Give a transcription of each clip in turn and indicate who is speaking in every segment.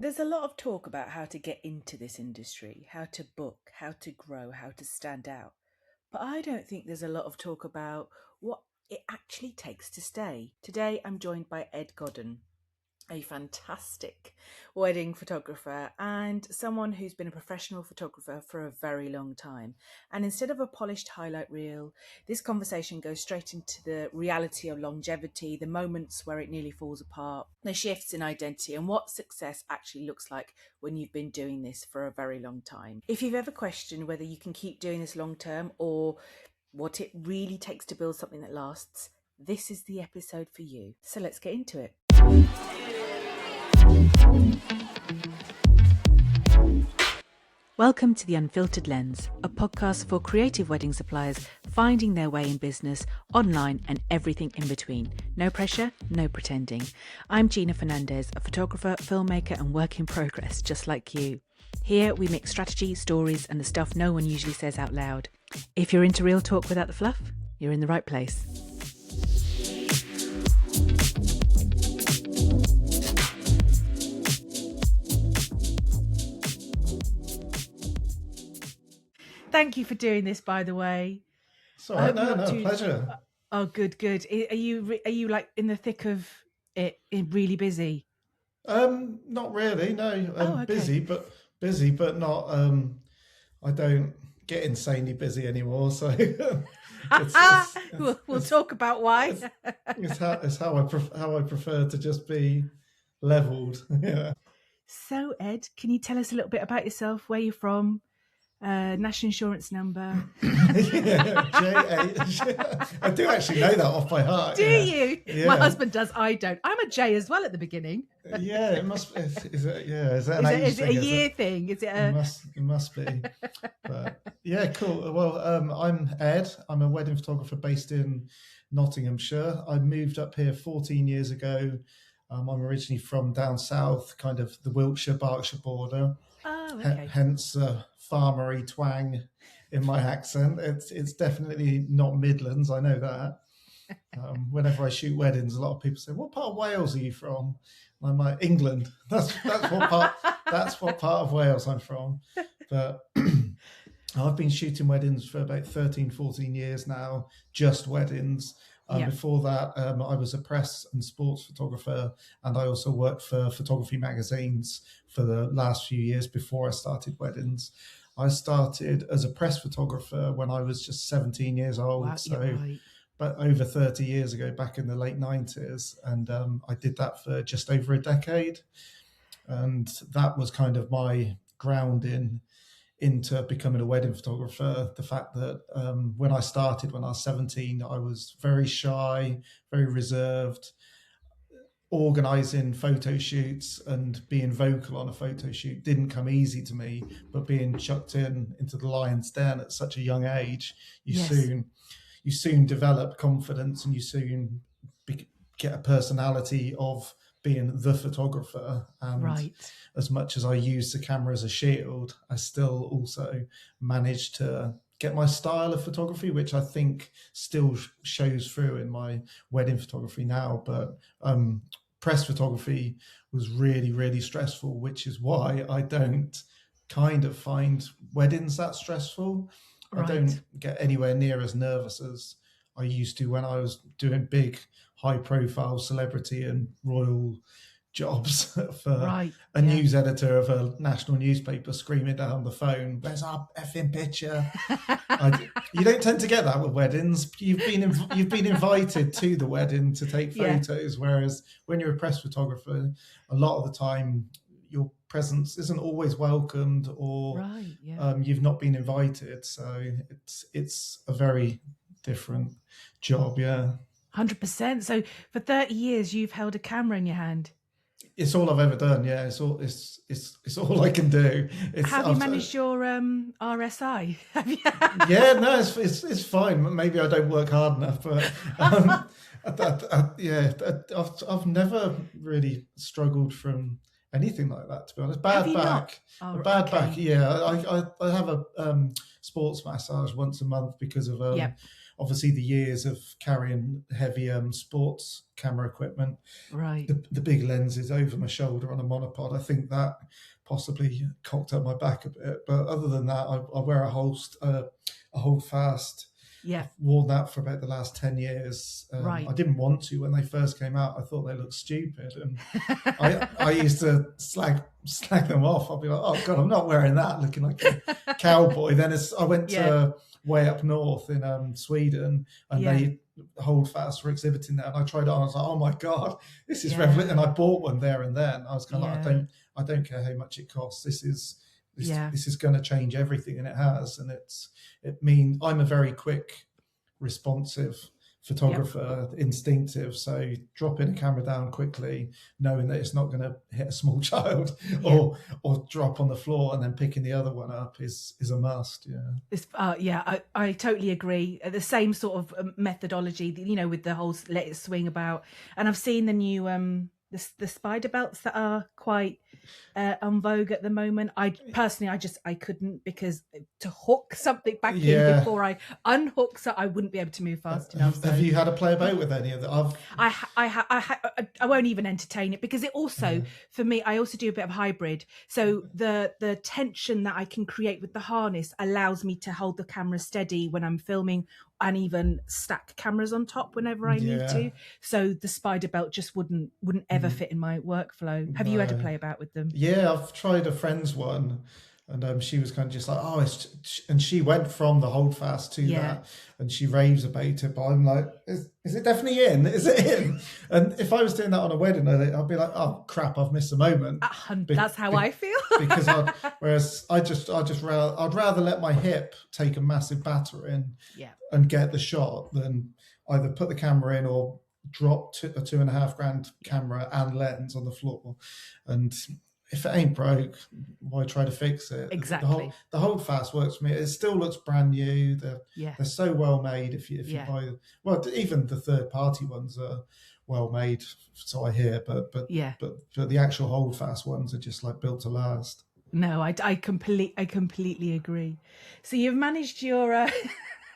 Speaker 1: There's a lot of talk about how to get into this industry, how to book, how to grow, how to stand out. But I don't think there's a lot of talk about what it actually takes to stay. Today I'm joined by Ed Godden, a fantastic wedding photographer and someone who's been a professional photographer for a very long time. And instead of a polished highlight reel, this conversation goes straight into the reality of longevity, the moments where it nearly falls apart, the shifts in identity, and what success actually looks like when you've been doing this for a very long time. If you've ever questioned whether you can keep doing this long term or what it really takes to build something that lasts, this is the episode for you. So let's get into it. Welcome to The Unfiltered Lens, a podcast for creative wedding suppliers finding their way in business, online and everything in between. No pressure, no pretending. I'm Gina Fernandez, a photographer, filmmaker and work in progress just like you. Here we mix strategy, stories and the stuff no one usually says out loud. If you're into real talk without the fluff, you're in the right place. Thank you for doing this, by the way.
Speaker 2: It's all right. No, pleasure.
Speaker 1: Oh, good. Are you like in the thick of it? Really busy?
Speaker 2: Not really. No,
Speaker 1: Okay.
Speaker 2: busy, but not. I don't get insanely busy anymore. So
Speaker 1: we'll talk about why.
Speaker 2: It's how I prefer to just be leveled. Yeah.
Speaker 1: So, Ed, can you tell us a little bit about yourself? Where you're from? National insurance number.
Speaker 2: Yeah, J. I do actually know that off by heart.
Speaker 1: Do you? Yeah. My husband does. I don't. I'm a J as well at the beginning.
Speaker 2: Yeah, it must be. Is it
Speaker 1: a year thing? Is it a?
Speaker 2: It must be. But yeah, cool. Well, I'm Ed. I'm a wedding photographer based in Nottinghamshire. I moved up here 14 years ago. I'm originally from down south, kind of the Wiltshire, Berkshire border.
Speaker 1: Oh, okay.
Speaker 2: Hence farmery twang in my accent. It's definitely not Midlands. I know that. Whenever I shoot weddings, a lot of people say, "What part of Wales are you from?" And I'm like, "England." That's what part of Wales I'm from. But I've been shooting weddings for about 13, 14 years now, just weddings. Before that, I was a press and sports photographer, and I also worked for photography magazines for the last few years before I started weddings. I started as a press photographer when I was just 17 years old.
Speaker 1: Wow, right.
Speaker 2: But over 30 years ago, back in the late 90s. And I did that for just over a decade. And that was kind of my grounding into becoming a wedding photographer. The fact that when I started, when I was 17, I was very shy, very reserved. Organising photo shoots and being vocal on a photo shoot didn't come easy to me, but being chucked into the lion's den at such a young age, you soon develop confidence, and you soon get a personality of being the photographer. And
Speaker 1: right.
Speaker 2: As much as I use the camera as a shield, I still also managed to get my style of photography, which I think still shows through in my wedding photography now. But press photography was really, really stressful, which is why I don't kind of find weddings that stressful. Right. I don't get anywhere near as nervous as I used to when I was doing big, high-profile celebrity and royal jobs for a news editor of a national newspaper screaming down the phone, "Where's our effing picture?" You don't tend to get that with weddings. You've been invited to the wedding to take photos, whereas when you're a press photographer, a lot of the time your presence isn't always welcomed, or you've not been invited. So it's a very different job.
Speaker 1: 100%. So for 30 years, you've held a camera in your hand.
Speaker 2: It's all I've ever done. Yeah, it's all I can do.
Speaker 1: Have you managed your RSI? Have you?
Speaker 2: Yeah, no, it's fine. Maybe I don't work hard enough, but I've never really struggled from anything like that, to be honest.
Speaker 1: Have
Speaker 2: Bad
Speaker 1: you not?
Speaker 2: back, a
Speaker 1: Oh,
Speaker 2: bad back.
Speaker 1: okay.
Speaker 2: Yeah, I have a sports massage once a month because of
Speaker 1: Yep.
Speaker 2: obviously the years of carrying heavy sports camera equipment.
Speaker 1: Right.
Speaker 2: The big lenses over my shoulder on a monopod. I think that possibly cocked up my back a bit. But other than that, I wear a hold fast.
Speaker 1: Yeah.
Speaker 2: I've worn that for about the last 10 years.
Speaker 1: Right.
Speaker 2: I didn't want to when they first came out. I thought they looked stupid. And I used to slag them off. I'd be like, oh God, I'm not wearing that, looking like a cowboy. Then I went to way up north in Sweden, and they hold fast for exhibiting there. And I tried it on. I was like, oh my God, this is revolutionary. And I bought one there and then. I was kind of like, I don't care how much it costs. This is going to change everything, and it has. And it means I'm a very quick, responsive photographer, instinctive. So dropping a camera down quickly, knowing that it's not going to hit a small child or drop on the floor, and then picking the other one up is a must.
Speaker 1: I totally agree. The same sort of methodology, with the whole let it swing about. And I've seen the new the spider belts that are quite on vogue at the moment. I couldn't, because to hook something back in before I unhook, so I wouldn't be able to move fast enough. So.
Speaker 2: Have you had a play about with any of that?
Speaker 1: I won't even entertain it, because it also, for me, I also do a bit of hybrid. So the tension that I can create with the harness allows me to hold the camera steady when I'm filming, and even stack cameras on top whenever I need to. So the spider belt just wouldn't ever fit in my workflow. Have you had to play about with them?
Speaker 2: Yeah, I've tried a friend's one, and she was kind of just like, oh, and she went from the hold fast to that, and she raves about it. But I'm like, is it definitely in? Is it in? And if I was doing that on a wedding, I'd be like, oh crap, I've missed a moment.
Speaker 1: That's how I feel.
Speaker 2: Because I'd rather let my hip take a massive battering and get the shot than either put the camera in or drop a $2,500 camera and lens on the floor. And if it ain't broke, why try to fix it?
Speaker 1: Exactly.
Speaker 2: The hold fast works for me. It still looks brand new. They're so well made. If you buy them, well, even the third party ones are well made, so I hear. But the actual hold fast ones are just like built to last.
Speaker 1: No, I completely agree. So you've managed your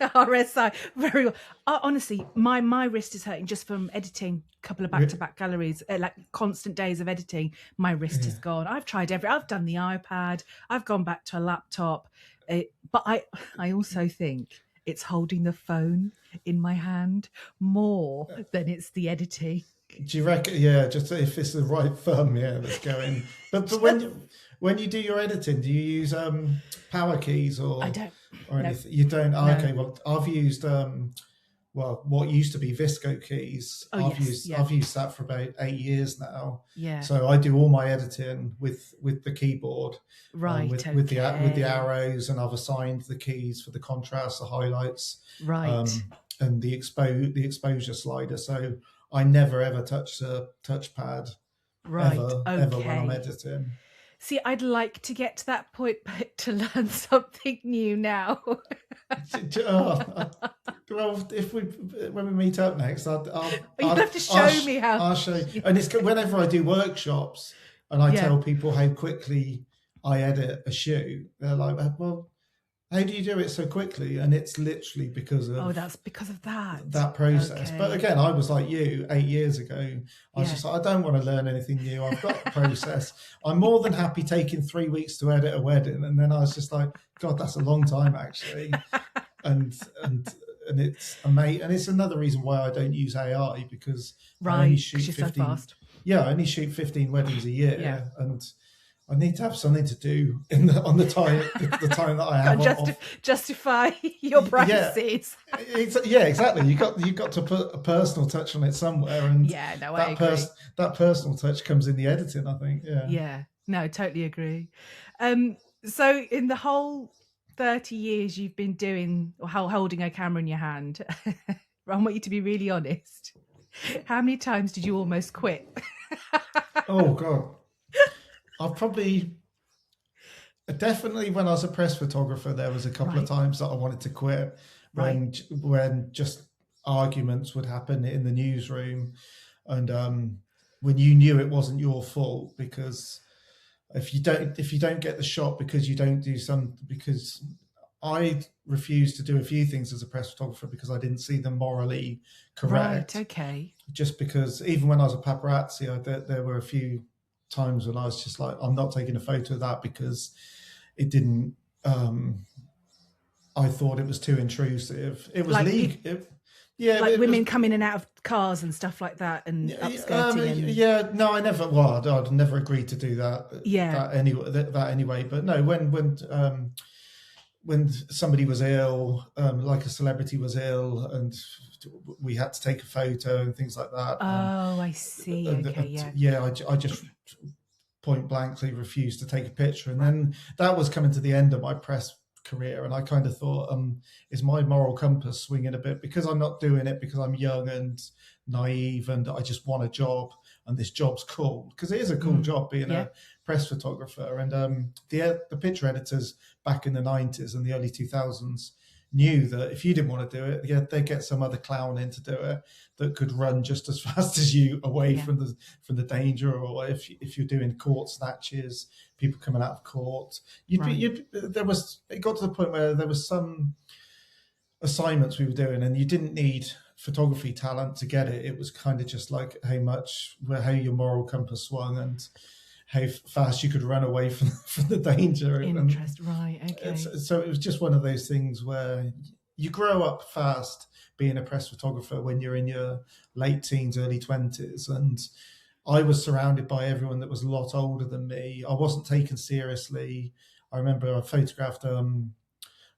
Speaker 1: RSI very well. Honestly, my wrist is hurting just from editing a couple of back-to-back galleries, like constant days of editing. My wrist is gone. I've tried I've done the iPad. I've gone back to a laptop. But I also think it's holding the phone in my hand more than it's the editing.
Speaker 2: Do you reckon? Yeah, just if it's the right thumb, that's going. But when you do your editing, do you use power keys or?
Speaker 1: I don't.
Speaker 2: Or anything? No. You don't? Oh, no. Okay. Well, I've used what used to be Visco keys. I've used that for about 8 years now.
Speaker 1: Yeah.
Speaker 2: So I do all my editing with the keyboard,
Speaker 1: right?
Speaker 2: With the arrows, and I've assigned the keys for the contrast, the highlights,
Speaker 1: right,
Speaker 2: and the exposure slider. So I never ever touch the touchpad,
Speaker 1: right?
Speaker 2: Ever when I'm editing.
Speaker 1: See, I'd like to get to that point, but to learn something new now.
Speaker 2: Well, when we meet up next,
Speaker 1: you'd have to show me how.
Speaker 2: I'll show you. And it's whenever I do workshops and I tell people how quickly I edit a shoot, they're like, well, how do you do it so quickly? And it's literally because of
Speaker 1: that's because of that
Speaker 2: process.
Speaker 1: Okay.
Speaker 2: But again, I was like you 8 years ago. I was just like, I don't want to learn anything new. I've got a process. I'm more than happy taking 3 weeks to edit a wedding. And then I was just like, God, that's a long time actually. and it's amazing. And it's another reason why I don't use AI, because I only shoot 15. So fast. Yeah, I only shoot 15 weddings a year, and I need to have something to do on the time that I have.
Speaker 1: Justify your prices.
Speaker 2: Yeah, exactly. You got to put a personal touch on it somewhere, and
Speaker 1: I agree.
Speaker 2: That personal touch comes in the editing, I think.
Speaker 1: Yeah. No, totally agree. So in the whole 30 years you've been doing or holding a camera in your hand, I want you to be really honest. How many times did you almost quit?
Speaker 2: Oh God. I've definitely, when I was a press photographer, there was a couple of times that I wanted to quit when just arguments would happen in the newsroom, and when you knew it wasn't your fault, because if you don't get the shot because you don't do some, because I refused to do a few things as a press photographer because I didn't see them morally
Speaker 1: Right.
Speaker 2: correct.
Speaker 1: Okay.
Speaker 2: Just because even when I was a paparazzi, there were a few times when I was just like, I'm not taking a photo of that because it didn't. I thought it was too intrusive. It was
Speaker 1: Like
Speaker 2: legal. Yeah,
Speaker 1: like
Speaker 2: it was.
Speaker 1: women coming in and out of cars and stuff like that, and upskirting and
Speaker 2: Yeah, no, I never. Well, I'd never agreed to do that.
Speaker 1: yeah.
Speaker 2: That anyway. But no, when somebody was ill, like a celebrity was ill, and we had to take a photo and things like that.
Speaker 1: Oh, I see. Okay, yeah.
Speaker 2: Yeah, I just point blankly refused to take a picture, and
Speaker 1: Right.
Speaker 2: then that was coming to the end of my press career, and I kind of thought, is my moral compass swinging a bit because I'm not doing it because I'm young and naive and I just want a job, and this job's cool because it is a cool job being
Speaker 1: Yeah.
Speaker 2: a press photographer. And the picture editors back in the 90s and the early 2000s knew that if you didn't want to do it, they'd get some other clown in to do it that could run just as fast as you away
Speaker 1: Yeah.
Speaker 2: from the danger. Or if you're doing court snatches, people coming out of court, it got to the point where there was some assignments we were doing and you didn't need photography talent to get it. It was kind of just like how your moral compass swung and how fast you could run away from the danger.
Speaker 1: Right. Okay.
Speaker 2: So it was just one of those things where you grow up fast being a press photographer when you're in your late teens, early 20s. And I was surrounded by everyone that was a lot older than me. I wasn't taken seriously. I remember I photographed,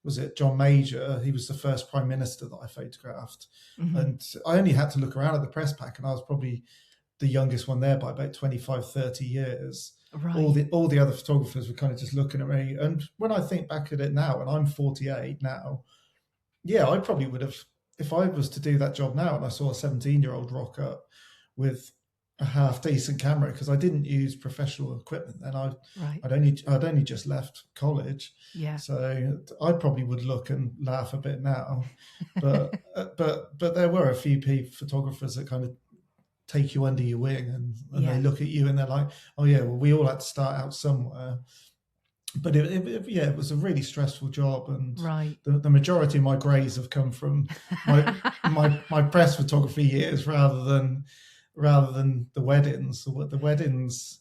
Speaker 2: was it John Major? He was the first prime minister that I photographed.
Speaker 1: Mm-hmm.
Speaker 2: And I only had to look around at the press pack, and I was probably the youngest one there by about 25, 30 years.
Speaker 1: Right.
Speaker 2: All the other photographers were kind of just looking at me. And when I think back at it now, and I'm 48 now, yeah, I probably would have, if I was to do that job now and I saw a 17-year-old rock up with a half decent camera, because I didn't use professional equipment then. I'd only just left college.
Speaker 1: Yeah.
Speaker 2: So I probably would look and laugh a bit now. But but there were a few photographers that kind of take you under your wing and they look at you and they're like, oh yeah, well, we all had to start out somewhere. But it was a really stressful job, and
Speaker 1: right.
Speaker 2: the majority of my grades have come from my press photography years rather than the weddings. The weddings,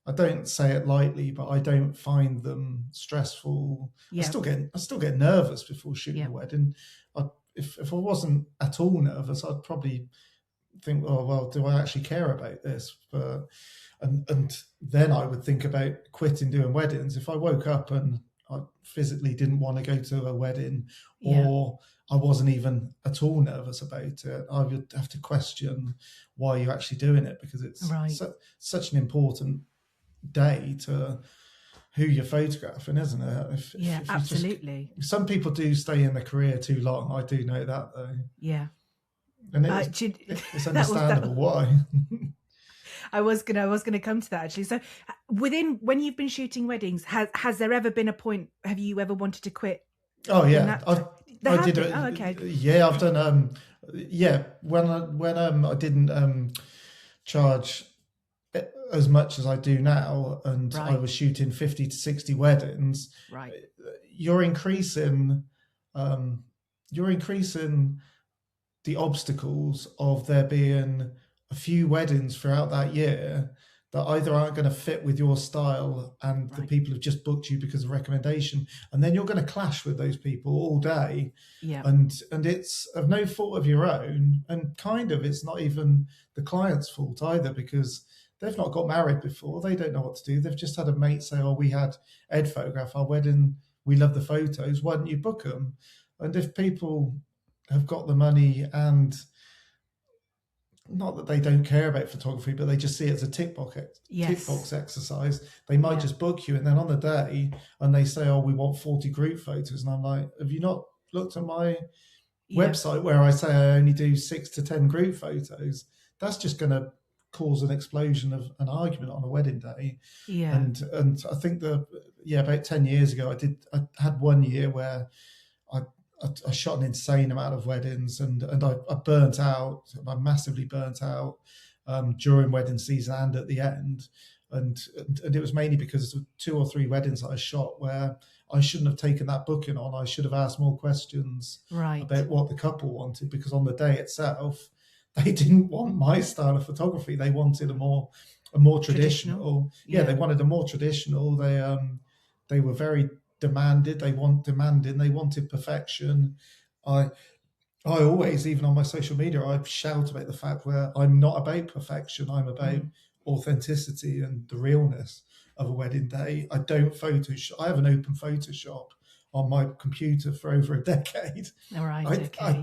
Speaker 2: I don't say it lightly, but I don't find them stressful.
Speaker 1: Yeah.
Speaker 2: I still get nervous before shooting a wedding. If I wasn't at all nervous, I'd probably think, oh well, do I actually care about this? But and then I would think about quitting doing weddings if I woke up and I physically didn't want to go to a wedding, or I wasn't even at all nervous about it. I would have to question why you're actually doing it, because it's such an important day to who you're photographing, isn't it? If
Speaker 1: absolutely.
Speaker 2: Some people do stay in their career too long. I do know that, though.
Speaker 1: Yeah.
Speaker 2: And it's understandable why.
Speaker 1: I was gonna come to that, actually. So when you've been shooting weddings, has there ever been a point, have you ever wanted to quit?
Speaker 2: Oh yeah, I did.
Speaker 1: Okay.
Speaker 2: Yeah, I've done. When I didn't charge as much as I do now, and I was shooting 50 to 60 weddings.
Speaker 1: Right.
Speaker 2: You're increasing the obstacles of there being a few weddings throughout that year that either aren't going to fit with your style and the people have just booked you because of recommendation, and then you're going to clash with those people all day.
Speaker 1: Yeah.
Speaker 2: And it's of no fault of your own, and kind of it's not even the client's fault either, because they've not got married before. They don't know what to do. They've just had a mate say, oh, we had Ed photograph our wedding. We love the photos. Why don't you book them? And if people have got the money, and not that they don't care about photography, but they just see it as a tick box exercise, they might just book you. And then on the day, and they say, oh, we want 40 group photos. And I'm like, have you not looked at my website where I say I only do 6 to 10 group photos? That's just going to cause an explosion of an argument on a wedding day.
Speaker 1: Yeah.
Speaker 2: And I think about 10 years ago, I had 1 year where I shot an insane amount of weddings, and I burnt out. I massively burnt out, during wedding season and at the end. And it was mainly because of 2 or 3 weddings that I shot where I shouldn't have taken that booking on. I should have asked more questions
Speaker 1: Right.
Speaker 2: about what the couple wanted, because on the day itself, they didn't want my style of photography. They wanted a more traditional. Yeah, they wanted a more traditional. They were very demanded. They wanted perfection. I I always, even on my social media, I shout about the fact where I'm not about perfection. I'm about authenticity and the realness of a wedding day. I don't Photoshop. I have an open Photoshop on my computer for over a decade.
Speaker 1: All right.
Speaker 2: I,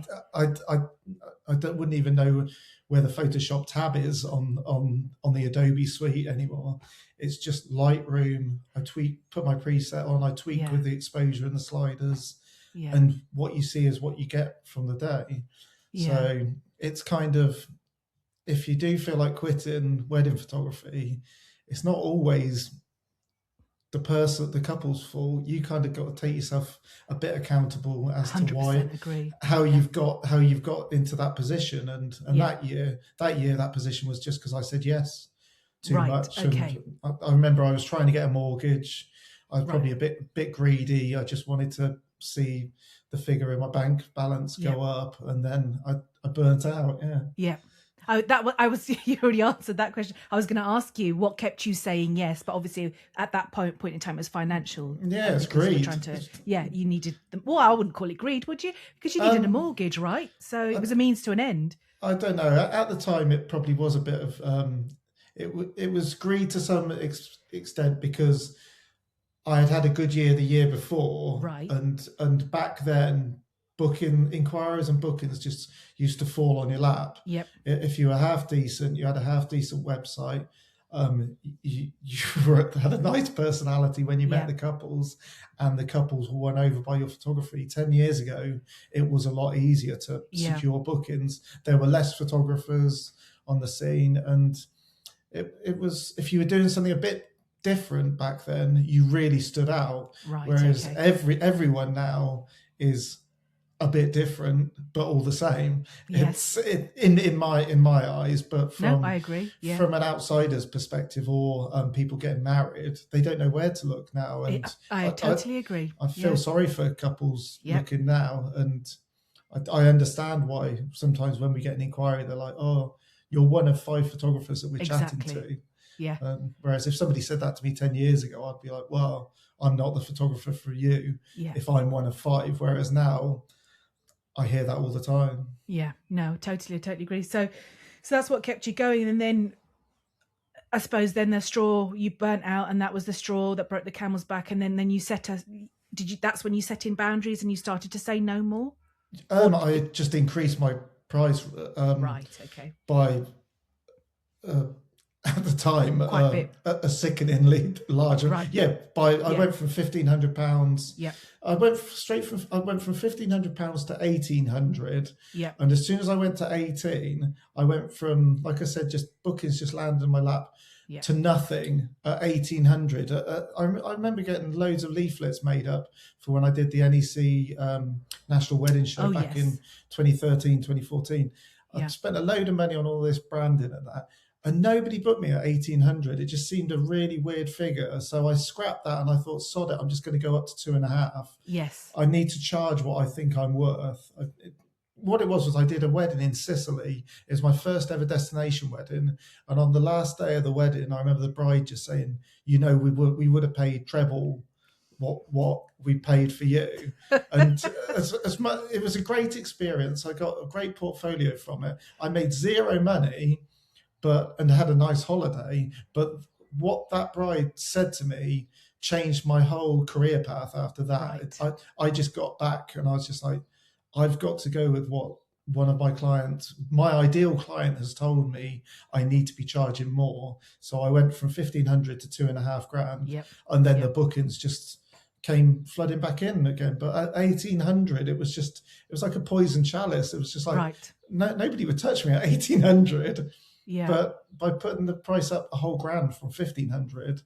Speaker 1: Okay.
Speaker 2: wouldn't even know where the Photoshop tab is on the Adobe suite anymore. It's just Lightroom. I put my preset on. I tweak with the exposure and the sliders.
Speaker 1: Yeah.
Speaker 2: And what you see is what you get from the day.
Speaker 1: Yeah.
Speaker 2: So it's kind of, if you do feel like quitting wedding photography, it's not always the couple's fault. You kind of got to take yourself a bit accountable as to
Speaker 1: 100%
Speaker 2: why,
Speaker 1: agree.
Speaker 2: you've got into that position. And that year that position was just because I said yes too much.
Speaker 1: Okay.
Speaker 2: And I remember I was trying to get a mortgage. I was probably
Speaker 1: Right.
Speaker 2: a bit greedy. I just wanted to see the figure in my bank balance go up, and then I burnt out.
Speaker 1: Yeah. You already answered that question. I was going to ask you what kept you saying yes, but obviously at that point in time it was financial.
Speaker 2: Yeah, it's
Speaker 1: because you were
Speaker 2: greed.
Speaker 1: trying to, you needed them. Well, I wouldn't call it greed, would you? Because you needed a mortgage, right? So it was a means to an end.
Speaker 2: I don't know. At the time, it probably was a bit of it was greed to some extent, because I had a good year the year before,
Speaker 1: Right.
Speaker 2: And back then, booking inquiries and bookings just used to fall on your lap.
Speaker 1: Yep.
Speaker 2: If you were half decent, you had a half decent website. You had a nice personality when you met the couples, and the couples were won over by your photography. 10 years ago, it was a lot easier to secure bookings. There were less photographers on the scene, and it was, if you were doing something a bit different back then, you really stood out.
Speaker 1: Right.
Speaker 2: Whereas everyone now is a bit different, but all the same.
Speaker 1: Yes.
Speaker 2: In my eyes, but from
Speaker 1: I agree. Yeah.
Speaker 2: From an outsider's perspective, or people getting married, they don't know where to look now. And
Speaker 1: I totally agree.
Speaker 2: I feel sorry for couples looking now, and I understand why sometimes when we get an inquiry, they're like, "Oh, you're one of 5 photographers that we're chatting to."
Speaker 1: Yeah.
Speaker 2: Whereas if somebody said that to me 10 years ago, I'd be like, well, I'm not the photographer for you if I'm one of 5. Whereas now I hear that all the time.
Speaker 1: Yeah, no, totally agree. So that's what kept you going. And then I suppose then the straw, you burnt out, and that was the straw that broke the camel's back. And then you that's when you set in boundaries and you started to say no more?
Speaker 2: I just increased my price
Speaker 1: right, okay.
Speaker 2: by at the time a sickeningly larger.
Speaker 1: Right.
Speaker 2: I went from £1,500.
Speaker 1: Yeah.
Speaker 2: I went from £1,500 to 1,800.
Speaker 1: Yeah.
Speaker 2: And as soon as I went to 18, I went from, like I said, just bookings just landed in my lap to nothing at 1,800. I remember getting loads of leaflets made up for when I did the NEC National Wedding Show back in 2013, 2014. I spent a load of money on all this branding and that. And nobody booked me at 1,800. It just seemed a really weird figure. So I scrapped that and I thought, sod it, I'm just going to go up to 2.5.
Speaker 1: Yes.
Speaker 2: I need to charge what I think I'm worth. What it was I did a wedding in Sicily. It was my first ever destination wedding. And on the last day of the wedding, I remember the bride just saying, we would have paid treble what we paid for you. And it was a great experience. I got a great portfolio from it. I made zero money, and had a nice holiday. But what that bride said to me changed my whole career path after that. Right. I just got back and I was just like, I've got to go with what one of my ideal client has told me I need to be charging more. So I went from 1,500 to 2.5 grand.
Speaker 1: Yep.
Speaker 2: And then the bookings just came flooding back in again. But at 1,800, it was like a poison chalice. It was just like, nobody would touch me at 1,800.
Speaker 1: Yeah.
Speaker 2: But by putting the price up a whole grand from 1,500,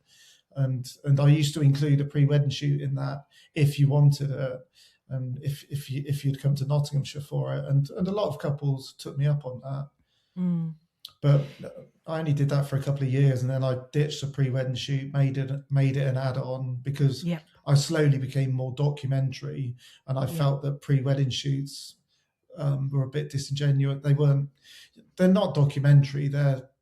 Speaker 2: and I used to include a pre-wedding shoot in that if you wanted it, and if you'd come to Nottinghamshire for it, and a lot of couples took me up on that. But I only did that for a couple of years, and then I ditched the pre-wedding shoot, made it an add-on because
Speaker 1: Yep.
Speaker 2: I slowly became more documentary, and I
Speaker 1: Yep.
Speaker 2: felt that pre-wedding shoots were a bit disingenuous. They're not documentary.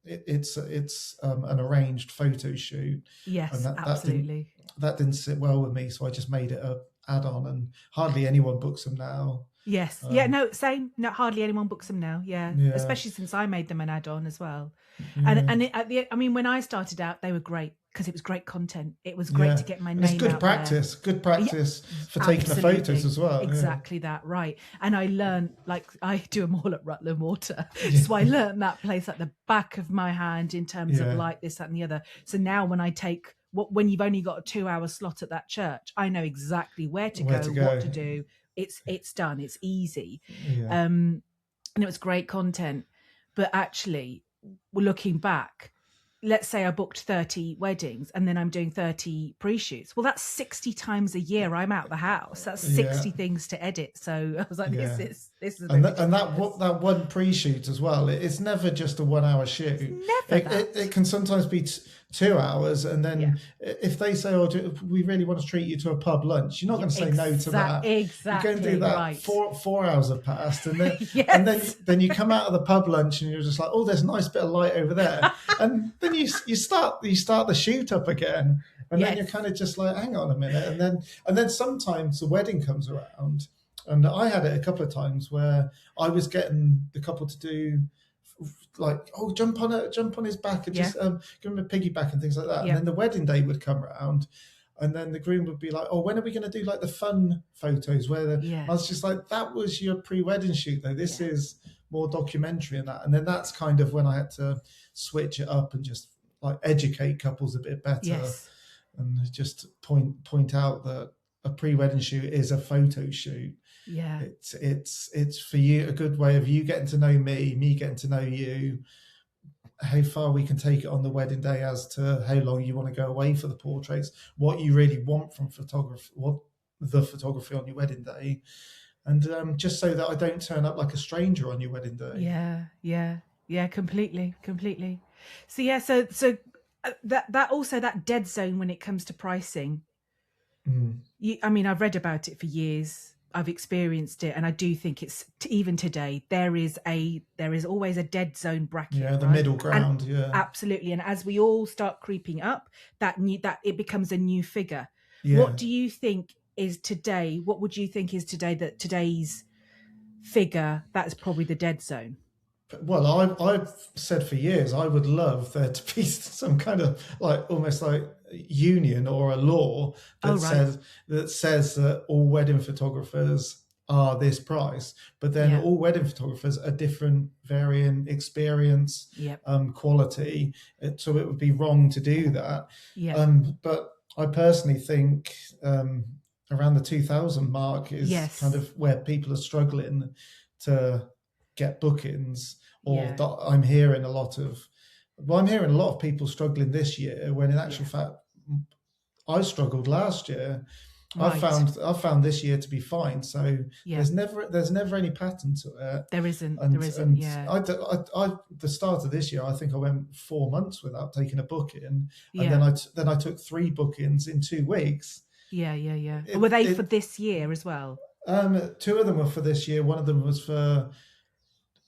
Speaker 2: It's an arranged photo shoot, and
Speaker 1: Yes, absolutely.
Speaker 2: that didn't sit well with me. So I just made it a add-on, and hardly anyone books them now.
Speaker 1: Yes. Yeah, no, same. No, hardly anyone books them now. Yeah.
Speaker 2: Yeah,
Speaker 1: Especially since I made them an add-on as well. And
Speaker 2: yeah.
Speaker 1: I mean, when I started out, they were great because it was great content. It was great
Speaker 2: Yeah,
Speaker 1: to get my
Speaker 2: and it's
Speaker 1: name out there.
Speaker 2: good
Speaker 1: Yeah,
Speaker 2: practice for taking the photos
Speaker 1: absolutely.
Speaker 2: as well. Yeah,
Speaker 1: Exactly that, right. And I learned, like, I do them all at Rutland Water.
Speaker 2: yeah,
Speaker 1: So I learned that place at the back of my hand in terms of
Speaker 2: yeah.
Speaker 1: light, this, that, and the other. So now when I take when you've only got a 2-hour slot at that church, I know exactly where to
Speaker 2: Where
Speaker 1: go,
Speaker 2: to
Speaker 1: what
Speaker 2: go?
Speaker 1: to do. It's done. It's easy.
Speaker 2: Yeah,
Speaker 1: And it was great content. But actually, looking back, let's say I booked 30 weddings and then I'm doing 30 pre-shoots. Well, that's 60 times a year I'm out the house. That's
Speaker 2: yeah,
Speaker 1: 60 things to edit. So I was like,
Speaker 2: yeah.
Speaker 1: this is a
Speaker 2: And
Speaker 1: bit ridiculous.
Speaker 2: that one pre-shoot as well. It's never just a 1 hour
Speaker 1: It's
Speaker 2: shoot.
Speaker 1: never that.
Speaker 2: It can sometimes be 2 hours, and
Speaker 1: Yeah.
Speaker 2: then if they say, "Oh, we really want to treat you to a pub lunch," you're not
Speaker 1: Yeah,
Speaker 2: going to say no to that. You go and do
Speaker 1: exactly
Speaker 2: that.
Speaker 1: right.
Speaker 2: 4 hours have passed, and then
Speaker 1: Yes.
Speaker 2: then you come out of the pub lunch, and you're just like, "Oh, there's a nice bit of light over there," and then you start the shoot up again, and then
Speaker 1: Yes.
Speaker 2: you're kind of just like, "Hang on a minute," and then sometimes the wedding comes around. And I had it a couple of times where I was getting the couple to do like, "Oh, jump on his back and just give him a piggyback and things like that."
Speaker 1: Yeah.
Speaker 2: And then the wedding day would come around, and then the groom would be like, "Oh, when are we going to do like the fun photos?"
Speaker 1: Yeah.
Speaker 2: I was just like, "That was your pre-wedding shoot, though. This
Speaker 1: Yeah.
Speaker 2: is more documentary and that." And then that's kind of when I had to switch it up and just like educate couples a bit better,
Speaker 1: Yes.
Speaker 2: and just point out that a pre-wedding shoot is a photo shoot.
Speaker 1: Yeah.
Speaker 2: It's for you, a good way of you getting to know me getting to know you, how far we can take it on the wedding day as to how long you want to go away for the portraits, what you really want from photography, what the photography on your wedding day, and just so that I don't turn up like a stranger on your wedding day.
Speaker 1: Yeah, completely. So yeah, so that also, that dead zone when it comes to pricing. I mean, I've read about it for years. I've experienced it, and I do think it's even today there is always a dead zone bracket.
Speaker 2: Yeah, the
Speaker 1: right?
Speaker 2: middle ground.
Speaker 1: And
Speaker 2: yeah,
Speaker 1: absolutely. And as we all start creeping up, that it becomes a new figure.
Speaker 2: yeah.
Speaker 1: What do you think is today? What would you think is today that today's figure that is probably the dead zone?
Speaker 2: Well, I've said for years I would love there to be some kind of like almost like union or a law that says that all wedding photographers are this price, but then all wedding photographers are different, varying experience, quality. So it would be wrong to do that. But I personally think around the 2000 mark is kind of where people are struggling to get bookings, or I'm hearing a lot of people struggling this year, when in actual fact I struggled last year. Right. I found this year to be fine. So there's never any pattern to it.
Speaker 1: There isn't.
Speaker 2: And
Speaker 1: yeah.
Speaker 2: The start of this year, I think I went 4 months without taking a booking,
Speaker 1: Yeah.
Speaker 2: and then I took 3 bookings in 2 weeks.
Speaker 1: Yeah. Were they for this year as well?
Speaker 2: 2 of them were for this year. One of them was for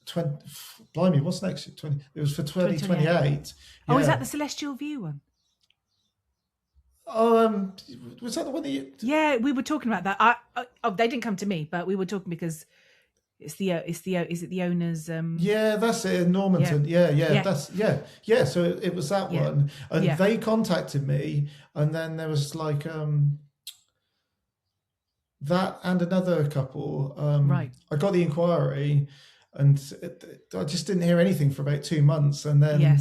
Speaker 2: 20. Blimey, what's next? 20. It was for 2028.
Speaker 1: Oh, is that the Celestial View one?
Speaker 2: Was that the one that you...
Speaker 1: Yeah, we were talking about that. They didn't come to me, but we were talking because is it the owner's?
Speaker 2: Yeah, that's it in Normanton. Yeah. So it was that one, and they contacted me, and then there was like that and another couple.
Speaker 1: Right.
Speaker 2: I got the inquiry, and I just didn't hear anything for about 2 months, and then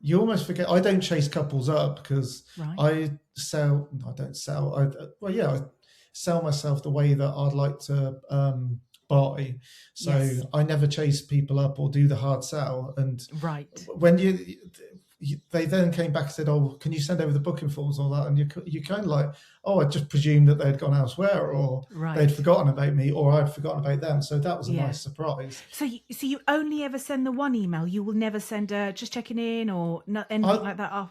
Speaker 2: you almost forget. I don't chase couples up because I sell. I don't sell. I sell myself the way that I'd like to buy. So I never chase people up or do the hard sell. And they then came back and said, "Oh, can you send over the booking forms or that?" And you kind of like, "Oh, I just presumed that they'd gone elsewhere, or they'd
Speaker 1: Right.
Speaker 2: forgotten about me, or I'd forgotten about them." So that was a
Speaker 1: Yeah.
Speaker 2: nice surprise.
Speaker 1: So you only ever send the one email. You will never send a just checking in or not anything
Speaker 2: I
Speaker 1: like that. Oh,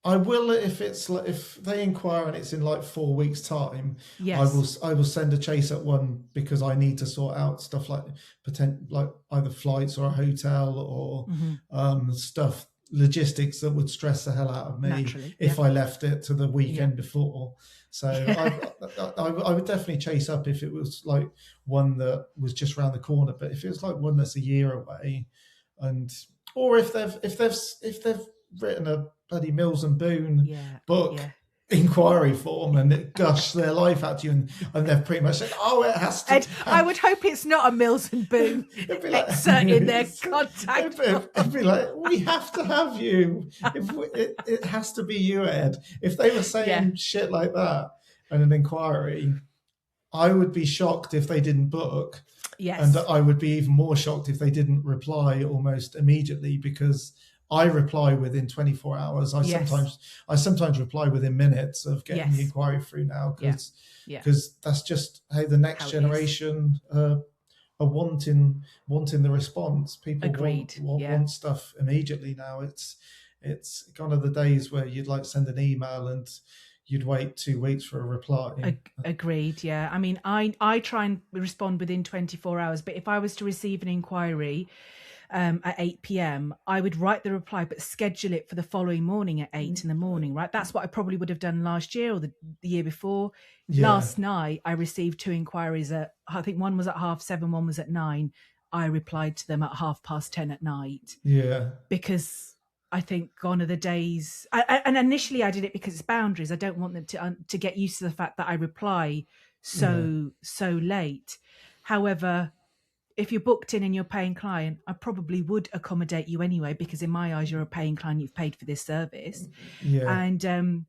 Speaker 2: I will if it's like, if they inquire and it's in like 4 weeks' time.
Speaker 1: yes.
Speaker 2: I will send a chase at one because I need to sort out stuff like like either flights or a hotel or
Speaker 1: Hmm.
Speaker 2: stuff logistics that would stress the hell out of me
Speaker 1: Naturally. Yeah.
Speaker 2: if I left it to the
Speaker 1: Yeah.
Speaker 2: weekend before. So
Speaker 1: Yeah.
Speaker 2: I would definitely chase up if it was like one that was just around the corner. But if it was like one that's a year away, and or if they've written a bloody Mills and Boone
Speaker 1: Yeah.
Speaker 2: book
Speaker 1: Yeah.
Speaker 2: inquiry form and it gushed their life at you, and they've pretty much said, "Oh, it has to."
Speaker 1: Ed, I would hope it's not a Mills and Boone
Speaker 2: It'd be like,
Speaker 1: excerpt in their contact.
Speaker 2: it'd be like, "We have to have you. It has to be you, Ed." If they were
Speaker 1: Yeah.
Speaker 2: saying shit like that in an inquiry, I would be shocked if they didn't book. And
Speaker 1: Yes.
Speaker 2: I would be even more shocked if they didn't reply almost immediately, because I reply within 24 hours.
Speaker 1: Yes.
Speaker 2: I sometimes reply within minutes of getting the
Speaker 1: Yes.
Speaker 2: inquiry through now,
Speaker 1: Yeah. Yeah.
Speaker 2: because that's just how the next
Speaker 1: How it is.
Speaker 2: generation are wanting the response. People
Speaker 1: Agreed. Yeah.
Speaker 2: want stuff immediately now. It's gone are the days where you'd like send an email and you'd wait 2 weeks for a reply.
Speaker 1: Agreed. Yeah. I mean, I try and respond within 24 hours, but if I was to receive an inquiry at 8 p.m., I would write the reply, but schedule it for the following morning at 8 in the morning, right? That's what I probably would have done last year or the year before.
Speaker 2: Yeah.
Speaker 1: Last night, I received 2 inquiries I think one was at 7:30, one was at 9. I replied to them at 10:30 at night.
Speaker 2: Yeah.
Speaker 1: Because I think gone are the days. And initially I did it because it's boundaries. I don't want them to get used to the fact that I reply so late. However, if you're booked in and you're a paying client, I probably would accommodate you anyway, because in my eyes, you're a paying client. You've paid for this service.
Speaker 2: Yeah.
Speaker 1: And,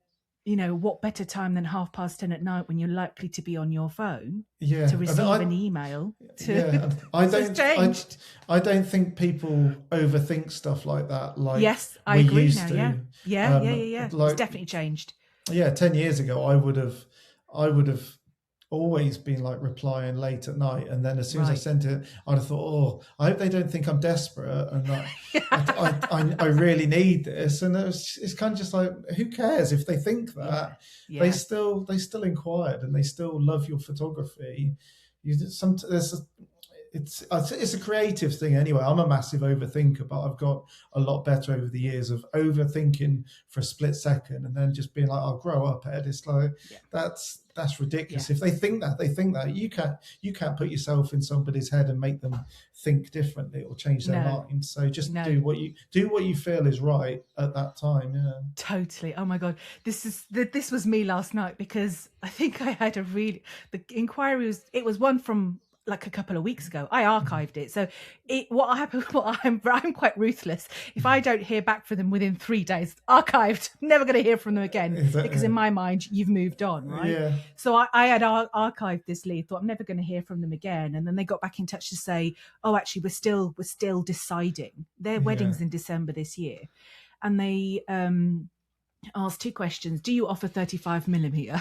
Speaker 1: what better time than 10:30 at night when you're likely to be on your phone
Speaker 2: Yeah.
Speaker 1: to receive an email?
Speaker 2: I don't think people overthink stuff like that. Like,
Speaker 1: yes, I
Speaker 2: we
Speaker 1: agree
Speaker 2: used
Speaker 1: now.
Speaker 2: to.
Speaker 1: Yeah.
Speaker 2: Like,
Speaker 1: It's definitely changed.
Speaker 2: Yeah, 10 years ago, I would have always been like replying late at night, and then as soon as I
Speaker 1: Right.
Speaker 2: sent it, I'd have thought, "Oh, I hope they don't think I'm desperate and that I really need this." And it's kind of just like, who cares if they think that?
Speaker 1: Yeah.
Speaker 2: They still inquired, and they still love your photography. It's a creative thing anyway. I'm a massive overthinker, but I've got a lot better over the years of overthinking for a split second and then just being like, "I'll grow up, Ed." It's like, that's ridiculous.
Speaker 1: Yeah.
Speaker 2: If they think that, they think that. You can't put yourself in somebody's head and make them think differently or change their mind. So just do what you feel is right at that time. Yeah.
Speaker 1: Totally. Oh my God. This was me last night, because I think I had the inquiry it was one from like a couple of weeks ago. I archived it. So I'm quite ruthless. If I don't hear back from them within 3 days, archived, never going to hear from them again, because in my mind, you've moved on, right?
Speaker 2: Yeah.
Speaker 1: So I had archived this lead, thought I'm never going to hear from them again. And then they got back in touch to say, "Oh, actually, we're still deciding." Their wedding's in December this year. And they asked 2 questions. Do you offer 35 millimeter?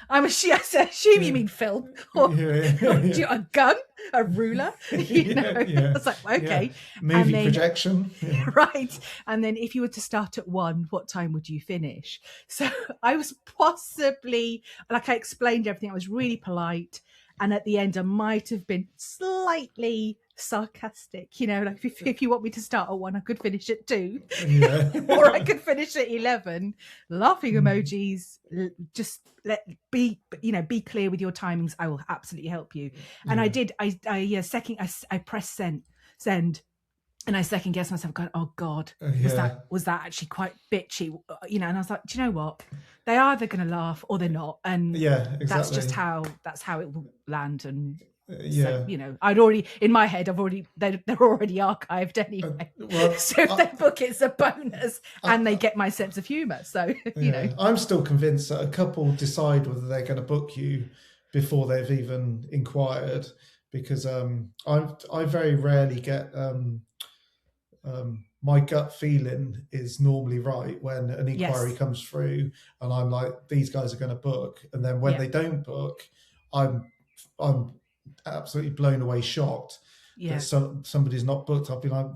Speaker 1: I assume you mean film, or do you a gun, a ruler? I was like, okay,
Speaker 2: movie projection,
Speaker 1: right? And then if you were to start at 1, what time would you finish? So I was possibly, like, I explained everything. I was really polite. And at the end, I might have been slightly sarcastic, like if you want me to start at 1, I could finish at 2, or I could finish at 11. Laughing emojis. Just be clear with your timings. I will absolutely help you. And I did. I pressed send. And I second guessed myself, going, "Oh God, was that actually quite bitchy?" And I was like, "Do you know what? They're either going to laugh or they're not, and
Speaker 2: exactly.
Speaker 1: that's how it will land." And so, I'd already in my head, they're already archived anyway. So if they book, it's a bonus, and they get my sense of humour. So
Speaker 2: I'm still convinced that a couple decide whether they're going to book you before they've even inquired, because I very rarely get my gut feeling is normally right when an inquiry
Speaker 1: Yes.
Speaker 2: comes through, and I'm like, these guys are going to book, and then when
Speaker 1: Yeah.
Speaker 2: they don't book, I'm absolutely blown away, shocked that
Speaker 1: Yeah.
Speaker 2: somebody's not booked. I'll be like,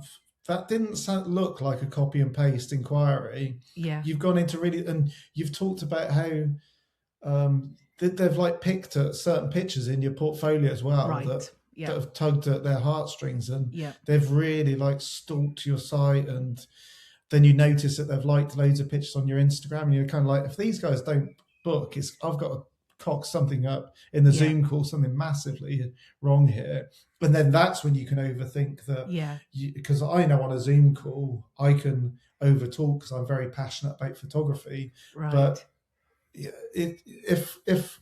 Speaker 2: that didn't look like a copy and paste inquiry.
Speaker 1: Yeah.
Speaker 2: You've gone into really, and you've talked about how they've like picked at certain pictures in your portfolio as well that
Speaker 1: Right. Yeah.
Speaker 2: have tugged at their heartstrings, and
Speaker 1: Yeah.
Speaker 2: they've really like stalked your site, and then you notice that they've liked loads of pictures on your Instagram, and you're kind of like, if these guys don't book, I've got to cock something up in the
Speaker 1: Yeah.
Speaker 2: Zoom call, something massively wrong here. And then that's when you can overthink that.
Speaker 1: Yeah.
Speaker 2: Because I know on a Zoom call I can overtalk because I'm very passionate about photography,
Speaker 1: Right.
Speaker 2: but if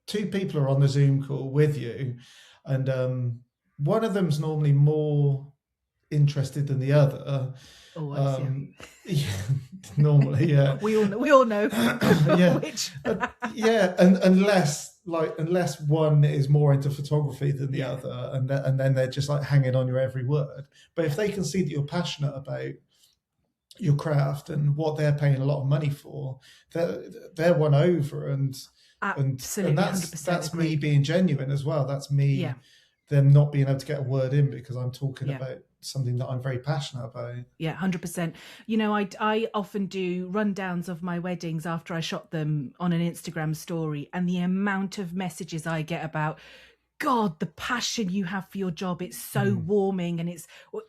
Speaker 2: two people are on the Zoom call with you, and one of them's normally more interested than the other.
Speaker 1: Always,
Speaker 2: yeah. Normally, yeah.
Speaker 1: we all know
Speaker 2: yeah.
Speaker 1: which.
Speaker 2: Yeah, and unless one is more into photography than the other, and then they're just like hanging on your every word. But if they can see that you're passionate about your craft and what they're paying a lot of money for, they're won over, and
Speaker 1: Absolutely,
Speaker 2: that's me being genuine as well. That's me, them not being able to get a word in because I'm talking about something that I'm very passionate about.
Speaker 1: Yeah, 100%. You know, I often do rundowns of my weddings after I shot them on an Instagram story, and the amount of messages I get about, God, the passion you have for your job, it's so warming, and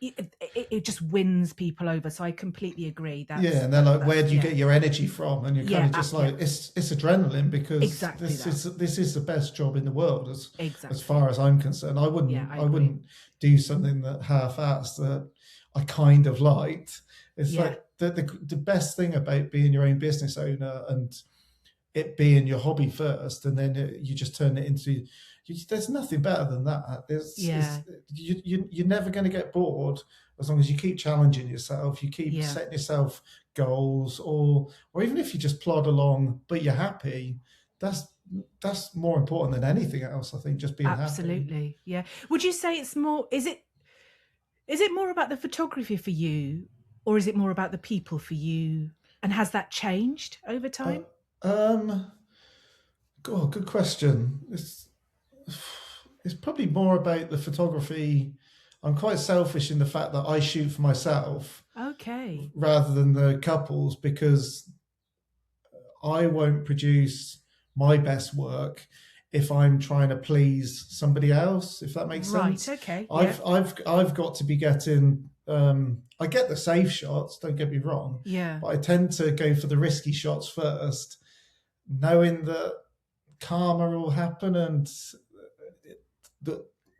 Speaker 1: it just wins people over. So I completely agree.
Speaker 2: And they're like, where do you get your energy from? And you're kind of just like, it's adrenaline, because this is the best job in the world as far as I'm concerned. I wouldn't do something that half-assed that I kind of liked. It's like the best thing about being your own business owner and it being your hobby first, and then you just turn it into. There's nothing better than that. You're never going to get bored as long as you keep challenging yourself. You keep setting yourself goals, or even if you just plod along, but you're happy. That's more important than anything else. I think just being happy.
Speaker 1: Absolutely, yeah. Would you say it's more? Is it more about the photography for you, or is it more about the people for you? And has that changed over time?
Speaker 2: Good question. It's probably more about the photography. I'm quite selfish in the fact that I shoot for myself, rather than the couples, because I won't produce my best work if I'm trying to please somebody else, if that makes sense.
Speaker 1: Right, okay.
Speaker 2: I've got to be getting I get the safe shots, don't get me wrong.
Speaker 1: Yeah.
Speaker 2: But I tend to go for the risky shots first, knowing that karma will happen and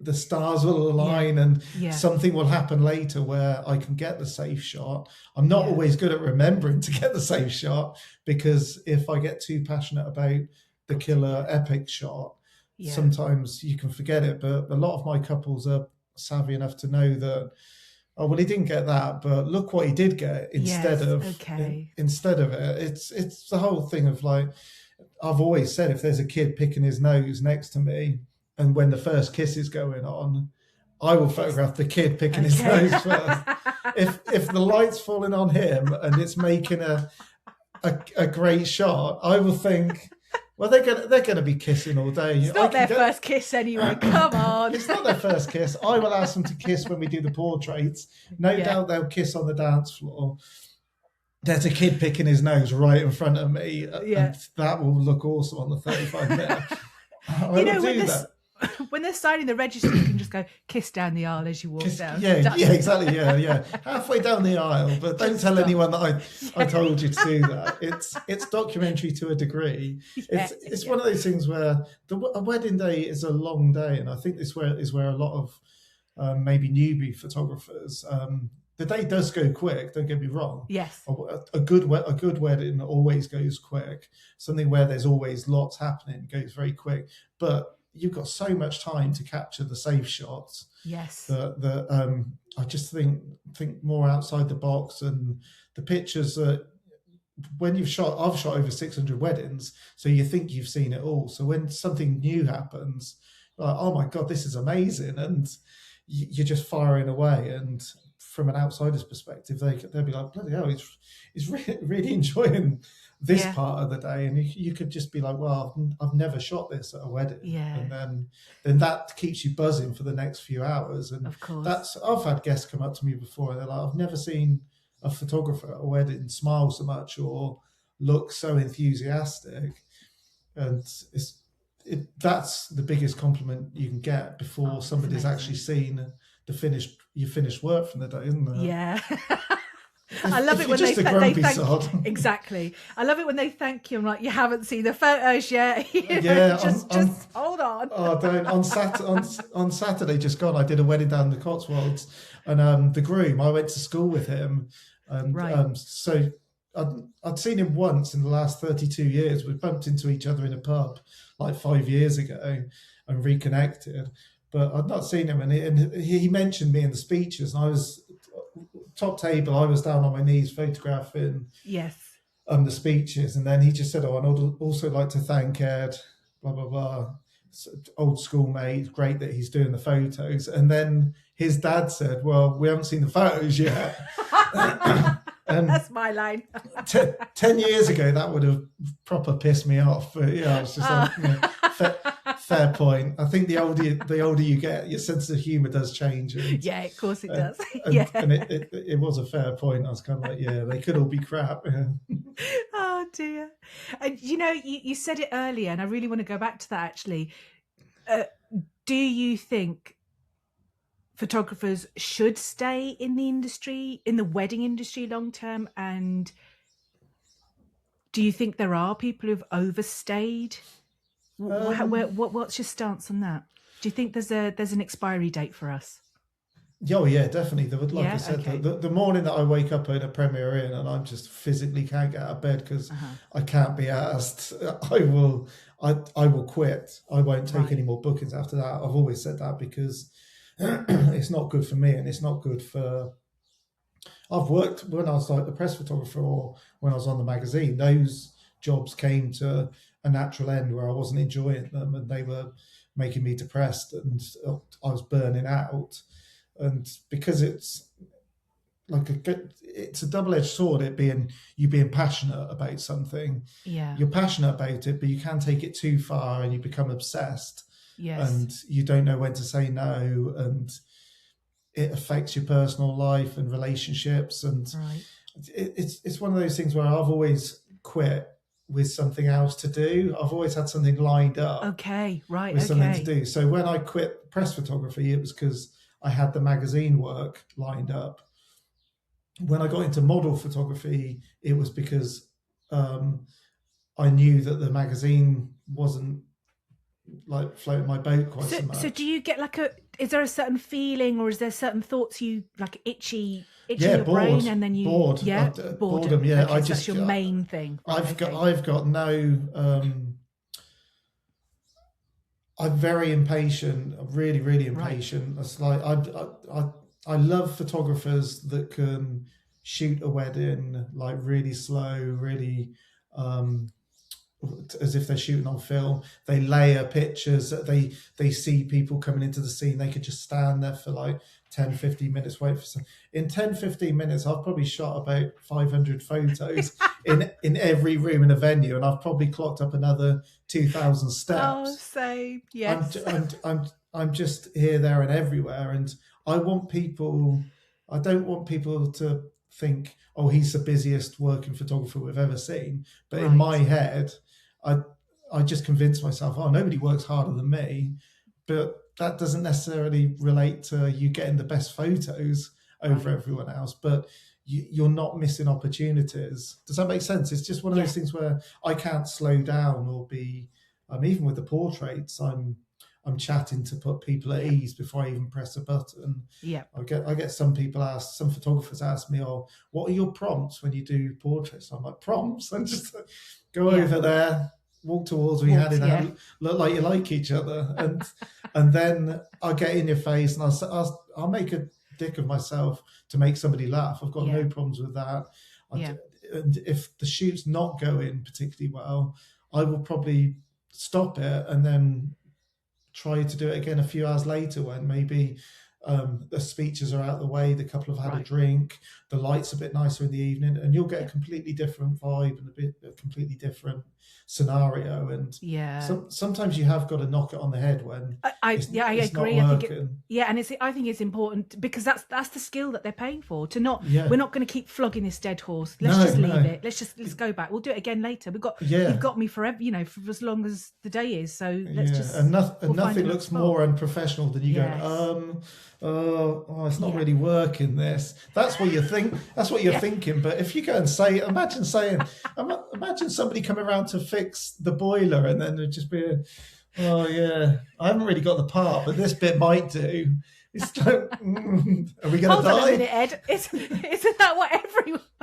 Speaker 2: the stars will align, and something will happen later where I can get the safe shot. I'm not always good at remembering to get the safe shot, because if I get too passionate about the killer epic shot, sometimes you can forget it. But a lot of my couples are savvy enough to know that, oh, well, he didn't get that, but look what he did get instead of it. It's the whole thing of like, I've always said, if there's a kid picking his nose next to me, and when the first kiss is going on, I will photograph the kid picking his nose first. If the light's falling on him and it's making a great shot, I will think, well, they're gonna be kissing all day.
Speaker 1: It's not their first kiss anyway. Come on.
Speaker 2: It's not their first kiss. I will ask them to kiss when we do the portraits. No doubt they'll kiss on the dance floor. There's a kid picking his nose right in front of me, and that will look awesome on the 35 minute.
Speaker 1: You know, when they're signing the register, you can just go kiss down the aisle as you walk down.
Speaker 2: Yeah, exactly. Yeah. Halfway down the aisle, but don't tell anyone that I told you to do that. It's documentary to a degree. It's one of those things where a wedding day is a long day, and I think this is where a lot of maybe newbie photographers. The day does go quick. Don't get me wrong.
Speaker 1: Yes.
Speaker 2: A good wedding always goes quick. Something where there's always lots happening goes very quick. But you've got so much time to capture the safe shots.
Speaker 1: Yes.
Speaker 2: That I just think more outside the box, and the pictures that when I've shot over 600 weddings, so you think you've seen it all. So when something new happens, like, oh my God, this is amazing, and you're just firing away. And from an outsider's perspective, they'll be like, bloody hell, he's really enjoying this
Speaker 1: Yeah.
Speaker 2: part of the day, and you could just be like, well, I've never shot this at a wedding,
Speaker 1: Yeah.
Speaker 2: and then that keeps you buzzing for the next few hours. And
Speaker 1: Of course.
Speaker 2: that's I've had guests come up to me before, and they're like, I've never seen a photographer at a wedding smile so much or look so enthusiastic, and that's the biggest compliment you can get before somebody's actually seen your finished work from the day, isn't it?
Speaker 1: Yeah. I love it when they thank exactly. I love it when they thank you. I'm like, you haven't seen the photos yet.
Speaker 2: Yeah,
Speaker 1: just hold on.
Speaker 2: Oh, don't. On Saturday just gone, I did a wedding down in the Cotswolds, and the groom, I went to school with him, and
Speaker 1: Right.
Speaker 2: so I'd seen him once in the last 32 years. We bumped into each other in a pub like 5 years ago and reconnected, but I'd not seen him, and he mentioned me in the speeches, and I was top table. I was down on my knees photographing
Speaker 1: Yes.
Speaker 2: the speeches, and then he just said, "Oh, and I'd also like to thank Ed, blah blah blah, old schoolmate. Great that he's doing the photos." And then his dad said, "Well, we haven't seen the photos yet."
Speaker 1: That's my line.
Speaker 2: 10 years ago, that would have proper pissed me off. But yeah, I was just like, fair point. I think the older you get, your sense of humour does change. And,
Speaker 1: yeah, of course it does.
Speaker 2: And it was a fair point. I was kind of like, yeah, they could all be crap.
Speaker 1: Oh dear. And you said it earlier, and I really want to go back to that actually. Do you think photographers should stay in the industry, in the wedding industry, long term? And do you think there are people who've overstayed? What's your stance on that? Do you think there's an expiry date for us?
Speaker 2: Oh yeah, definitely. Like
Speaker 1: Yeah?
Speaker 2: I said,
Speaker 1: Okay.
Speaker 2: the morning that I wake up in a Premier Inn and I just physically can't get out of bed because I can't be asked, I will quit. I won't take any more bookings after that. I've always said that because it's not good for me, and it's not good for. I've worked when I was like the press photographer, or when I was on the magazine. Those jobs came to a natural end where I wasn't enjoying them, and they were making me depressed, and I was burning out. And because it's like it's a double-edged sword, you being passionate about something.
Speaker 1: Yeah.
Speaker 2: You're passionate about it, but you can take it too far and you become obsessed.
Speaker 1: Yes.
Speaker 2: And you don't know when to say no, and it affects your personal life and relationships. And it's one of those things where I've always quit with something else to do. I've always had something lined up.
Speaker 1: Okay, right.
Speaker 2: With something to do. So when I quit press photography, it was because I had the magazine work lined up. When I got into model photography, it was because I knew that the magazine wasn't like floating my boat quite so much.
Speaker 1: So do you get is there a certain feeling, or is there certain thoughts you like itchy your brain, and then you
Speaker 2: bored?
Speaker 1: Yeah,
Speaker 2: boredom. Yeah,
Speaker 1: okay, that's your main thing.
Speaker 2: I've got no. I'm very impatient. I'm really impatient. It's like I love photographers that can shoot a wedding like really slow, really as if they're shooting on film. They layer pictures. They see people coming into the scene. They could just stand there for like 10, 15 minutes, wait for some. In 10, 15 minutes, I've probably shot about 500 photos in every room in a venue, and I've probably clocked up another 2,000 steps.
Speaker 1: Oh, same. Yes.
Speaker 2: I'm just here, there, and everywhere, and I don't want people to think, oh, he's the busiest working photographer we've ever seen. But in my head, I just convince myself, oh, nobody works harder than me. But that doesn't necessarily relate to you getting the best photos over everyone else. But you're not missing opportunities. Does that make sense? It's just one of those things where I can't slow down or be. Even with the portraits, I'm chatting to put people at ease before I even press a button.
Speaker 1: Yeah.
Speaker 2: I get some photographers ask me, "Oh, what are your prompts when you do portraits?" I'm like, prompts? And just go over there, walk towards me, hand in hand, look like you like each other, and then I'll get in your face and I'll make a dick of myself to make somebody laugh. I've got no problems with that. And if the shoot's not going particularly well, I will probably stop it and then try to do it again a few hours later when maybe The speeches are out the way, the couple have had a
Speaker 1: Right.
Speaker 2: drink, the light's a bit nicer in the evening, and you'll get a
Speaker 1: Yeah.
Speaker 2: completely different vibe and a completely different scenario. And
Speaker 1: Yeah.
Speaker 2: sometimes you have got to knock it on the head when
Speaker 1: I
Speaker 2: it's not
Speaker 1: agree. I think it,
Speaker 2: working.
Speaker 1: yeah, and I think it's important because that's the skill that they're paying for. To not,
Speaker 2: Yeah.
Speaker 1: we're not going to keep flogging this dead horse. Let's
Speaker 2: No,
Speaker 1: just leave
Speaker 2: no.
Speaker 1: it. Let's go back. We'll do it again later.
Speaker 2: Yeah.
Speaker 1: You've got me forever, for as long as the day is. So let's
Speaker 2: Yeah,
Speaker 1: just,
Speaker 2: and
Speaker 1: we'll find
Speaker 2: nothing
Speaker 1: another
Speaker 2: looks
Speaker 1: spot.
Speaker 2: more unprofessional than you
Speaker 1: Yes.
Speaker 2: going, it's not
Speaker 1: Yeah.
Speaker 2: really working. This. That's what you think. That's what you're
Speaker 1: Yeah.
Speaker 2: thinking. But if you go and imagine somebody coming around to fix the boiler, and then they're just being, oh yeah, I haven't really got the part, but this bit might do. It's are we going to
Speaker 1: Hold
Speaker 2: die?
Speaker 1: on a minute, Ed. Isn't that what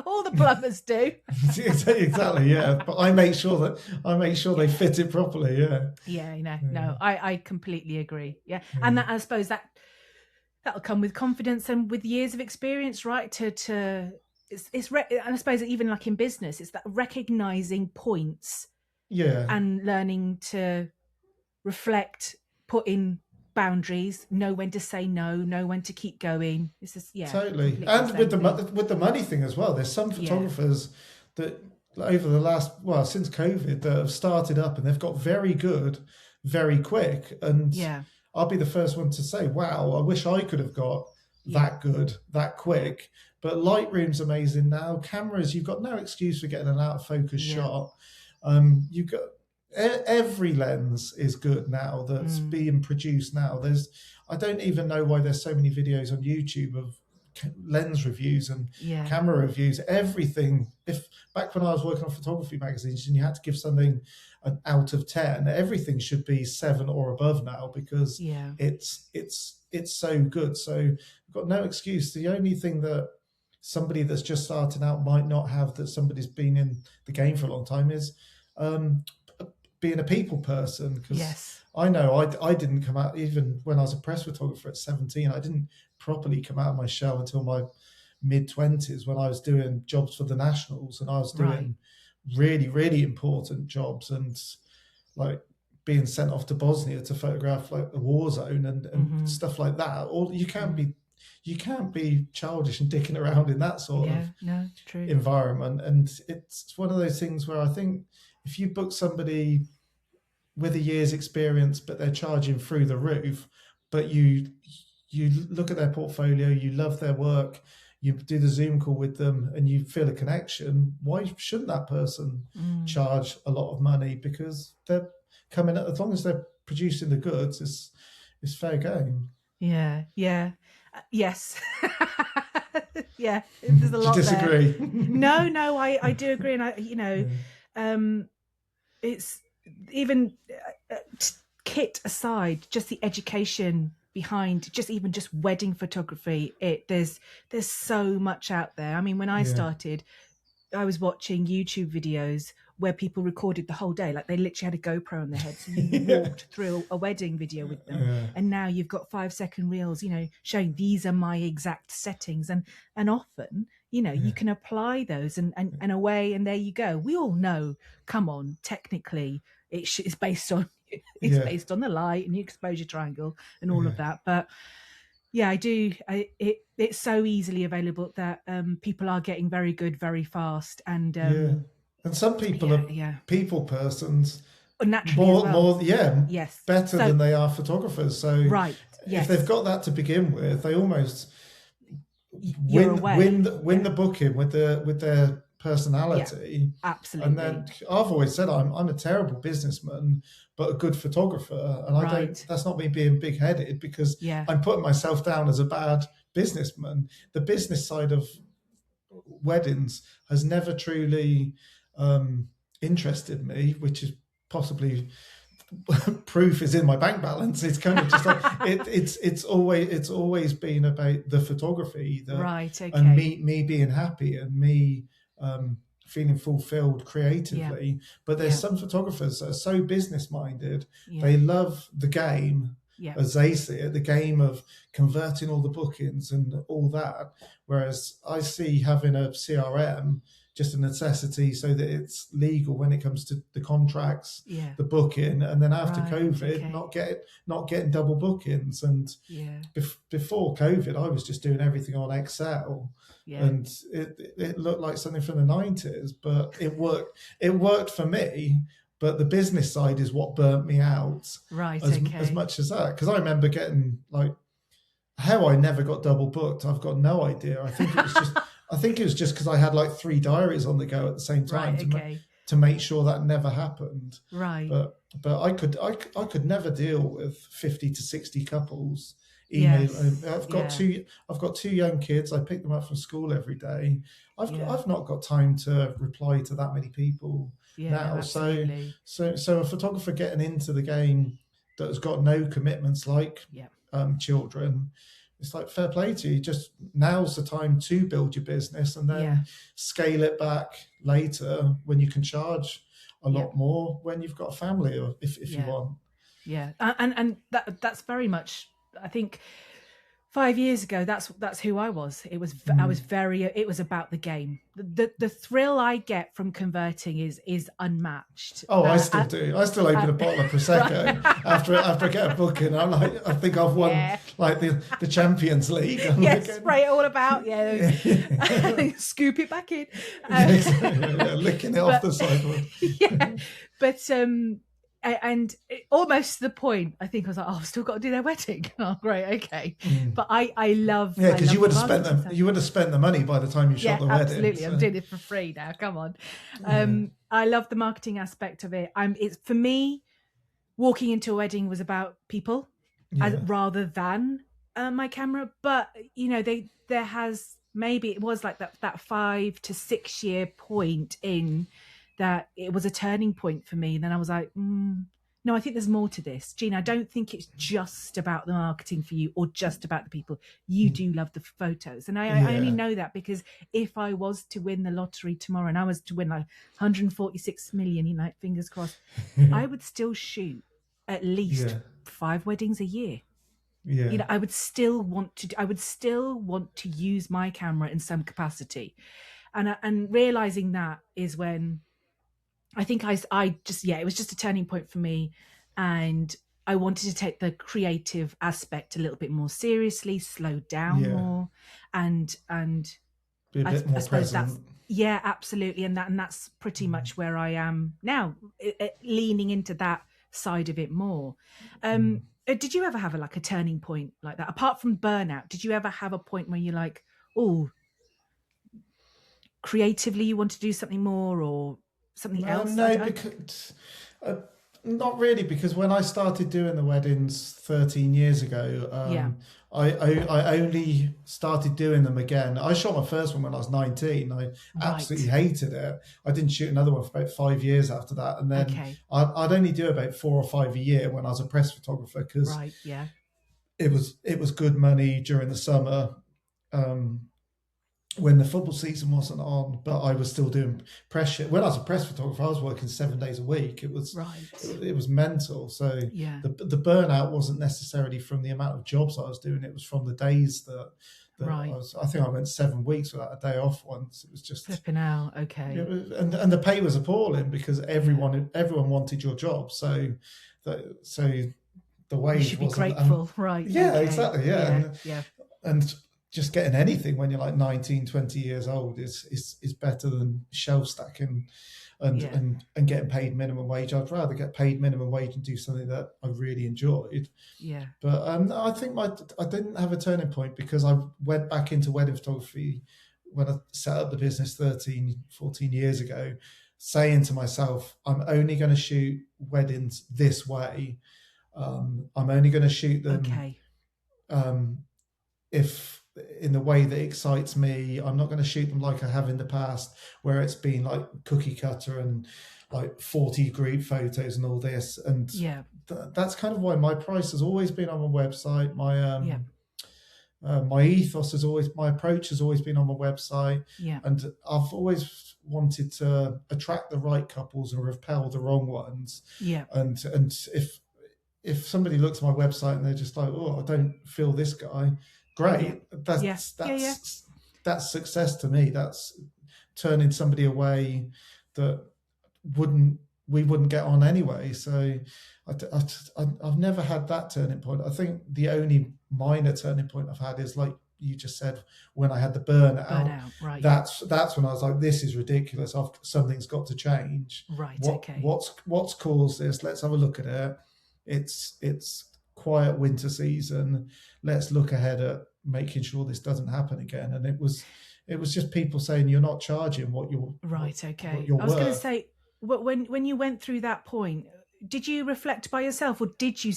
Speaker 1: all the plumbers do?
Speaker 2: Exactly, yeah. But I make sure they fit it properly. Yeah.
Speaker 1: Yeah, no, I completely agree. Yeah, and that, I suppose that'll come with confidence and with years of experience, right? And I suppose even like in business, it's that recognizing points
Speaker 2: Yeah.
Speaker 1: and learning to reflect, put in boundaries, know when to say no, know when to keep going. This is
Speaker 2: Totally. And with the money thing as well, there's some photographers that over the last, since COVID, that have started up and they've got very good very quick. And I'll be the first one to say, wow, I wish I could have got that good that quick. But Lightroom's amazing now. Cameras, you've got no excuse for getting an out of focus shot. You've got every lens is good now that's being produced now. I don't even know why there's so many videos on YouTube of lens reviews and camera reviews. Everything. If back when I was working on photography magazines and you had to give something an out of 10, everything should be 7 or above now, because it's so good. So I've got no excuse. The only thing that somebody that's just starting out might not have that somebody's been in the game for a long time is being a people person. Because I know I didn't come out, even when I was a press photographer at 17, I didn't properly come out of my shell until my mid-20s, when I was doing jobs for the Nationals, and I was doing really, really important jobs, and like being sent off to Bosnia to photograph like the war zone and stuff like that. Or you can't be childish and dicking around in that sort of environment. And it's one of those things where I think if you book somebody with a year's experience, but they're charging through the roof, but you look at their portfolio, you love their work, you do the Zoom call with them, and you feel a connection, why shouldn't that person charge a lot of money? Because they're coming, as long as they're producing the goods, it's fair game.
Speaker 1: Yes. Yeah, there's a lot.
Speaker 2: Do you disagree?
Speaker 1: There. No, I do agree, and it's even kit aside, just the education behind just wedding photography. There's so much out there. I mean, when I started, I was watching YouTube videos where people recorded the whole day, like they literally had a GoPro on their head, so you walked through a wedding video with them. And now you've got 5-second reels, showing these are my exact settings, and often you can apply those and away, and there you go. We all know, come on, technically it's based on based on the light and the exposure triangle and all of that, but I do. It's so easily available that people are getting very good very fast, and
Speaker 2: and some people are people persons
Speaker 1: naturally
Speaker 2: better than they are photographers. So if they've got that to begin with, they almost win the booking with their personality.
Speaker 1: Absolutely.
Speaker 2: And then I've always said I'm a terrible businessman but a good photographer, and I don't. That's not me being big-headed, because I'm putting myself down as a bad businessman. The business side of weddings has never truly interested me, which is possibly proof is in my bank balance. It's kind of just like it's always been about the photography, and me being happy and me feeling fulfilled creatively. But there's some photographers that are so business minded. They love the game as they see it, the game of converting all the bookings and all that. Whereas I see having a CRM just a necessity so that it's legal when it comes to the contracts,
Speaker 1: Yeah.
Speaker 2: the booking, and then after
Speaker 1: Right,
Speaker 2: COVID,
Speaker 1: okay.
Speaker 2: not getting double bookings. And
Speaker 1: Yeah.
Speaker 2: before COVID, I was just doing everything on Excel,
Speaker 1: Yeah.
Speaker 2: and it looked like something from the 90s, but it worked. It worked for me, but the business side is what burnt me out
Speaker 1: Right,
Speaker 2: as
Speaker 1: okay.
Speaker 2: much as that. Because I remember getting like how I never got double booked. I've got no idea. I think it was just because I had like 3 diaries on the go at the same time
Speaker 1: Right, okay.
Speaker 2: to make sure that never happened.
Speaker 1: Right.
Speaker 2: But I could never deal with 50 to 60 couples email.
Speaker 1: Yes. Yeah.
Speaker 2: I've got 2 young kids. I pick them up from school every day.
Speaker 1: Yeah.
Speaker 2: I've not got time to reply to that many people
Speaker 1: Yeah, no,
Speaker 2: now.
Speaker 1: absolutely.
Speaker 2: So a photographer getting into the game that has got no commitments like
Speaker 1: Yeah.
Speaker 2: children, it's like fair play to you. Just now's the time to build your business, and then
Speaker 1: Yeah.
Speaker 2: scale it back later when you can charge a
Speaker 1: Yeah.
Speaker 2: lot more when you've got a family, or if you
Speaker 1: Yeah.
Speaker 2: want.
Speaker 1: Yeah. And that's very much, I think, 5 years ago, that's who I was. It was I was very. It was about the game. The thrill I get from converting is unmatched.
Speaker 2: Oh, I still do. I still open a bottle of prosecco after I get a booking. I'm like, I think I've won
Speaker 1: Yeah.
Speaker 2: like the Champions League. I'm
Speaker 1: Yeah,
Speaker 2: like,
Speaker 1: spray it all about. Yeah, scoop it back in.
Speaker 2: yeah, licking it off the sidewalk.
Speaker 1: Yeah, but and almost to the point, I think I was like, oh, I've still got to do their wedding. Oh, great, okay. But I love,
Speaker 2: yeah, because you would have
Speaker 1: marketing
Speaker 2: spent
Speaker 1: stuff.
Speaker 2: you would have spent the money by the time you shot the wedding.
Speaker 1: Absolutely.
Speaker 2: So.
Speaker 1: I'm doing it for free now. Come on. I love the marketing aspect of it. It's for me, walking into a wedding was about people rather than my camera. But there has, maybe it was like that 5 to 6 year point in that it was a turning point for me. And then I was like, no, I think there's more to this. Gina, I don't think it's just about the marketing for you or just about the people. You do love the photos. And I only know that because if I was to win the lottery tomorrow and I was to win like 146 million, fingers crossed, I would still shoot at least 5 weddings a year.
Speaker 2: Yeah.
Speaker 1: I would still want to use my camera in some capacity. And realizing that is when I think I just, it was just a turning point for me. And I wanted to take the creative aspect a little bit more seriously, slow down more, and
Speaker 2: be a bit more present.
Speaker 1: Absolutely. And that's pretty much where I am now, leaning into that side of it more. Did you ever have a turning point like that? Apart from burnout, did you ever have a point where you're like, oh, creatively you want to do something more or something else?
Speaker 2: No, because not really. Because when I started doing the weddings 13 years ago, I only started doing them again. I shot my first one when I was 19. I absolutely hated it. I didn't shoot another one for about 5 years after that, and then I'd only do about 4 or 5 a year when I was a press photographer because it was good money during the summer. When the football season wasn't on, but I was still doing press shit. When I was a press photographer, I was working 7 days a week. It was it was mental. So the burnout wasn't necessarily from the amount of jobs I was doing. It was from the days that I think I went 7 weeks without a day off once. It was just
Speaker 1: flipping out. Okay.
Speaker 2: And the pay was appalling because everyone wanted your job. So the wage,
Speaker 1: you should be grateful, right?
Speaker 2: Yeah, exactly.
Speaker 1: Yeah.
Speaker 2: And just getting anything when you're like 19, 20 years old is better than shelf stacking and getting paid minimum wage. I'd rather get paid minimum wage and do something that I really enjoyed.
Speaker 1: Yeah.
Speaker 2: But I think I didn't have a turning point because I went back into wedding photography when I set up the business 13, 14 years ago, saying to myself, I'm only going to shoot weddings this way. I'm only going to shoot them if in the way that excites me. I'm not going to shoot them like I have in the past, where it's been like cookie cutter and like 40 group photos and all this. And that's kind of why my price has always been on my website. My ethos has always, my approach has always been on my website. And I've always wanted to attract the right couples and repel the wrong ones. And if somebody looks at my website and they're just like, oh, I don't feel this guy, great. That's success to me. That's turning somebody away that wouldn't we wouldn't get on anyway. So I've never had that turning point. I think the only minor turning point I've had is, like you just said, when I had the burnout.
Speaker 1: Right.
Speaker 2: That's when I was like, this is ridiculous. Something's got to change.
Speaker 1: Right. Okay.
Speaker 2: What's caused this? Let's have a look at it. It's quiet winter season. Let's look ahead at making sure this doesn't happen again. And it was just people saying, you're not charging what you're
Speaker 1: right. Okay.
Speaker 2: What you're
Speaker 1: I was going to
Speaker 2: worth.
Speaker 1: say, when you went through that point, did you reflect by yourself, or did you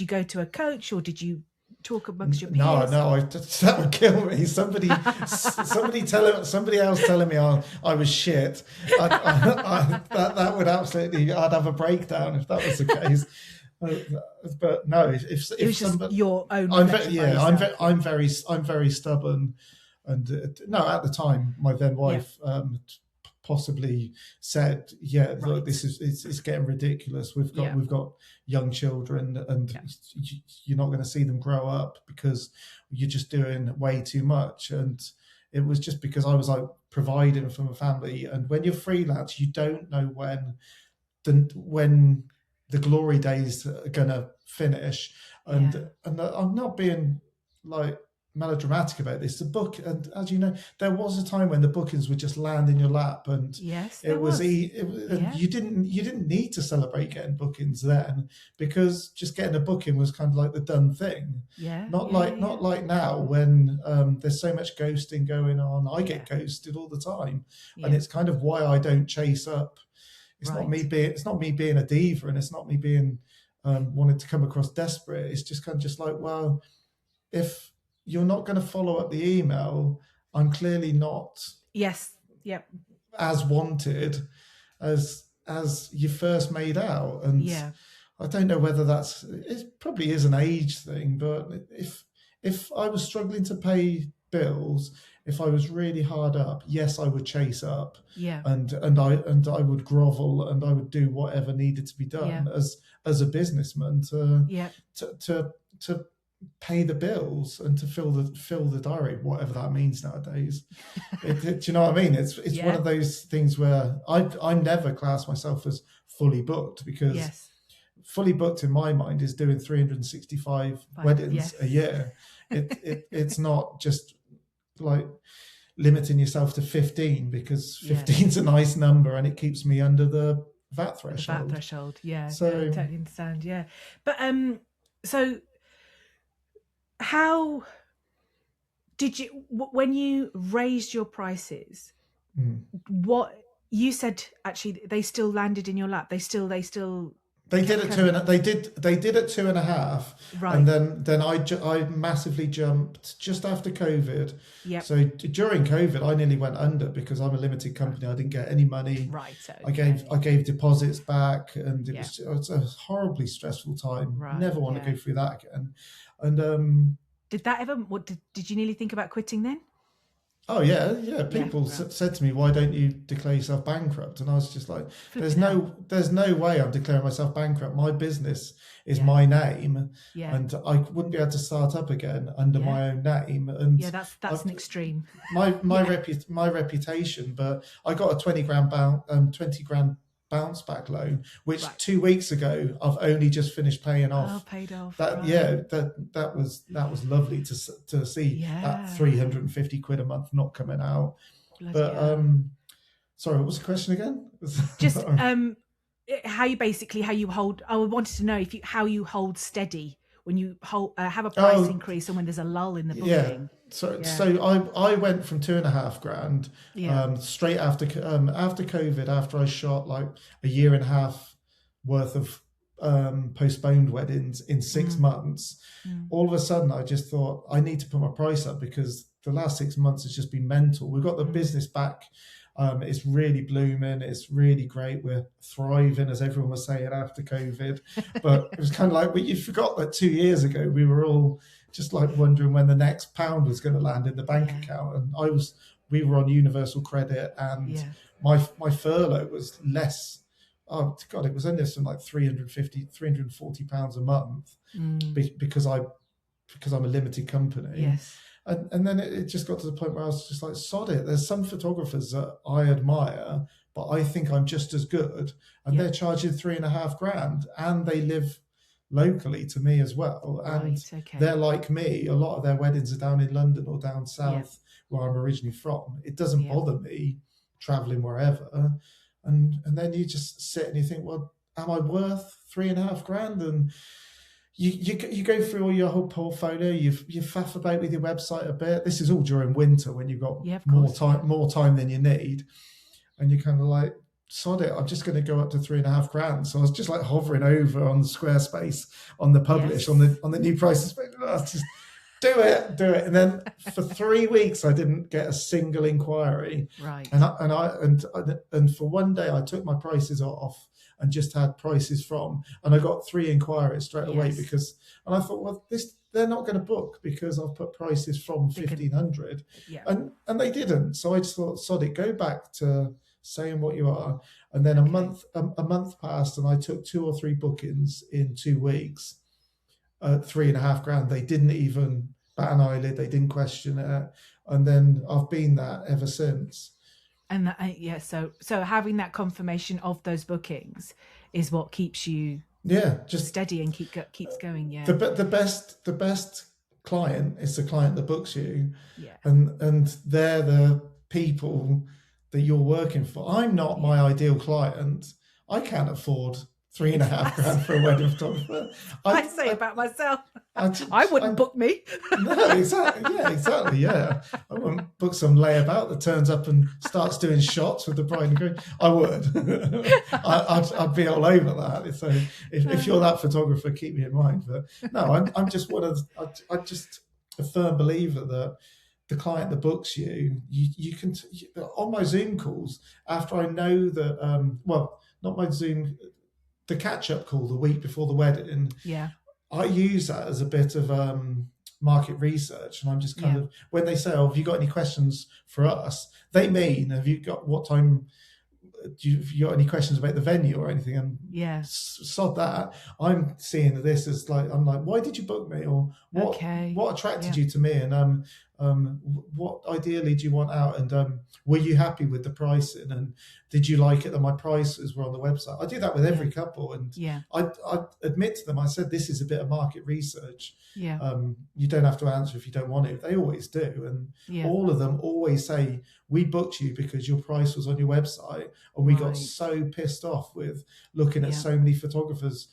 Speaker 1: go to a coach, or did you talk amongst your peers?
Speaker 2: No, that would kill me. Somebody else telling me I was shit. That would absolutely. I'd have a breakdown if that was the case. But no, if
Speaker 1: it was
Speaker 2: somebody,
Speaker 1: just your own.
Speaker 2: I'm very stubborn, and no, at the time, my then wife possibly said, look, it's getting ridiculous. We've got young children, and you're not going to see them grow up because you're just doing way too much. And it was just because I was like providing from a family, and when you're freelance, you don't know when the glory days are gonna finish. And I'm not being like melodramatic about this. The book, and as you know, there was a time when the bookings would just land in your lap, and you didn't need to celebrate getting bookings then, because just getting a booking was kind of like the done thing. Not like now, when there's so much ghosting going on. I get ghosted all the time, and it's kind of why I don't chase up. It's not me being a diva, and it's not me being wanting to come across desperate. It's just kind of just like, well, if you're not going to follow up the email, I'm clearly not as wanted as you first made out. And I don't know whether it probably is an age thing, but if I was struggling to pay bills, if I was really hard up, yes, I would chase up, and I would grovel, and I would do whatever needed to be done as a businessman to pay the bills and to fill the diary, whatever that means nowadays. Do you know what I mean? It's one of those things where I never class myself as fully booked, because fully booked in my mind is doing 365 weddings a year. It's not just like limiting yourself to 15, because 15 is a nice number and it keeps me under the VAT threshold.
Speaker 1: So I totally understand. But so how did you, when you raised your prices, what you said, actually they still landed in your lap? They did at
Speaker 2: 2.5,
Speaker 1: right.
Speaker 2: And then I massively jumped just after COVID. So during COVID, I nearly went under because I'm a limited company. I didn't get any money.
Speaker 1: Right.
Speaker 2: Okay. I gave deposits back, and it was a horribly stressful time.
Speaker 1: Right.
Speaker 2: Never want to go through that again. And
Speaker 1: did that ever? Did you nearly think about quitting then?
Speaker 2: Oh yeah. People said to me, "Why don't you declare yourself bankrupt?" And I was just like, "There's no way I'm declaring myself bankrupt. My business is my name, and I wouldn't be able to start up again under my own name." And
Speaker 1: that's an extreme.
Speaker 2: My reputation, but I got a 20 grand bounce back loan, which 2 weeks ago I've only just finished paying off.
Speaker 1: Paid off.
Speaker 2: That was lovely to see that 350 quid a month not coming out. Sorry, what was the question again?
Speaker 1: Just how you hold. I wanted to know how you hold steady when you have a price increase and when there's a lull in the booking.
Speaker 2: So I went from 2.5 grand straight after COVID, after I shot like a year and a half worth of postponed weddings in 6 months. All of a sudden I just thought I need to put my price up, because the last 6 months has just been mental. We've got the business back. It's really blooming. It's really great. We're thriving, as everyone was saying after COVID. But it was kind of like, well, you forgot that 2 years ago we were all just like wondering when the next pound was going to land in the bank account. And we were on universal credit, and my furlough was less. Oh God, it was only something like 340 pounds a month, because I'm a limited company. And then it just got to the point where I was just like, sod it. There's some photographers that I admire, but I think I'm just as good, and
Speaker 1: Yeah.
Speaker 2: they're charging 3.5 grand, and they live locally to me as well, and
Speaker 1: Right. Okay.
Speaker 2: they're like me. A lot of their weddings are down in London or down
Speaker 1: Yeah.
Speaker 2: south where I'm originally from. It doesn't
Speaker 1: Yeah.
Speaker 2: bother me traveling wherever, and then you just sit and you think, well, am I worth 3.5 grand? And you go through all your whole portfolio. You faff about with your website a bit. This is all during winter when you've got
Speaker 1: Yeah. Of
Speaker 2: more
Speaker 1: course. Yeah.
Speaker 2: time than you need, and you're kind of like, sod it. I'm just going to go up to 3.5 grand. So I was just like hovering over on the Squarespace, on the publish,
Speaker 1: Yes.
Speaker 2: on the new prices page. Just do it. And then for 3 weeks, I didn't get a single inquiry.
Speaker 1: Right.
Speaker 2: And for one day, I took my prices off and just had prices from, and I got 3 inquiries straight away
Speaker 1: Yes.
Speaker 2: and I thought, well, they're not going to book because I've put prices from
Speaker 1: They can.
Speaker 2: 1,500,
Speaker 1: Yeah.
Speaker 2: and they didn't. So I just thought, sod it, go back to saying what you are. And then
Speaker 1: Okay.
Speaker 2: a month passed, and I took 2 or 3 bookings in 2 weeks at 3.5 grand. They didn't even bat an eyelid. They didn't question it, and then I've been that ever since.
Speaker 1: And that, yeah, so having that confirmation of those bookings is what keeps you
Speaker 2: just
Speaker 1: steady and keeps going. Yeah.
Speaker 2: The best client is the client that books you,
Speaker 1: Yeah.
Speaker 2: and they're the people that you're working for. I'm not my ideal client. I can't afford 3.5 grand for a wedding photographer.
Speaker 1: I say about myself, I wouldn't book me.
Speaker 2: No, exactly. Yeah, exactly. Yeah, I wouldn't book some layabout that turns up and starts doing shots with the bride and groom. I would. I'd be all over that. So if you're that photographer, keep me in mind. But no, I'm just I'm just a firm believer that the client that books you can on my Zoom calls after I know that well, not my Zoom, the catch-up call the week before the wedding.
Speaker 1: Yeah.
Speaker 2: I use that as a bit of market research, and I'm just kind of, when they say, "Oh, have you got any questions for us?" They mean, "Have you got what time? Have you got any questions about the venue or anything?" And sod that. I'm seeing this as like, I'm like, why did you book me, or what attracted you to me, and what ideally do you want out, and were you happy with the pricing, and did you like it that my prices were on the website? I do that with every couple, and I admit to them, I said, this is a bit of market research. You don't have to answer if you don't want to. They always do, and all of them always say, we booked you because your price was on your website, and we got so pissed off with looking at so many photographers.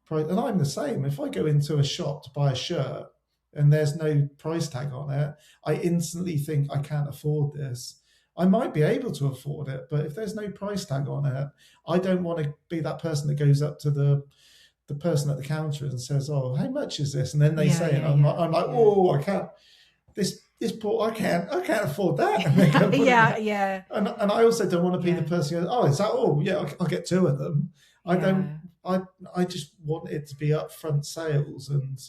Speaker 2: And I'm the same. If I go into a shop to buy a shirt and there's no price tag on it, I instantly think, I can't afford this. I might be able to afford it, but if there's no price tag on it, I don't want to be that person that goes up to the person at the counter and says, "Oh, how much is this?" And then they say it. I'm like, "Oh, I can't. This I can't afford that." And And I also don't want to be the person who goes, "Oh, is that all? Yeah, I'll get 2 of them." I don't. I just want it to be upfront sales and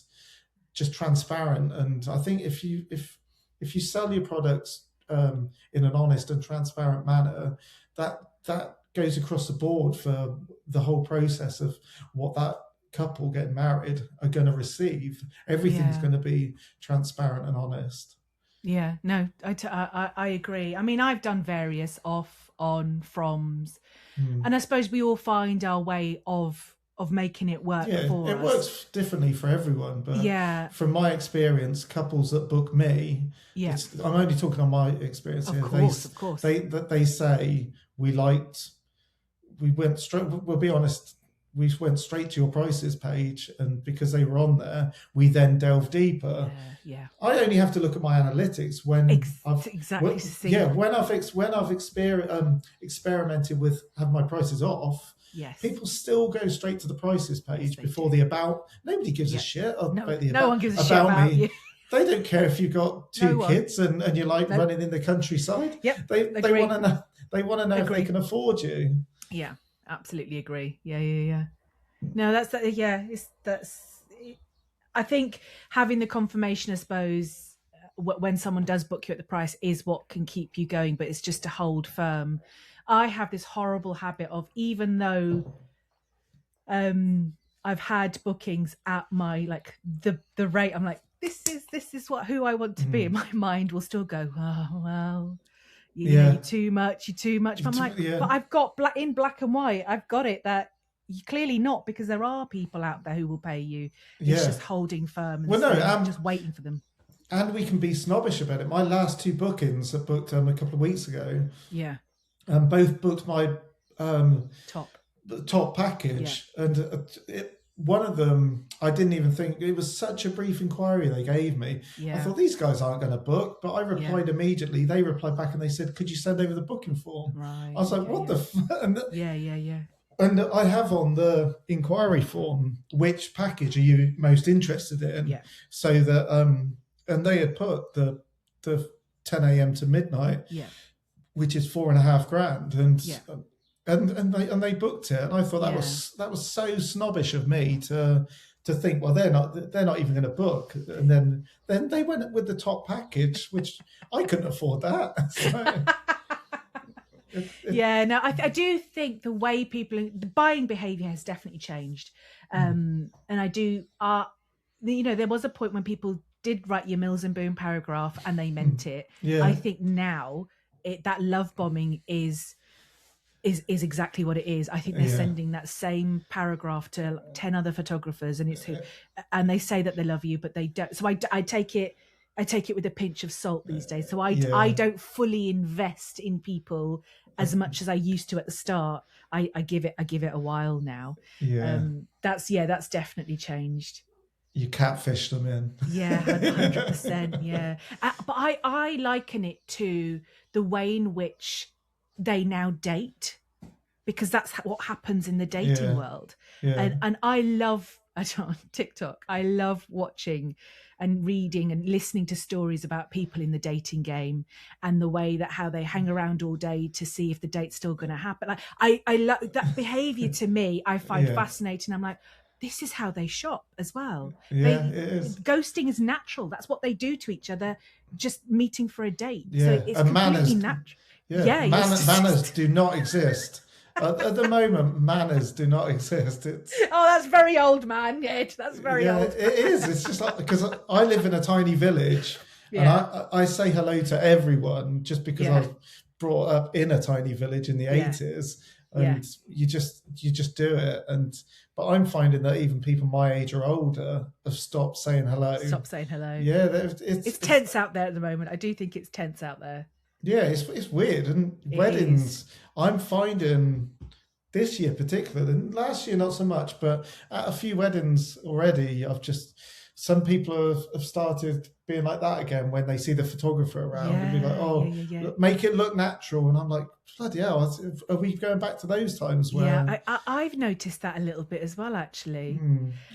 Speaker 2: just transparent. And I think if you sell your products in an honest and transparent manner, that goes across the board for the whole process of what that couple getting married are going to receive. Everything's going to be transparent and honest.
Speaker 1: Yeah, no, I agree. I mean, I've done various off, on, froms, and I suppose we all find our way of making it work for us.
Speaker 2: It works differently for everyone, but from my experience, couples that book me, I'm only talking on my experience here.
Speaker 1: Of course.
Speaker 2: They say, we went straight, we'll be honest, we went straight to your prices page, and because they were on there, we then delved deeper. I only have to look at my analytics when when I've experimented with having my prices off. People still go straight to the prices page before the about. Nobody gives a shit about the about.
Speaker 1: No one gives a shit about
Speaker 2: me. They don't care if you've got 2 kids and you're like running in the countryside. They want to know. They want to know if they can afford you.
Speaker 1: Yeah, absolutely agree. Yeah. No, that's. I think having the confirmation, I suppose, when someone does book you at the price is what can keep you going. But it's just to hold firm. I have this horrible habit of, even though I've had bookings at my, like, the rate, I'm like, this is who I want to be, and my mind will still go, oh well, you know,
Speaker 2: Yeah.
Speaker 1: you're too much. But I'm like,
Speaker 2: Yeah.
Speaker 1: but I've got in black and white, I've got it that you clearly not, because there are people out there who will pay you. It's
Speaker 2: Yeah.
Speaker 1: just holding firm and
Speaker 2: Well, no,
Speaker 1: staying, just waiting for them.
Speaker 2: and we can be snobbish about it. My last 2 bookings that booked a couple of weeks ago,
Speaker 1: Yeah,
Speaker 2: both booked my top package, and one of them, I didn't even think, it was such a brief inquiry they gave me.
Speaker 1: yeah.
Speaker 2: I thought, these guys aren't going to book, but I replied immediately. They replied back and they said, could you send over the booking form?
Speaker 1: Right.
Speaker 2: I was like, what the
Speaker 1: yeah.
Speaker 2: And I have on the inquiry form, which package are you most interested in?
Speaker 1: Yeah.
Speaker 2: So that, and they had put the 10 a.m. to midnight, which is $4,500, and they booked it, and I thought that was so snobbish of me to think, well, they're not even going to book, and then they went with the top package, which I couldn't afford that. So,
Speaker 1: I do think the way the buying behavior has definitely changed, and I do. There was a point when people did write your Mills and Boon paragraph and they meant it.
Speaker 2: Yeah.
Speaker 1: I think now that love bombing is exactly what it is. I think they're sending that same paragraph to 10 other photographers, and they say that they love you, but they don't. So I take it with a pinch of salt these days. So I don't fully invest in people as much as I used to at the start. I give it a while now. That's definitely changed.
Speaker 2: You catfish them in.
Speaker 1: 100%. Yeah. But I liken it to the way in which they now date, because that's what happens in the dating world. And I love, on TikTok, I love watching and reading and listening to stories about people in the dating game, and the way that how they hang around all day to see if the date's still going to happen. Like I love that behavior. To me, I find fascinating. I'm like, this is how they shop as well.
Speaker 2: It is.
Speaker 1: Ghosting is natural. That's what they do to each other, just meeting for a date.
Speaker 2: Yeah.
Speaker 1: So it's completely natural.
Speaker 2: Manners do not exist. At the moment, manners do not exist.
Speaker 1: That's very old, man. Ed, that's very old.
Speaker 2: It is. It's just like, because I live in a tiny village, and I say hello to everyone just because I was brought up in a tiny village in the 80s, and you just do it. But I'm finding that even people my age or older have stopped saying hello. Yeah,
Speaker 1: it's tense out there at the moment. I do think it's tense out there.
Speaker 2: Yeah, it's weird. And weddings, I'm finding this year particularly, and last year not so much, but at a few weddings already, some people have started being like that again when they see the photographer around and be like, make it look natural. And I'm like, bloody hell, are we going back to those times where...
Speaker 1: I've noticed that a little bit as well, actually.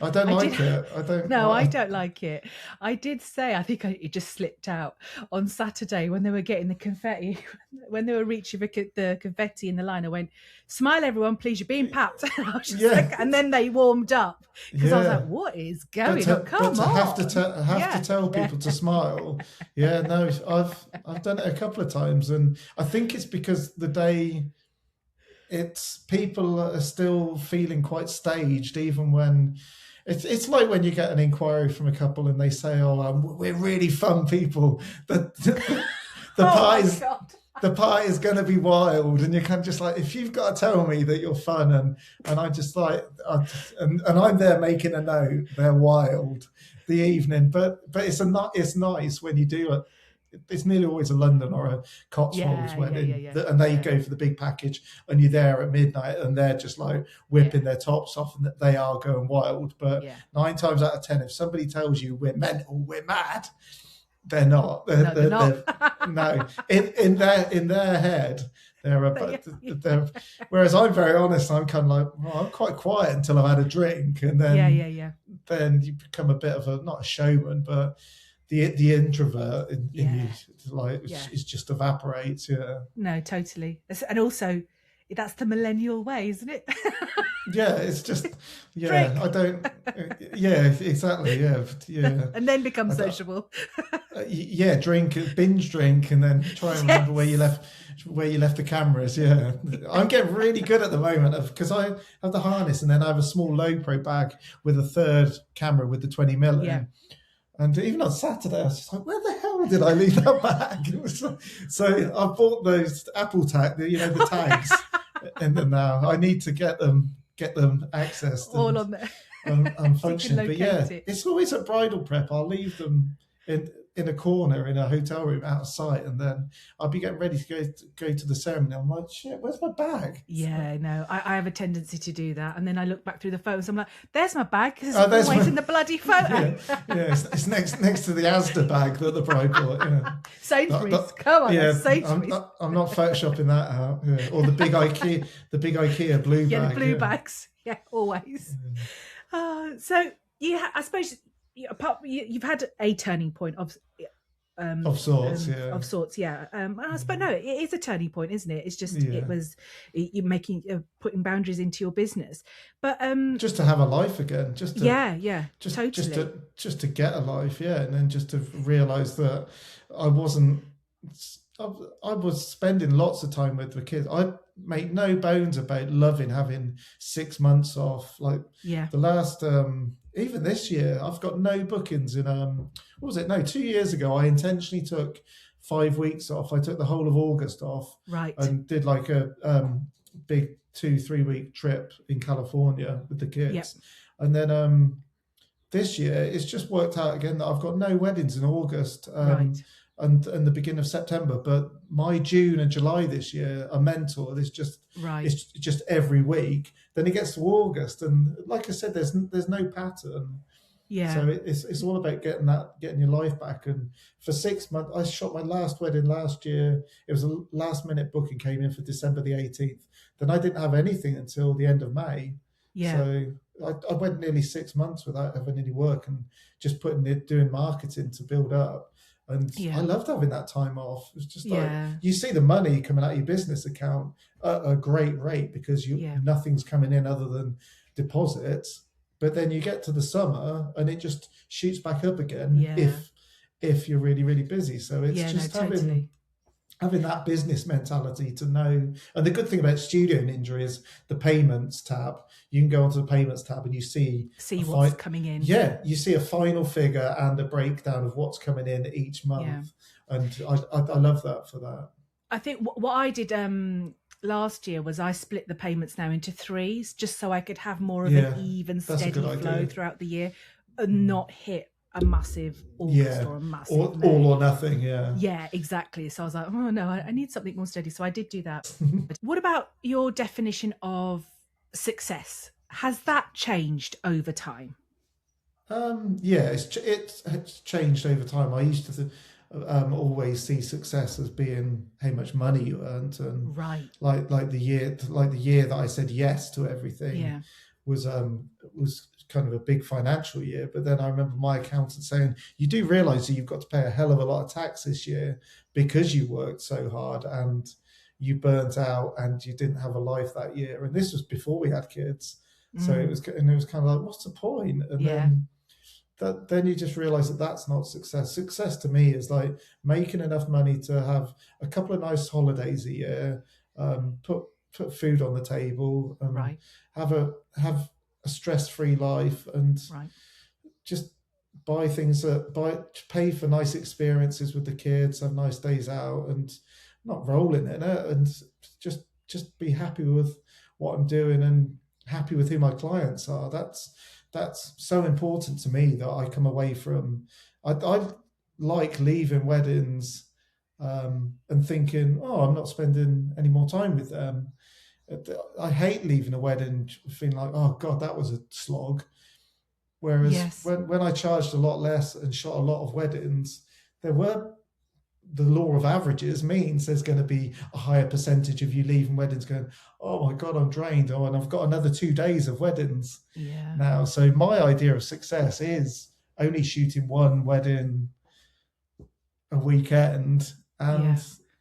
Speaker 2: I don't like it.
Speaker 1: I don't like it. I did say, I think it just slipped out on Saturday when they were getting the confetti, when they were reaching the confetti in the line. I went, smile everyone, please, you're being papped. And, and then they warmed up, because I was like, what is going on? Come on.
Speaker 2: Have to tell people to smile. No, I've done it a couple of times, and I think it's because the day people are still feeling quite staged, even when it's like when you get an inquiry from a couple and they say, we're really fun people. The pie is going to be wild, and you can just like, if you've got to tell me that you're fun, and I just like, and I'm there making a note, they're wild the evening, but it's nice when you do it. It's nearly always a London or a Cotswolds wedding, and they go for the big package, and you're there at midnight, and they're just like whipping their tops off, and they are going wild. But 9 times out of 10, if somebody tells you we're mental, we're mad, they're not. They're not. No, in their head, they're. Whereas I'm very honest. I'm kind of like, I'm quite quiet until I've had a drink, and then then you become a bit of not a showman, but the introvert in you, it just evaporates.
Speaker 1: No, totally. And also, that's the millennial way, isn't it?
Speaker 2: It's just drink. I don't. Exactly.
Speaker 1: And then become sociable.
Speaker 2: Binge drink, and then try and remember where you left the cameras. I'm getting really good at the moment because I have the harness, and then I have a small low pro bag with a third camera with the 20mm in. And even on Saturday, I was just like, where the hell did I leave that bag? So I bought those Apple tag, the tags, and then now I need to get them accessed
Speaker 1: All
Speaker 2: and
Speaker 1: on there. So you can
Speaker 2: functioning. But
Speaker 1: locate
Speaker 2: yeah,
Speaker 1: it.
Speaker 2: it's always at bridal prep. I'll leave them in a corner in a hotel room out of sight, and then I'll be getting ready to go to the ceremony. I'm like, shit, where's my bag?
Speaker 1: Yeah, no, I have a tendency to do that. And then I look back through the photos. I'm like, there's my bag because
Speaker 2: Oh,
Speaker 1: it's
Speaker 2: there's
Speaker 1: always
Speaker 2: my
Speaker 1: in the bloody photo.
Speaker 2: yeah. It's next to the Asda bag that the bride bought. Yeah.
Speaker 1: Sainsbury's. Come on,
Speaker 2: Yeah,
Speaker 1: Sainsbury's.
Speaker 2: I'm not photoshopping that out. Yeah. Or the big IKEA blue
Speaker 1: Yeah, the
Speaker 2: bag.
Speaker 1: blue
Speaker 2: Yeah.
Speaker 1: bags. Yeah, always. So I suppose you've had a turning point
Speaker 2: Of sorts. Yeah.
Speaker 1: of sorts, yeah. And I suppose no, it is a turning point, isn't it? It's just
Speaker 2: Yeah.
Speaker 1: it was you making putting boundaries into your business, but
Speaker 2: Just to have a life again.
Speaker 1: yeah,
Speaker 2: Just
Speaker 1: totally,
Speaker 2: to get a life. Yeah, and then just to realize that I wasn't. I was spending lots of time with the kids. I make no bones about loving having 6 months off. Like
Speaker 1: yeah,
Speaker 2: the last, even this year, I've got no bookings in. What was it? No, 2 years ago, I intentionally took 5 weeks off. I took the whole of August off
Speaker 1: right,
Speaker 2: and did like a big 2-3 week trip in California with the
Speaker 1: yeah,
Speaker 2: kids, and then this year it's just worked out again that I've got no weddings in August.
Speaker 1: right,
Speaker 2: And the beginning of September, but my June and July this year are mental.
Speaker 1: right,
Speaker 2: It's just every week. Then it gets to August, and like I said, there's no pattern.
Speaker 1: yeah,
Speaker 2: So it's all about getting your life back. And for 6 months, I shot my last wedding last year. It was a last minute booking, came in for December the 18th. Then I didn't have anything until the end of May.
Speaker 1: yeah,
Speaker 2: So I went nearly 6 months without having any work and just doing marketing to build up. And I
Speaker 1: yeah,
Speaker 2: loved having that time off. It's just like
Speaker 1: yeah,
Speaker 2: you see the money coming out of your business account at a great rate because
Speaker 1: yeah,
Speaker 2: nothing's coming in other than deposits. But then you get to the summer and it just shoots back up again
Speaker 1: yeah,
Speaker 2: if you're really really busy. So it's
Speaker 1: yeah, no,
Speaker 2: just having
Speaker 1: totally.
Speaker 2: that business mentality to know. And the good thing about Studio Ninja is the payments tab. You can go onto the payments tab and you see
Speaker 1: See what's coming in.
Speaker 2: you see a final figure and a breakdown of what's coming in each
Speaker 1: Yeah.
Speaker 2: month. And I love that for that.
Speaker 1: I think what I did last year was I split the payments now into threes, just so I could have more of an
Speaker 2: Yeah,
Speaker 1: even,
Speaker 2: that's a
Speaker 1: steady
Speaker 2: good
Speaker 1: flow
Speaker 2: idea.
Speaker 1: throughout the year, and not hit a massive August
Speaker 2: Yeah,
Speaker 1: or a massive
Speaker 2: all or
Speaker 1: May.
Speaker 2: nothing. Yeah.
Speaker 1: Yeah, exactly. So I was like, oh no, I need something more steady. So I did do that. What about your definition of success? Has that changed over time?
Speaker 2: Yeah, it's changed over time. I used to always see success as being how much money you earned, and
Speaker 1: Right.
Speaker 2: like the year that I said yes to everything
Speaker 1: Yeah.
Speaker 2: was kind of a big financial year. But then I remember my accountant saying, "You do realise that you've got to pay a hell of a lot of tax this year because you worked so hard and you burnt out and you didn't have a life that year." And this was before we had kids, so it
Speaker 1: Mm.
Speaker 2: was kind of like, what's the point? And
Speaker 1: Yeah.
Speaker 2: then you just realize that that's not success. Success to me is like making enough money to have a couple of nice holidays a year, put food on the table, and
Speaker 1: Right.
Speaker 2: have a stress free life, and
Speaker 1: Right.
Speaker 2: just pay for nice experiences with the kids, have nice days out, and not rolling in it, and just be happy with what I'm doing and happy with who my clients are. That's so important to me that I come away from. I like leaving weddings and thinking, oh, I'm not spending any more time with them. I hate leaving a wedding feeling like, oh God, that was a slog. Whereas
Speaker 1: Yes.
Speaker 2: when I charged a lot less and shot a lot of weddings, there were the law of averages means there's going to be a higher percentage of you leaving weddings going, oh my God, I'm drained. Oh, and I've got another 2 days of weddings
Speaker 1: Yeah.
Speaker 2: now. So my idea of success is only shooting one wedding a weekend and
Speaker 1: Yeah.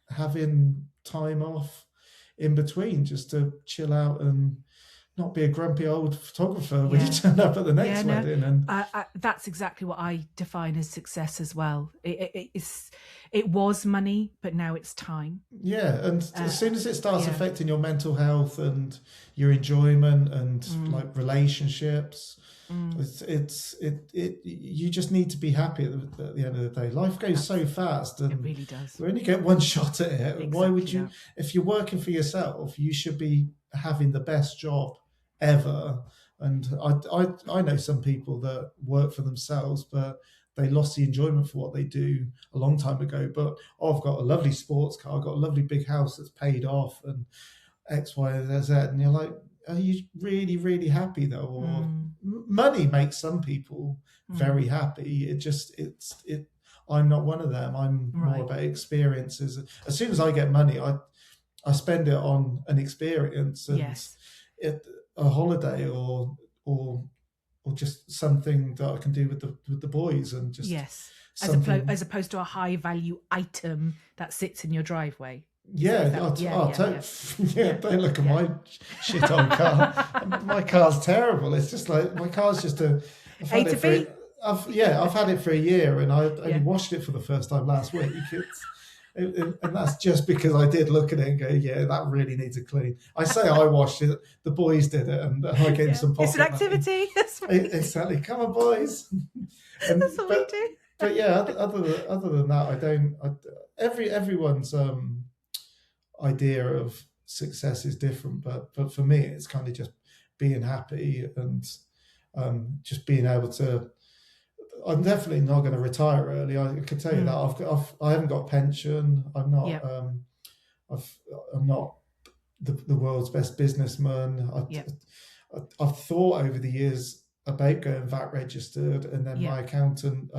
Speaker 2: having time off in between just to chill out and not be a grumpy old photographer when you turn up at the next wedding. And
Speaker 1: that's exactly what I define as success as well. It was money, but now it's time.
Speaker 2: Yeah, and as soon as it starts affecting your mental health and your enjoyment and like relationships, you just need to be happy at the end of the day. Life goes so fast, and
Speaker 1: it really does.
Speaker 2: We only get one shot at it.
Speaker 1: Exactly.
Speaker 2: Why would you? If you're working for yourself, you should be having the best job ever. And I know some people that work for themselves, but they lost the enjoyment for what they do a long time ago. But I've got a lovely sports car, I've got a lovely big house that's paid off, and X, Y, Z. And you're like, are you really, really happy though? Or money makes some people very happy. I'm not one of them. I'm more about experiences. As soon as I get money, I spend it on an experience and a holiday or just something that I can do with the boys, and just
Speaker 1: as opposed to a high value item that sits in your driveway.
Speaker 2: Don't look at my shit on car. My car's terrible. It's just like, my car's just I've had it for a year, and I only washed it for the first time last week. And that's just because I did look at it and go, yeah, that really needs a clean. I say I washed it, the boys did it, and I gave them some pocket.
Speaker 1: It's an activity.
Speaker 2: Exactly. Come on, boys.
Speaker 1: That's what we do.
Speaker 2: But yeah, other than that, I don't. Everyone's idea of success is different, but for me, it's kind of just being happy and just being able to. I'm definitely not going to retire early. I can tell you that. I haven't got a pension. I'm not. I'm not the world's best businessman. I've thought over the years about going VAT registered, and then my accountant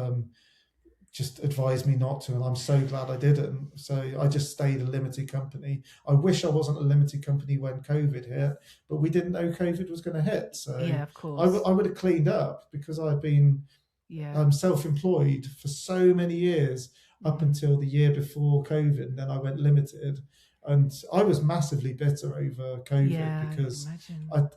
Speaker 2: just advised me not to, and I'm so glad I didn't. So I just stayed a limited company. I wish I wasn't a limited company when COVID hit, but we didn't know COVID was going to hit. So
Speaker 1: of course,
Speaker 2: I would have cleaned up, because I've been self-employed for so many years up until the year before COVID, and then I went limited. And I was massively bitter over COVID because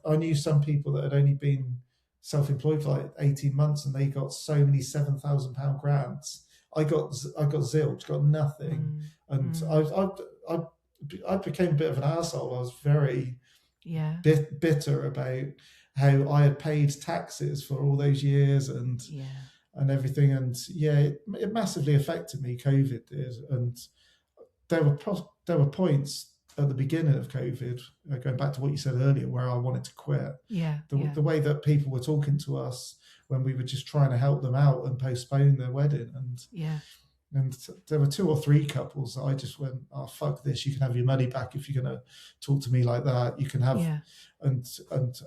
Speaker 2: I knew some people that had only been self-employed for like 18 months, and they got so many £7,000 grants. I got zilch, got nothing. And I became a bit of an arsehole. I was very bitter about how I had paid taxes for all those years and everything. And it massively affected me, COVID did. And there were points at the beginning of COVID, going back to what you said earlier, where I wanted to quit. The way that people were talking to us when we were just trying to help them out and postpone their wedding. And there were 2 or 3 couples that I just went, oh, fuck this. You can have your money back if you're going to talk to me like that. You can have, and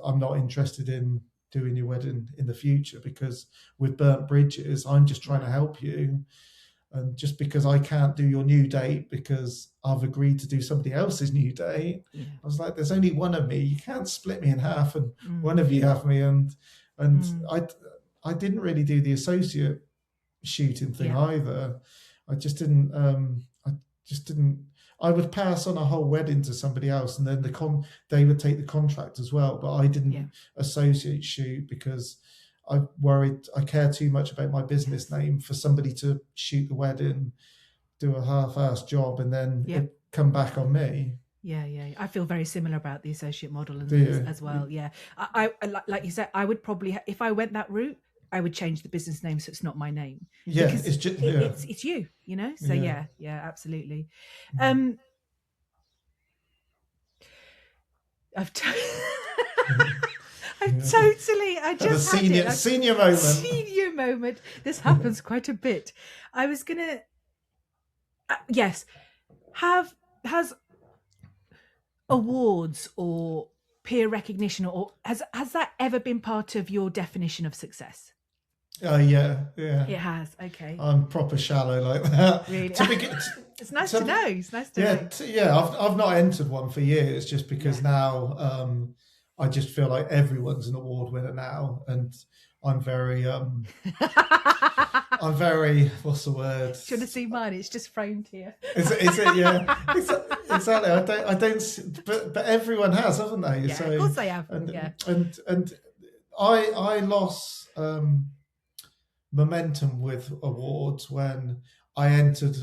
Speaker 2: I'm not interested in doing your wedding in the future, because with burnt bridges, I'm just trying to help you. And just because I can't do your new date because I've agreed to do somebody else's new date, I was like, there's only one of me. You can't split me in half and one of you have me. And I didn't really do the associate shooting thing either. I just didn't. I would pass on a whole wedding to somebody else, and then they would take the contract as well. But I didn't associate shoot, because I worried, I care too much about my business name for somebody to shoot the wedding, do a half-assed job, and then it come back on me.
Speaker 1: I feel very similar about the associate model as well. I like you said, I would probably, if I went that route, I would change the business name so it's not my name.
Speaker 2: It's just
Speaker 1: it's you, you know. So absolutely. I've totally. I just
Speaker 2: had a senior moment.
Speaker 1: Senior moment. This happens quite a bit. I was gonna. Has awards or peer recognition, or has that ever been part of your definition of success?
Speaker 2: Yeah.
Speaker 1: It has. Okay.
Speaker 2: I'm proper shallow like that.
Speaker 1: Really? It's nice to know. It's nice to know.
Speaker 2: I've not entered one for years, just because now I just feel like everyone's an award winner now, and I'm very I'm very, what's the word?
Speaker 1: Do you want to see mine? It's just framed here.
Speaker 2: Is it? Yeah, exactly. I don't. But everyone has, haven't they?
Speaker 1: Yeah,
Speaker 2: So,
Speaker 1: of course they have.
Speaker 2: And
Speaker 1: Yeah.
Speaker 2: and I lost momentum with awards when I entered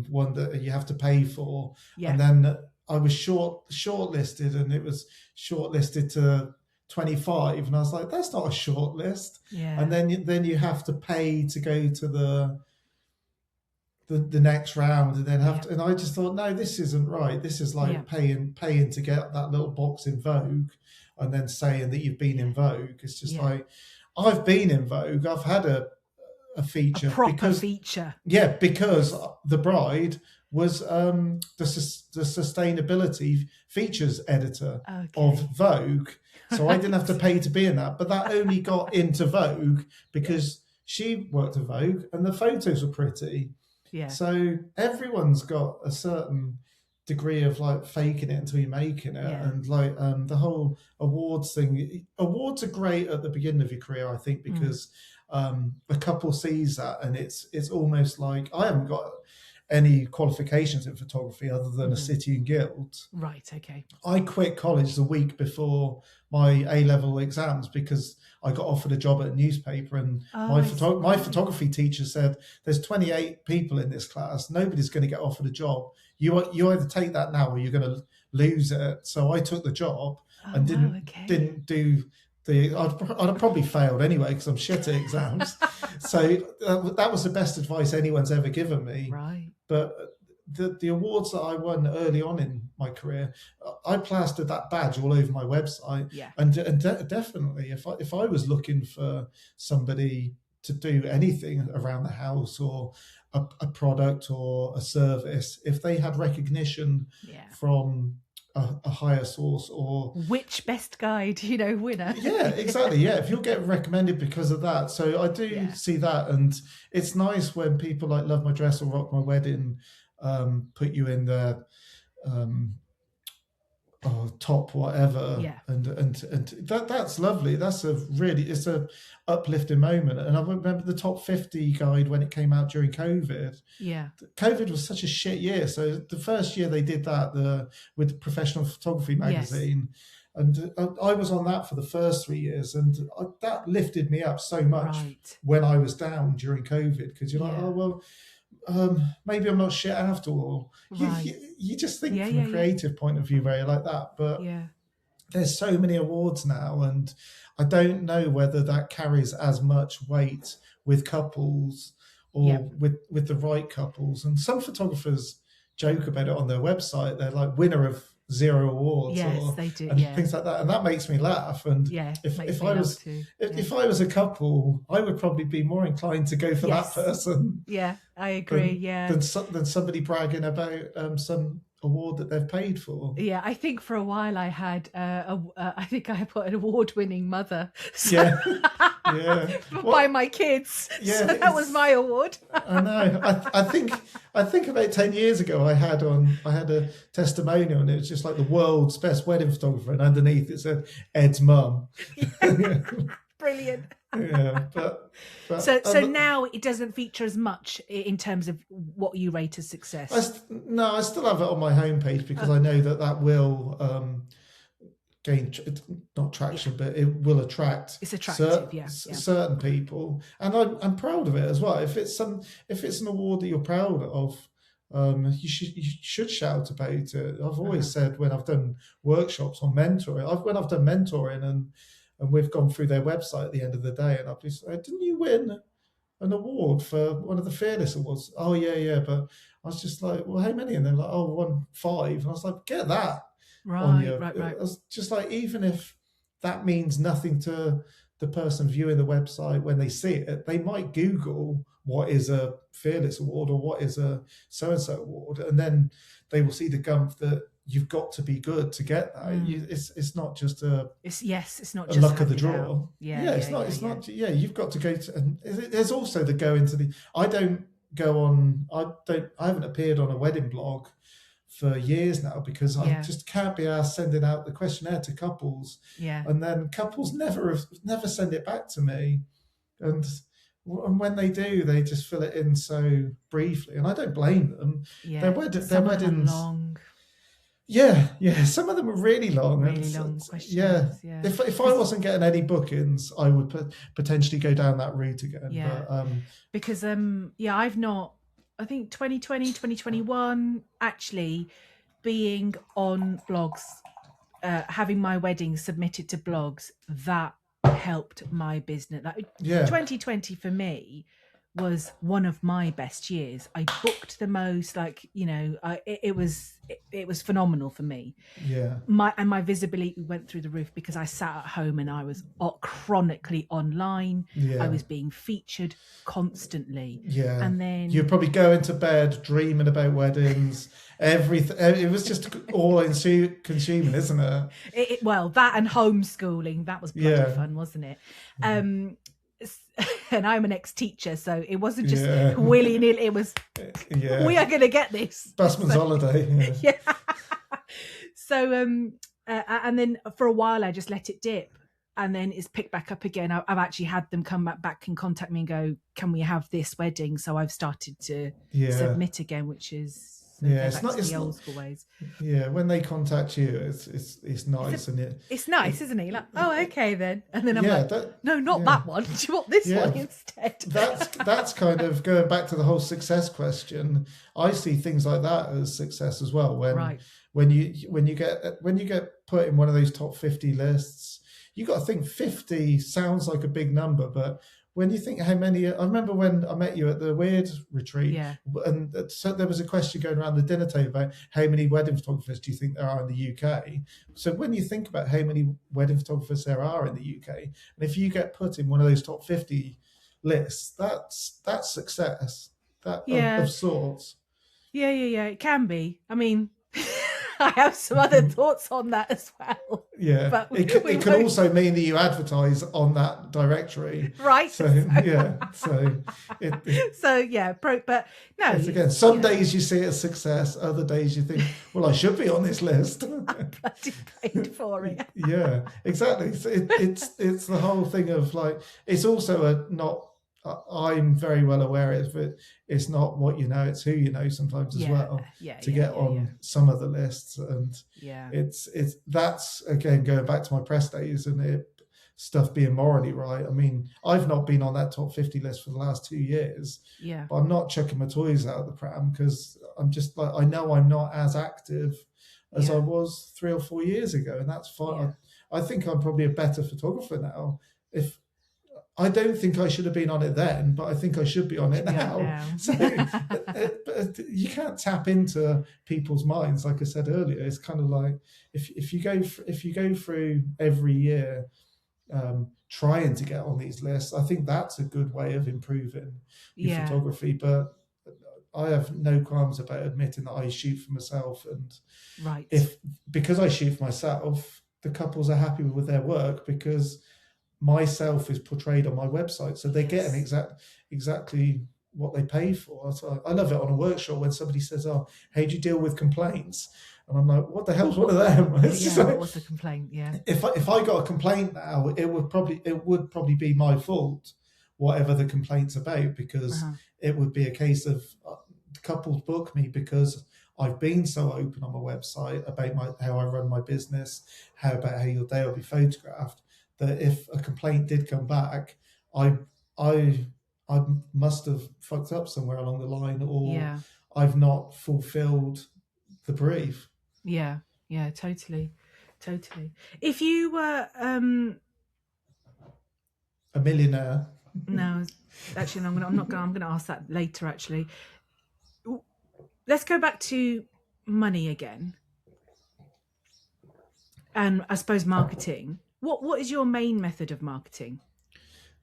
Speaker 2: one that you have to pay for,
Speaker 1: Yeah.
Speaker 2: and then I was shortlisted, and it was shortlisted to 25, and I was like, that's not a shortlist.
Speaker 1: Yeah.
Speaker 2: And then you have to pay to go to the next round, and then have to, and I just thought, no, this isn't right. This is like paying to get that little box in Vogue, and then saying that you've been in Vogue. It's just like, I've been in Vogue. I've had a feature,
Speaker 1: a proper feature.
Speaker 2: Yeah, because the bride was the sustainability features editor of Vogue, so I didn't have to pay to be in that. But that only got into Vogue because she worked at Vogue and the photos were pretty.
Speaker 1: Yeah.
Speaker 2: So everyone's got a certain degree of like faking it until you're making it, and like the whole awards thing. Awards are great at the beginning of your career, I think, because a couple sees that, and it's almost like, I haven't got any qualifications in photography other than a city and guild.
Speaker 1: Right. Okay.
Speaker 2: I quit college the week before my A-level exams because I got offered a job at a newspaper, and my photography teacher said, there's 28 people in this class. Nobody's going to get offered a job. You either take that now or you're going to lose it. So I took the job and didn't do I'd have probably failed anyway because I'm shit at exams. So that was the best advice anyone's ever given me.
Speaker 1: Right.
Speaker 2: But the awards that I won early on in my career, I plastered that badge all over my website.
Speaker 1: Yeah.
Speaker 2: And definitely, if I was looking for somebody to do anything around the house or a product or a service, if they had recognition from a higher source, or
Speaker 1: which best guide, winner.
Speaker 2: Yeah, exactly. Yeah, if you'll get recommended because of that. So I do see that, and it's nice when people like Love My Dress or Rock My Wedding put you in their top whatever, and that's lovely. That's it's a uplifting moment. And I remember the top 50 guide when it came out during COVID.
Speaker 1: Yeah,
Speaker 2: COVID was such a shit year. So the first year they did that with the Professional Photography magazine, and I was on that for the first 3 years, and that lifted me up so much when I was down during COVID, because you're like, oh well. Maybe I'm not shit after all. You just think from a creative point of view where you're like that, but there's so many awards now, and I don't know whether that carries as much weight with couples or with the right couples. And some photographers joke about it on their website. They're like winner of 0 awards,
Speaker 1: they do,
Speaker 2: and things like that, and that makes me laugh. And if I was a couple, I would probably be more inclined to go for that person.
Speaker 1: Yeah, I agree.
Speaker 2: Than somebody bragging about some award that they've paid for.
Speaker 1: Yeah, I think for a while I had I think I put an award-winning mother. By my kids.
Speaker 2: Yeah,
Speaker 1: so that was my award.
Speaker 2: I know. I think about 10 years ago I had a testimonial, and it was just like the world's best wedding photographer, and underneath it said Ed's mum.
Speaker 1: Brilliant.
Speaker 2: Yeah, but
Speaker 1: so now it doesn't feature as much in terms of what you rate as success.
Speaker 2: I still have it on my homepage because I know that will gain not traction, but it will attract.
Speaker 1: It's attractive,
Speaker 2: certain people, and I'm proud of it as well. If it's an award that you're proud of, you should shout about it. I've always said when I've done workshops on mentoring, when I've done mentoring and we've gone through their website at the end of the day, and I've been like, didn't you win an award for one of the Fearless Awards? Oh yeah, but I was just like, well, how many? And they're like, oh, won 5. And I was like, get that on you.
Speaker 1: Right.
Speaker 2: I was just like, even if that means nothing to the person viewing the website when they see it, they might Google what is a Fearless Award or what is a so-and-so award, and then they will see the gump that you've got to be good to get that. It's not just
Speaker 1: it's not
Speaker 2: just luck of the draw.
Speaker 1: It's
Speaker 2: not. You've got to go to, and there's also the go into the. I haven't appeared on a wedding blog for years now because I just can't be asked sending out the questionnaire to couples.
Speaker 1: Yeah.
Speaker 2: And then couples never send it back to me, and and when they do, they just fill it in so briefly, and I don't blame them.
Speaker 1: Yeah,
Speaker 2: Their
Speaker 1: some of them are
Speaker 2: weddings,
Speaker 1: long,
Speaker 2: yeah. Some of them are really long.
Speaker 1: really long
Speaker 2: Yeah.
Speaker 1: questionnaires. Yeah,
Speaker 2: If I wasn't getting any bookings, I would potentially go down that route again.
Speaker 1: yeah,
Speaker 2: But
Speaker 1: because yeah, I've not. I think 2020, 2021, actually being on blogs, having my wedding submitted to blogs, that helped my business. Like
Speaker 2: yeah,
Speaker 1: 2020 for me was one of my best years. I booked the most, like, you know, it was phenomenal for me.
Speaker 2: yeah,
Speaker 1: My visibility went through the roof because I sat at home and I was chronically online.
Speaker 2: yeah.
Speaker 1: I was being featured constantly.
Speaker 2: Yeah,
Speaker 1: And then
Speaker 2: you're probably going to bed dreaming about weddings. Everything. It was just all consuming, isn't it?
Speaker 1: well, that and homeschooling, that was bloody fun, wasn't it? And I'm an ex-teacher, so it wasn't just willy-nilly. It was, we are going to get this.
Speaker 2: Busman's holiday.
Speaker 1: Yeah. So, and then for a while, I just let it dip. And then it's picked back up again. I've actually had them come back and contact me and go, can we have this wedding? So I've started to submit again, which is...
Speaker 2: it's not
Speaker 1: the old school ways.
Speaker 2: Yeah, when they contact you, it's nice, and
Speaker 1: it's nice, isn't it? You're like, oh, okay then, and then I'm like, no, not that one. Do you want this one instead?
Speaker 2: That's kind of going back to the whole success question. I see things like that as success as well. When you get put in one of those top 50 lists, you got to think 50 sounds like a big number, but when you think how many, I remember when I met you at the Weird retreat, and so there was a question going around the dinner table about how many wedding photographers do you think there are in the UK? So when you think about how many wedding photographers there are in the UK, and if you get put in one of those top 50 lists, that's success, of sorts.
Speaker 1: Yeah, it can be. I mean, I have some other thoughts on that as well.
Speaker 2: Yeah, but it can also mean that you advertise on that directory,
Speaker 1: right?
Speaker 2: So
Speaker 1: but no.
Speaker 2: Again, some days you see it as success, other days you think, well, I should be on this list.
Speaker 1: I bloody paid for it.
Speaker 2: Yeah, exactly. So it's the whole thing of like, it's also not. I'm very well aware of it. It's not what you know; it's who you know sometimes as well. To get on some of the lists, and it's that's again going back to my press days and stuff being morally right. I mean, I've not been on that top 50 list for the last 2 years.
Speaker 1: Yeah,
Speaker 2: but I'm not chucking my toys out of the pram because I'm just like, I know I'm not as active as I was 3 or 4 years ago, and that's fine. Yeah. I think I'm probably a better photographer now. I don't think I should have been on it then, but I think I should be on it now. So you can't tap into people's minds, like I said earlier. It's kind of like if you go through every year trying to get on these lists, I think that's a good way of improving your photography. But I have no qualms about admitting that I shoot for myself, and because I shoot for myself, the couples are happy with their work because myself is portrayed on my website, so they're getting exactly what they pay for. So I love it on a workshop when somebody says, "Oh, how do you deal with complaints?" And I'm like, "What the hell's one of them?"
Speaker 1: What was a complaint? Yeah.
Speaker 2: If I got a complaint now, it would probably be my fault, whatever the complaint's about, because it would be a case of couples book me because I've been so open on my website about how I run my business, how your day will be photographed, that if a complaint did come back, I must have fucked up somewhere along the line, or I've not fulfilled the brief.
Speaker 1: Yeah, totally. If you were
Speaker 2: a millionaire,
Speaker 1: no, actually, no, I'm going to ask that later. Actually, let's go back to money again, and I suppose marketing. What is your main method of marketing?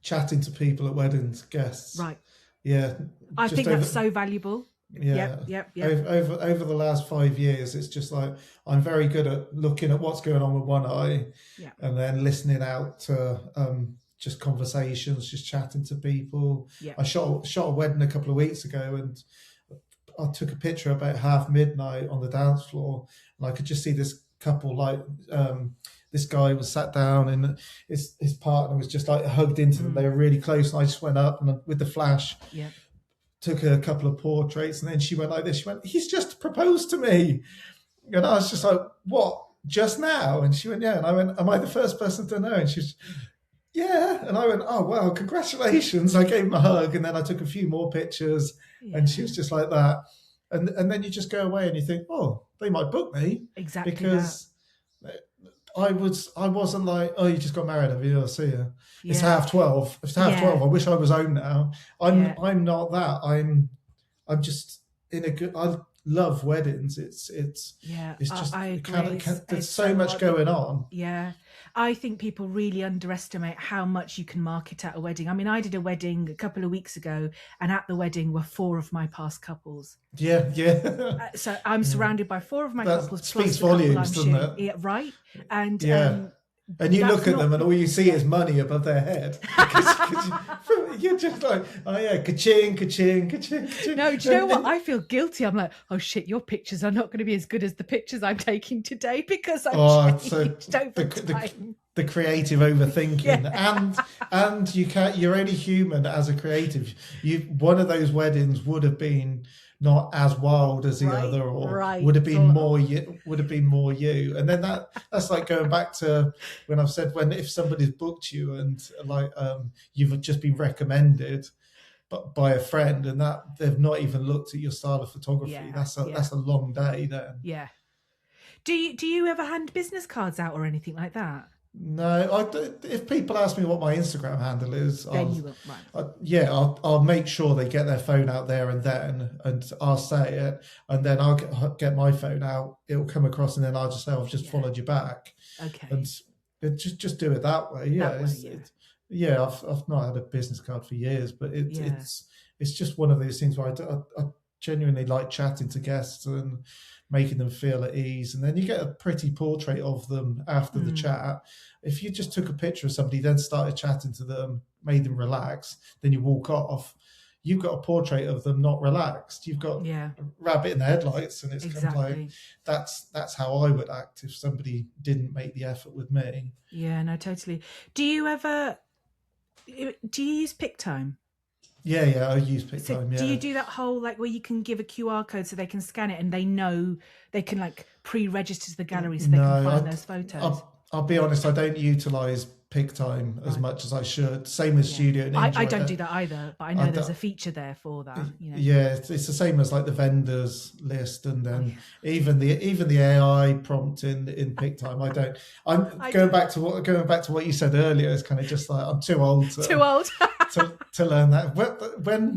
Speaker 2: Chatting to people at weddings, guests.
Speaker 1: Right.
Speaker 2: Yeah.
Speaker 1: I think that's so valuable.
Speaker 2: Yeah.
Speaker 1: Yep.
Speaker 2: Over the last 5 years, it's just like I'm very good at looking at what's going on with one eye, and then listening out to just conversations, just chatting to people. Yeah. I shot a wedding a couple of weeks ago, and I took a picture about midnight on the dance floor, and I could just see this couple this guy was sat down and his partner was just like hugged into them. They were really close, and I just went up and with the flash,
Speaker 1: Yeah.
Speaker 2: took a couple of portraits, and then she went like this. She went, "He's just proposed to me," and I was just like, "What? Just now?" And she went, "Yeah." And I went, "Am I the first person to know?" And she's, "Yeah." And I went, "Oh wow, congratulations!" I gave him a hug, and then I took a few more pictures, and she was just like that. And then you just go away and you think, "Oh, they might book me,"
Speaker 1: Exactly
Speaker 2: because I wasn't like, "Oh, you just got married, have you? I'll see you."
Speaker 1: Yeah.
Speaker 2: It's 12:30. It's 12:30. I wish I was home now. I'm not that. I'm just in a good. I love weddings. It's just
Speaker 1: I agree.
Speaker 2: there's so much going on.
Speaker 1: Yeah. I think people really underestimate how much you can market at a wedding. I mean, I did a wedding a couple of weeks ago, and at the wedding were 4 of my past couples.
Speaker 2: Yeah.
Speaker 1: So I'm surrounded by 4 of my
Speaker 2: That
Speaker 1: couples.
Speaker 2: speaks volumes, doesn't it?
Speaker 1: Yeah, right. And
Speaker 2: and you look at them and all you see is money above their head. You're just like, oh yeah, ka-ching, ka-ching, ka-ching, ka-ching.
Speaker 1: No, do you know what? I feel guilty. I'm like, oh shit, your pictures are not going to be as good as the pictures I'm taking today because I've changed over time.
Speaker 2: The creative overthinking, and you're only human as a creative. One of those weddings would have been not as wild as the other, or would have been more you. And then that's like going back to when I've said, if somebody's booked you and like you've just been recommended by a friend and that they've not even looked at your style of photography, that's a long day then.
Speaker 1: Yeah. Do you ever hand business cards out or anything like that?
Speaker 2: No, if people ask me what my Instagram handle is,
Speaker 1: then you will.
Speaker 2: I'll make sure they get their phone out there and I'll say it, and then I'll get my phone out. It'll come across, and then I'll just say, I've just followed you back.
Speaker 1: Okay.
Speaker 2: And just do it that way. Yeah, I've not had a business card for years, but it's just one of those things where I genuinely like chatting to guests and making them feel at ease, and then you get a pretty portrait of them after the chat. If you just took a picture of somebody, then started chatting to them, made them relax, then you walk off, you've got a portrait of them not relaxed. You've got a rabbit in the headlights, and it's kind of like that's how I would act if somebody didn't make the effort with me.
Speaker 1: Yeah, no, totally. Do you use PicTime?
Speaker 2: Yeah, I use PicTime.
Speaker 1: So do you do that whole like where you can give a QR code so they can scan it and they know they can like pre-register to the gallery so they can find those photos?
Speaker 2: I'll be honest, I don't utilise PicTime as much as I should. Same as Studio Ninja.
Speaker 1: I don't do that either, but I know there's a feature there for that.
Speaker 2: Yeah, it's the same as like the vendors list, and then even the AI prompt in PicTime. Going back to what you said earlier. It's kind of just like I'm too old. To learn that.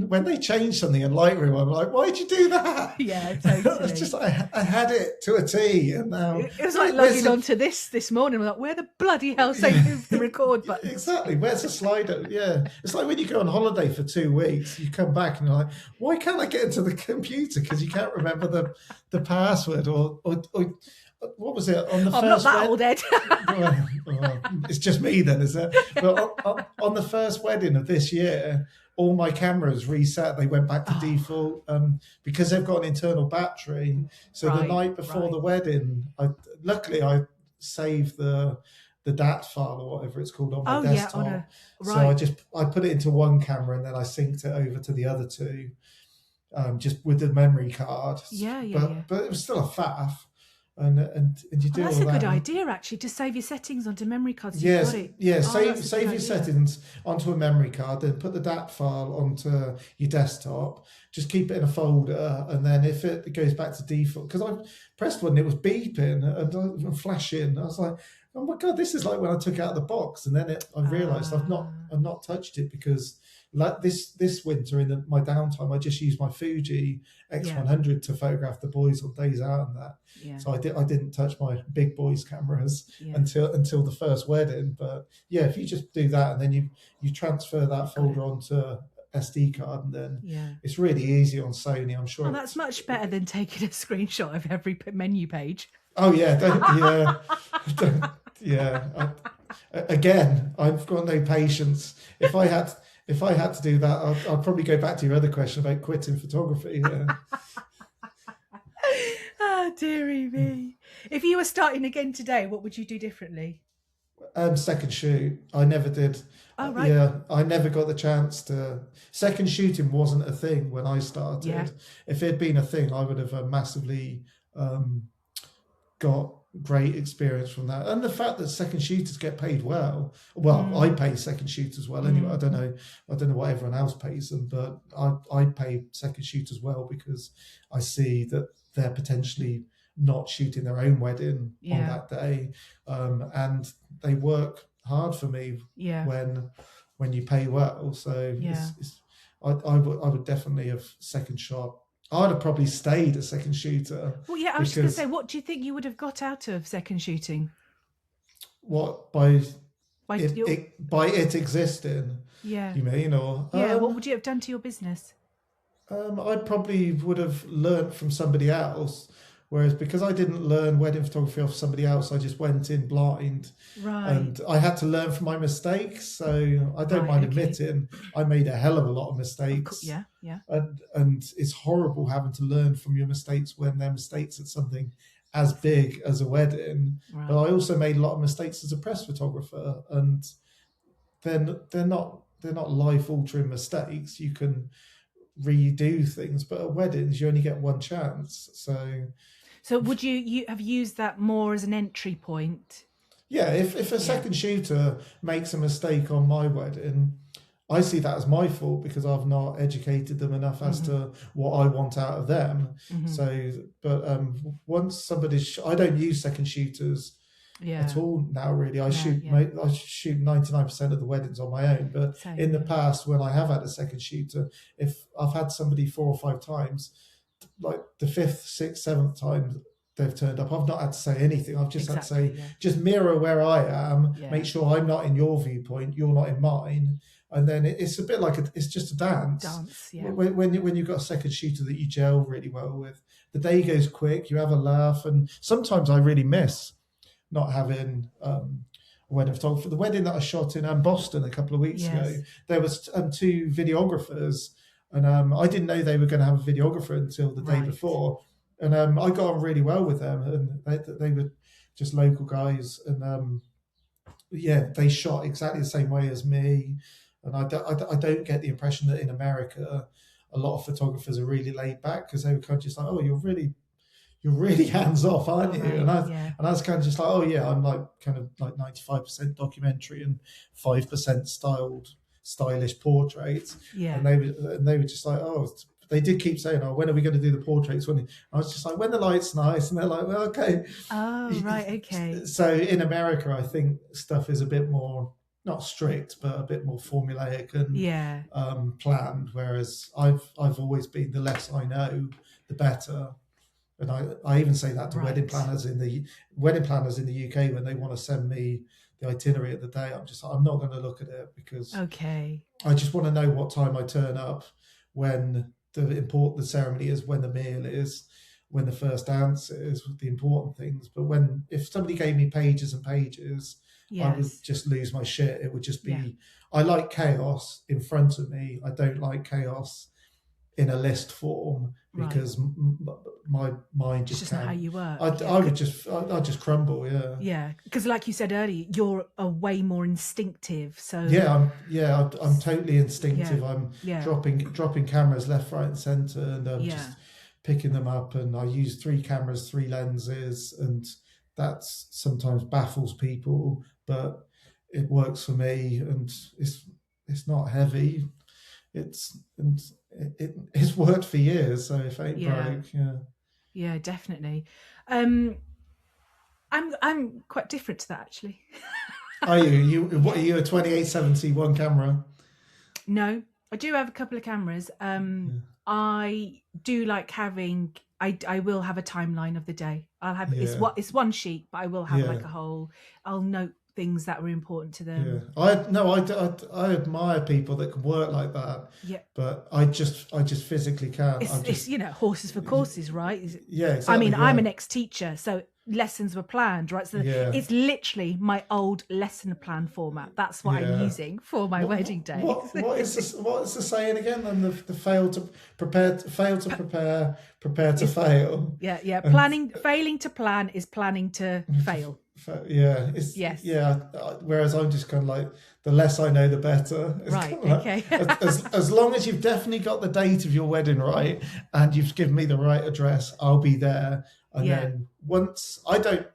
Speaker 2: When they change something in Lightroom, I'm like, why'd you do that?
Speaker 1: Yeah, totally.
Speaker 2: It's just I had it to a T, and now
Speaker 1: it was like logging onto this morning. We're like, where the bloody hell say move the record button?
Speaker 2: Exactly. Where's the slider? Yeah, it's like when you go on holiday for 2 weeks, you come back and you're like, why can't I get into the computer? Because you can't remember the password or what was it on the first?
Speaker 1: I'm not that old, Ed.
Speaker 2: well, it's just me then, is it? But on the first wedding of this year, all my cameras reset. They went back to default because they've got an internal battery. So the night before the wedding, luckily I saved the DAT file or whatever it's called on my desktop. So I put it into one camera and then I synced it over to the other two, just with the memory card. But it was still a faff. And you do all that.
Speaker 1: That's a good idea, actually, to save your settings onto memory cards.
Speaker 2: Yes, save your settings onto a memory card, then put the DAT file onto your desktop. Just keep it in a folder, and then if it goes back to default, because I pressed one, it was beeping and flashing. I was like, oh my god, this is like when I took it out of the box, and then I realised I've not touched it because. Like this winter in my downtime, I just used my Fuji X100 to photograph the boys on days out and that. So I didn't touch my big boys cameras until the first wedding. But yeah, if you just do that and then you transfer that folder onto SD card, and then it's really easy on Sony. I'm sure.
Speaker 1: Oh, that's much better than taking a screenshot of every menu page.
Speaker 2: Oh yeah, again, I've got no patience. If I had to do that, I'd probably go back to your other question about quitting photography.
Speaker 1: Oh, dearie me. If you were starting again today, what would you do differently?
Speaker 2: Second shoot, I never did.
Speaker 1: Oh, right.
Speaker 2: Yeah, I never got the chance to. Second shooting wasn't a thing when I
Speaker 1: Yeah.
Speaker 2: started. If it had been a thing, I would have massively um, got great experience from that. And the fact that second shooters get paid well. Well, I
Speaker 1: Mm,
Speaker 2: pay second shooters well anyway.
Speaker 1: mm,
Speaker 2: I don't know what everyone else pays them, but I pay second shooters well because I see that they're potentially not shooting their own wedding on
Speaker 1: yeah.
Speaker 2: that day, and they work hard for me
Speaker 1: Yeah.
Speaker 2: when you pay well. So
Speaker 1: Yeah.
Speaker 2: I would definitely have second shot. I'd have probably stayed a second shooter
Speaker 1: Well, yeah, I was just going to say,
Speaker 2: because
Speaker 1: what do you think you would have got out of second shooting?
Speaker 2: what
Speaker 1: By your,
Speaker 2: by it existing,
Speaker 1: yeah.
Speaker 2: you mean, or
Speaker 1: Yeah. What would you have done to your business?
Speaker 2: I probably would have learnt from somebody else. Whereas because I didn't learn wedding photography off somebody else, I just went in blind,
Speaker 1: Right.
Speaker 2: and I had to learn from my mistakes. So I don't
Speaker 1: Right.
Speaker 2: mind
Speaker 1: Okay.
Speaker 2: admitting I made a hell of a lot of mistakes,
Speaker 1: Yeah. Yeah.
Speaker 2: and it's horrible having to learn from your mistakes when they're mistakes at something as big as a wedding.
Speaker 1: Right.
Speaker 2: But I also made a lot of mistakes as a press photographer, and they're not life altering mistakes. You can redo things, but at weddings you only get one chance.
Speaker 1: So would you have used that more as an entry point?
Speaker 2: Yeah, if a second shooter makes a mistake on my wedding, I see that as my fault because I've not educated them enough as to what I want out of them. So, but once I don't use second shooters at all now. Really, I shoot 99% of the weddings on my own. But
Speaker 1: Same,
Speaker 2: in the past, when I have had a second shooter, if I've had somebody 4 or 5 times, like the fifth, sixth, seventh time they've turned up, I've not had to say anything. I've just had to say, just mirror where I am, make sure I'm not in your viewpoint, you're not in mine. And then it's a bit like it's just a dance.
Speaker 1: Yeah.
Speaker 2: When you've got a second shooter that you gel really well with, the day goes quick, you have a laugh, and sometimes I really miss not having a wedding photographer. The wedding that I shot in Boston a couple of weeks ago, there was 2 videographers, and I didn't know they were going to have a videographer until the day before, and I got on really well with them, and they were just local guys, and they shot exactly the same way as me, and I don't get the impression that in America a lot of photographers are really laid back, because they were kind of just like, oh, you're really hands off, aren't you? And I was kind of just like, oh yeah, I'm like kind of like 95% documentary and 5% stylish portraits.
Speaker 1: Yeah.
Speaker 2: And they were just like, oh, they did keep saying, oh, when are we going to do the portraits? When I was just like, when the light's nice, and they're like, well, okay.
Speaker 1: Oh, right, okay.
Speaker 2: So in America, I think stuff is a bit more not strict, but a bit more formulaic and planned. Whereas I've always been, the less I know, the better. And I even say that to wedding planners in the UK when they want to send me the itinerary of the day. I'm not going to look at it, because I just want to know what time I turn up, when the ceremony is, when the meal is, when the first dance is, the important things. But if somebody gave me pages and pages, I would just lose my shit. It would just be, I like chaos in front of me. I don't like chaos in a list form, because my mind just
Speaker 1: not how you work.
Speaker 2: I'd just crumble.
Speaker 1: Yeah, because like you said earlier, you're a way more instinctive. So
Speaker 2: I'm totally instinctive. I'm dropping cameras left, right, and center, and I'm just picking them up. And I use 3 cameras, 3 lenses, and that sometimes baffles people, but it works for me, and it's not heavy. It's worked for years, so if it ain't broke,
Speaker 1: yeah, definitely. I'm quite different to that, actually.
Speaker 2: Are you? What are you, a 2870 one camera?
Speaker 1: No, I do have a couple of cameras. I do like having. I will have a timeline of the day. I'll have it's one sheet, but I will have like a whole. I'll note things that were important to them.
Speaker 2: I admire people that can work like that.
Speaker 1: Yeah,
Speaker 2: but I just physically can't.
Speaker 1: It's horses for courses, right?
Speaker 2: Yeah, exactly.
Speaker 1: I mean, I'm an ex-teacher, so lessons were planned, right? So
Speaker 2: Yeah.
Speaker 1: it's literally my old lesson plan format. That's what I'm
Speaker 2: Yeah.
Speaker 1: using for my wedding days.
Speaker 2: What is the saying again? And the fail to prepare, fail to prepare, prepare to fail.
Speaker 1: Yeah.
Speaker 2: And
Speaker 1: Failing to plan is planning to fail.
Speaker 2: yeah, it's
Speaker 1: Yes.
Speaker 2: yeah. Whereas I'm just kind of like, the less I know, the better. It's
Speaker 1: Right.
Speaker 2: kind of
Speaker 1: Okay.
Speaker 2: like, as long as you've definitely got the date of your wedding right and you've given me the right address, I'll be there. And
Speaker 1: Yeah.
Speaker 2: then once I don't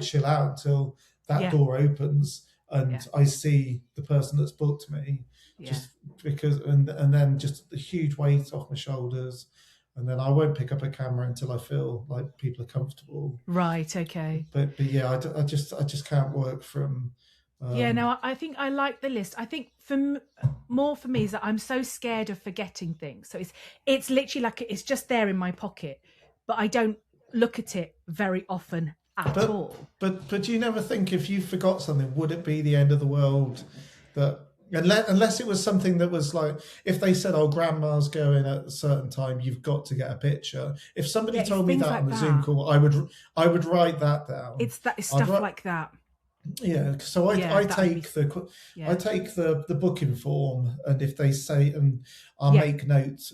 Speaker 2: chill out until that
Speaker 1: Yeah.
Speaker 2: door opens and
Speaker 1: Yeah.
Speaker 2: I see the person that's booked me.
Speaker 1: Yeah.
Speaker 2: Just because, and then just the huge weight off my shoulders. And then I won't pick up a camera until I feel like people are comfortable.
Speaker 1: Right. Okay.
Speaker 2: But yeah, I just can't work from.
Speaker 1: Yeah, no, I think I like the list. I think more for me is that I'm so scared of forgetting things. So it's literally like it's just there in my pocket, but I don't look at it very often at all.
Speaker 2: But you never think, if you forgot something, would it be the end of the world? That unless it was something that was like, if they said, "Oh, grandma's going at a certain time, you've got to get a picture." If somebody told me that
Speaker 1: like
Speaker 2: on the Zoom call, I would write that down.
Speaker 1: It's stuff like that.
Speaker 2: Yeah, so I take the booking form, and if they say, and I'll make notes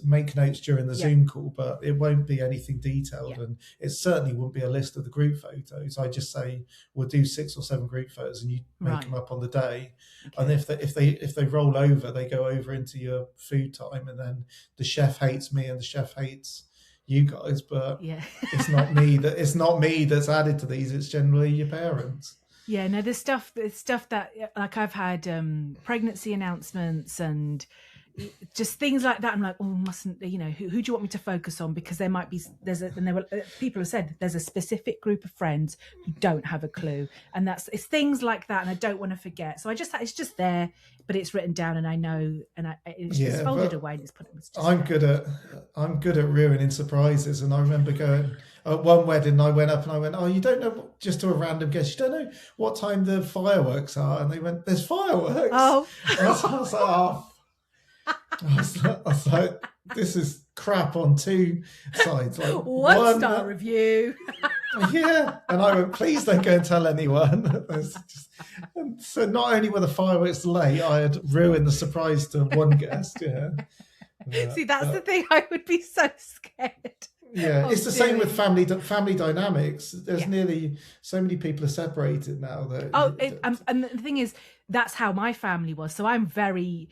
Speaker 2: during the Zoom call, but it won't be anything detailed, and it certainly won't be a list of the group photos. I just say we'll do 6 or 7 group photos, and you make them up on the day. Okay. And if they roll over, they go over into your food time, and then the chef hates me and the chef hates you guys, but it's not me that's added to these. It's generally your parents.
Speaker 1: Yeah, no, there's stuff that, like, I've had pregnancy announcements and just things like that. I'm like, oh, mustn't, who do you want me to focus on? Because there might be, people have said there's a specific group of friends who don't have a clue. And it's things like that. And I don't want to forget. So it's just there, but it's written down and I know, and it's just folded away and it's put.
Speaker 2: I'm good at ruining surprises. And I remember going at one wedding, I went up and I went, "Oh, you don't know," just to a random guest, "You don't know what time the fireworks are?" And they went, "There's fireworks."
Speaker 1: Oh.
Speaker 2: I was like, oh. I was like, this is crap on 2 sides. Like,
Speaker 1: 1-star review.
Speaker 2: Yeah. And I went, "Please don't go and tell anyone." And so not only were the fireworks late, I had ruined the surprise to one guest. Yeah.
Speaker 1: See, that's the thing. I would be so scared.
Speaker 2: Yeah, it's the same with family dynamics. There's nearly so many people are separated now.
Speaker 1: And the thing is, that's how my family was. So I'm very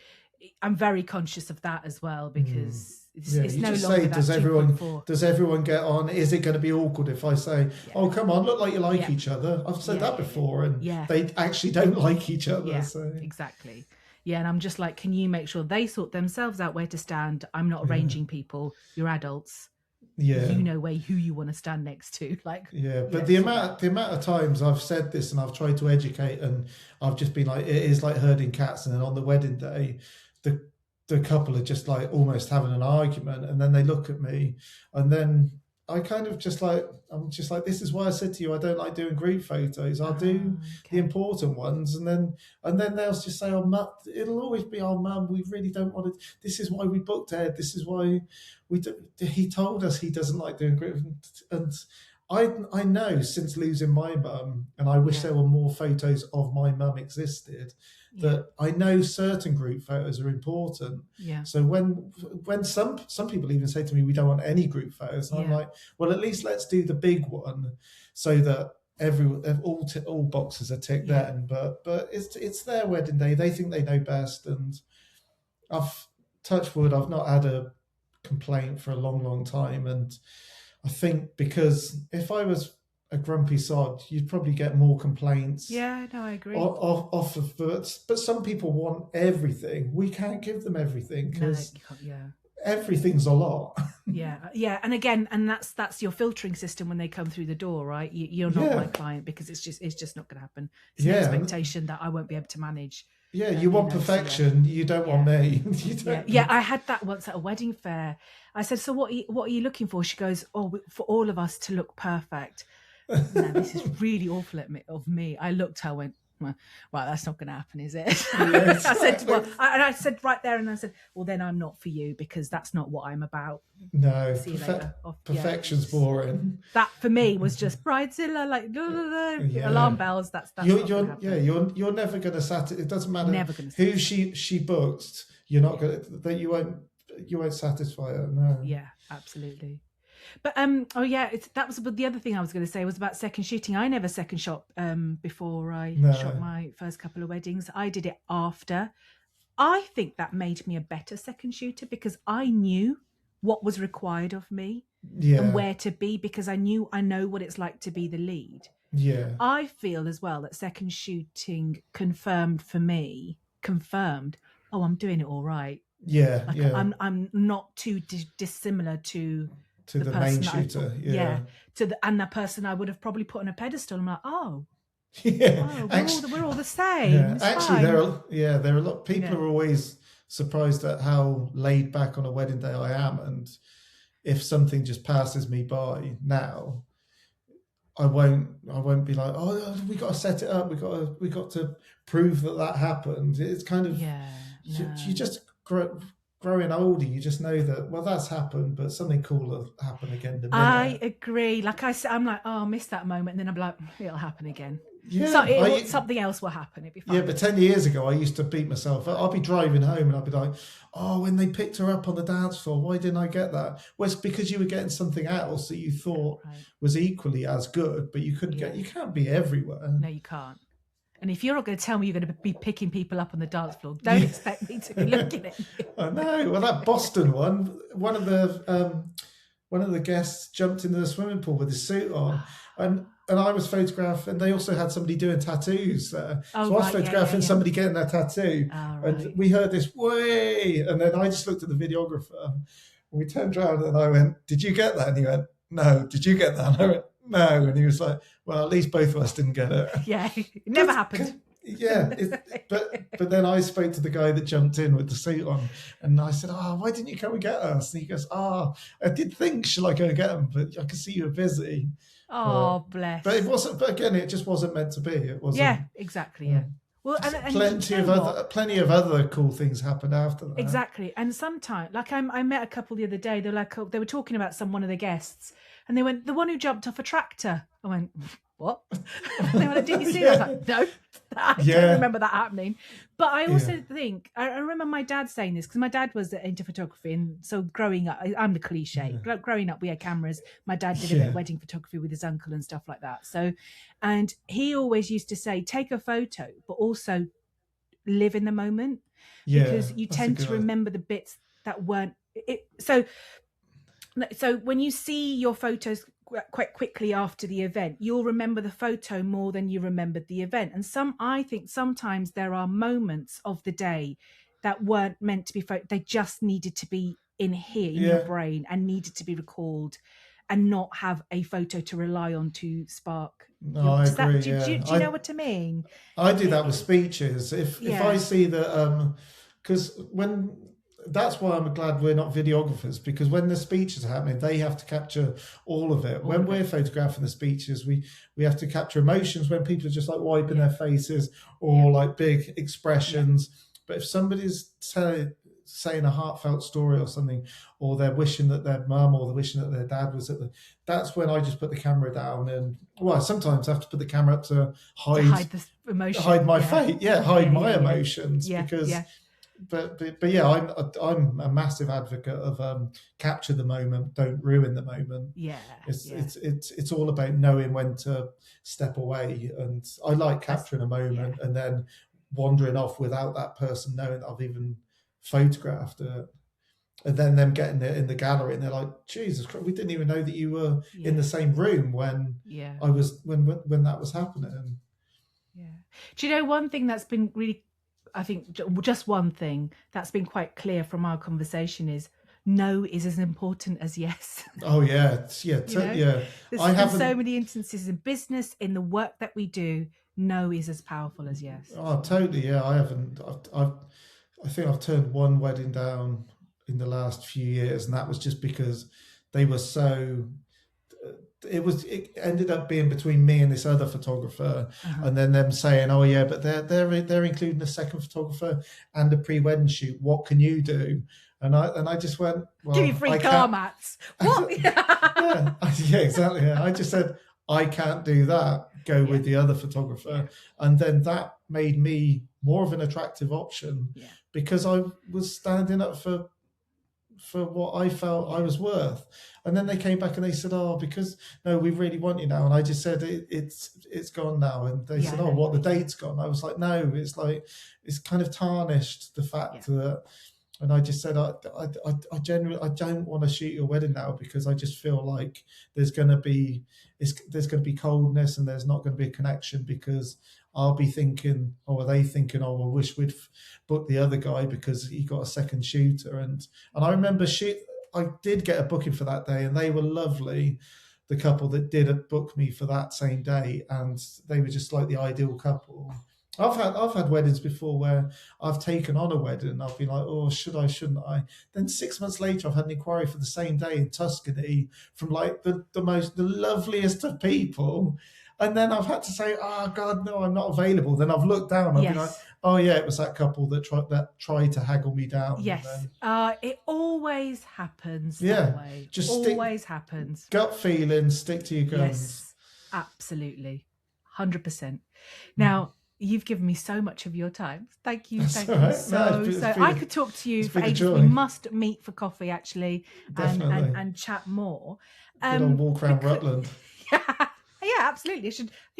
Speaker 1: conscious of that as well, because it's no longer that.
Speaker 2: Does everyone get on? Is it going to be awkward if I say, "Oh, come on, look like you like each other"? I've said that before, and they actually don't like each other.
Speaker 1: Yeah,
Speaker 2: so.
Speaker 1: Exactly. Yeah, and I'm just like, can you make sure they sort themselves out where to stand? I'm not arranging people. You're adults. Yeah, you know who you want to stand next to. Like,
Speaker 2: but the amount of times I've said this and I've tried to educate, and I've just been like, it is like herding cats. And then on the wedding day, the couple are just like almost having an argument, and then they look at me, and then I kind of I'm just like, this is why I said to you, I don't like doing group photos. I'll do the important ones, and then they'll just say, "Oh, Mum," it'll always be, "Oh, Mum, we really don't want to. This is why we booked Ed. This is why he told us he doesn't like doing group." And I know since losing my mum, and I wish there were more photos of my mum existed, that I know certain group photos are important.
Speaker 1: Yeah.
Speaker 2: So when some people even say to me, "We don't want any group photos," and I'm like, well, at least let's do the big one, so that all boxes are ticked then. But it's their wedding day. They think they know best, and I've touched wood. I've not had a complaint for a long time, and I think because if I was a grumpy sod, you'd probably get more complaints.
Speaker 1: Yeah, no, I agree.
Speaker 2: Off of, but some people want everything. We can't give them everything because everything's a lot.
Speaker 1: Yeah, and again, and that's your filtering system when they come through the door, right? You're not my client, because it's just not going to happen. It's an expectation that I won't be able to manage.
Speaker 2: Yeah, you want perfection. You don't want me.
Speaker 1: I had that once at a wedding fair. I said, "So what are you looking for?" She goes, "Oh, for all of us to look perfect." No, this is really awful of me. I looked, I went, well, that's not going to happen, is it?
Speaker 2: Yeah,
Speaker 1: I said,
Speaker 2: exactly.
Speaker 1: I said right there, and I said, well, then I'm not for you, because that's not what I'm about.
Speaker 2: No,
Speaker 1: See you later.
Speaker 2: perfection's boring.
Speaker 1: That for me was just bridezilla, like alarm
Speaker 2: Yeah,
Speaker 1: bells. That's not going to
Speaker 2: you're
Speaker 1: happen.
Speaker 2: you're never going to satisfy. It doesn't matter
Speaker 1: Never going to
Speaker 2: who
Speaker 1: satisfy.
Speaker 2: she booked. You're not going to that you won't satisfy her. No.
Speaker 1: Yeah, absolutely. But that was the other thing I was going to say was about second shooting. I never second shot before I shot
Speaker 2: No.
Speaker 1: my first couple of weddings. I did it after. I think that made me a better second shooter, because I knew what was required of me and
Speaker 2: Yeah.
Speaker 1: where to be, because I know what it's like to be the lead.
Speaker 2: Yeah.
Speaker 1: I feel as well that second shooting confirmed, oh, I'm doing it all right.
Speaker 2: Yeah.
Speaker 1: Like
Speaker 2: Yeah.
Speaker 1: I'm not too dissimilar to
Speaker 2: the main shooter.
Speaker 1: and the person I would have probably put on a pedestal. I'm like, oh,
Speaker 2: Yeah.
Speaker 1: we're all the same.
Speaker 2: Yeah.
Speaker 1: It's
Speaker 2: Actually,
Speaker 1: fine.
Speaker 2: there are a lot. People are always surprised at how laid back on a wedding day I am, and if something just passes me by now, I won't be like, oh, we got to set it up. We got to prove that happened. It's kind of you just growing older. You just know that that's happened, but something cool will happen again.
Speaker 1: I agree. Like I said, I'm like, oh, I missed that moment, and then I'm like, it'll happen again.
Speaker 2: Yeah,
Speaker 1: so something else will happen. It'd be fine.
Speaker 2: Yeah, but 10 years ago, I used to beat myself. I'd be driving home and I'd be like, oh, when they picked her up on the dance floor, why didn't I get that? Well, it's because you were getting something else that you thought was equally as good, but you couldn't get. You can't be everywhere.
Speaker 1: No, you can't. And if you're not going to tell me you're going to be picking people up on the dance floor, don't expect me to be looking at you.
Speaker 2: I know. Well, that Boston one of the guests jumped into the swimming pool with his suit on, and I was photographed, and they also had somebody doing tattoos there. So I was photographing somebody getting their tattoo, and we heard this way, and then I just looked at the videographer, and we turned around, and I went, "Did you get that?" And he went, "No." "Did you get that?" And I went, "No." And he was like, "Well, at least both of us didn't get it."
Speaker 1: Yeah, it never happened.
Speaker 2: Yeah, but then I spoke to the guy that jumped in with the suit on, and I said, "Oh, why didn't you come and get us?" And he goes, "Oh, I did think, shall I go and get them? But I could see you were busy."
Speaker 1: Oh, bless.
Speaker 2: But it wasn't. But again, it just wasn't meant to be. It wasn't.
Speaker 1: Yeah, exactly. Yeah. Well, and
Speaker 2: plenty of other cool things happened after that.
Speaker 1: Exactly. And sometimes, like I met a couple the other day. They're like, they were talking about one of the guests, and they went, "The one who jumped off a tractor." I went, "What?" They went, "Did you see that?" I was like, "No, I don't remember that happening." But I also think I remember my dad saying this, because my dad was into photography, and so growing up, I'm the cliche. Yeah. Growing up, we had cameras. My dad did a bit of wedding photography with his uncle and stuff like that. So, and he always used to say, "Take a photo, but also live in the moment," because you tend to remember the bits that weren't it. So when you see your photos quite quickly after the event, you'll remember the photo more than you remembered the event. And I think sometimes there are moments of the day that weren't meant to be they just needed to be in here in your brain and needed to be recalled, and not have a photo to rely on to spark.
Speaker 2: No, I agree.
Speaker 1: Do you know what I mean?
Speaker 2: I do that with speeches. If I see that, because that's why I'm glad we're not videographers, because when the speeches are happening, they have to capture all of it. When we're photographing the speeches, we have to capture emotions when people are just like wiping their faces or like big expressions. But if somebody's saying a heartfelt story or something, or they're wishing that their mum or they're wishing that their dad was that's when I just put the camera down, and I sometimes have to put the camera up to hide
Speaker 1: the emotion,
Speaker 2: hide my face, hide my emotions, because. But I'm a massive advocate of capture the moment, don't ruin the moment. It's all about knowing when to step away, and I like capturing a moment and then wandering off without that person knowing that I've even photographed it, and then them getting it in the gallery and they're like, Jesus Christ, we didn't even know that you were in the same room when I was when that was happening.
Speaker 1: Do you know one thing that's been really, I think just one thing that's been quite clear from our conversation is no is as important as yes.
Speaker 2: Oh yeah,
Speaker 1: There's been so many instances in business, in the work that we do, no is as powerful as yes.
Speaker 2: Oh, totally. Yeah, I haven't. I think I've turned one wedding down in the last few years, and that was just because they were so it ended up being between me and this other photographer,
Speaker 1: Uh-huh.
Speaker 2: and then them saying, "Oh yeah, but they're including a second photographer and a pre-wedding shoot. What can you do?" And I just went,
Speaker 1: Give you
Speaker 2: "Well,
Speaker 1: free
Speaker 2: I
Speaker 1: car
Speaker 2: can't."
Speaker 1: mats. What?
Speaker 2: Yeah, yeah, exactly. Yeah. I just said, "I can't do that. Go with the other photographer," and then that made me more of an attractive option
Speaker 1: Yeah.
Speaker 2: because I was standing up for what I felt I was worth. And then they came back and they said, "Oh, because no, we really want you now." And I just said, it's gone now." And they said, "Oh, what, the date's gone?" I was like, "No, it's like it's kind of tarnished the fact that." And I just said, I generally, I don't want to shoot your wedding now because I just feel like there's going to be coldness and there's not going to be a connection because I'll be thinking, or are they thinking, "Oh, I wish we'd booked the other guy because he got a second shooter." And I remember I did get a booking for that day, and they were lovely. The couple that did book me for that same day, and they were just like the ideal couple. I've had weddings before where I've taken on a wedding and I've been like, "Oh, should I, shouldn't I?" Then 6 months later, I've had an inquiry for the same day in Tuscany from like the loveliest of people. And then I've had to say, "Oh God, no, I'm not available." Then I've looked down, I've been like, "Oh yeah, it was that couple that tried to haggle me down."
Speaker 1: Yes. It always happens that way.
Speaker 2: Just
Speaker 1: always happens.
Speaker 2: Gut feeling, stick to your guns.
Speaker 1: Yes, absolutely. 100%. Now, you've given me so much of your time. Thank you. Thank you so. I could talk to you for ages. We must meet for coffee, actually, and chat more.
Speaker 2: Good old walk around Rutland.
Speaker 1: Yeah, absolutely.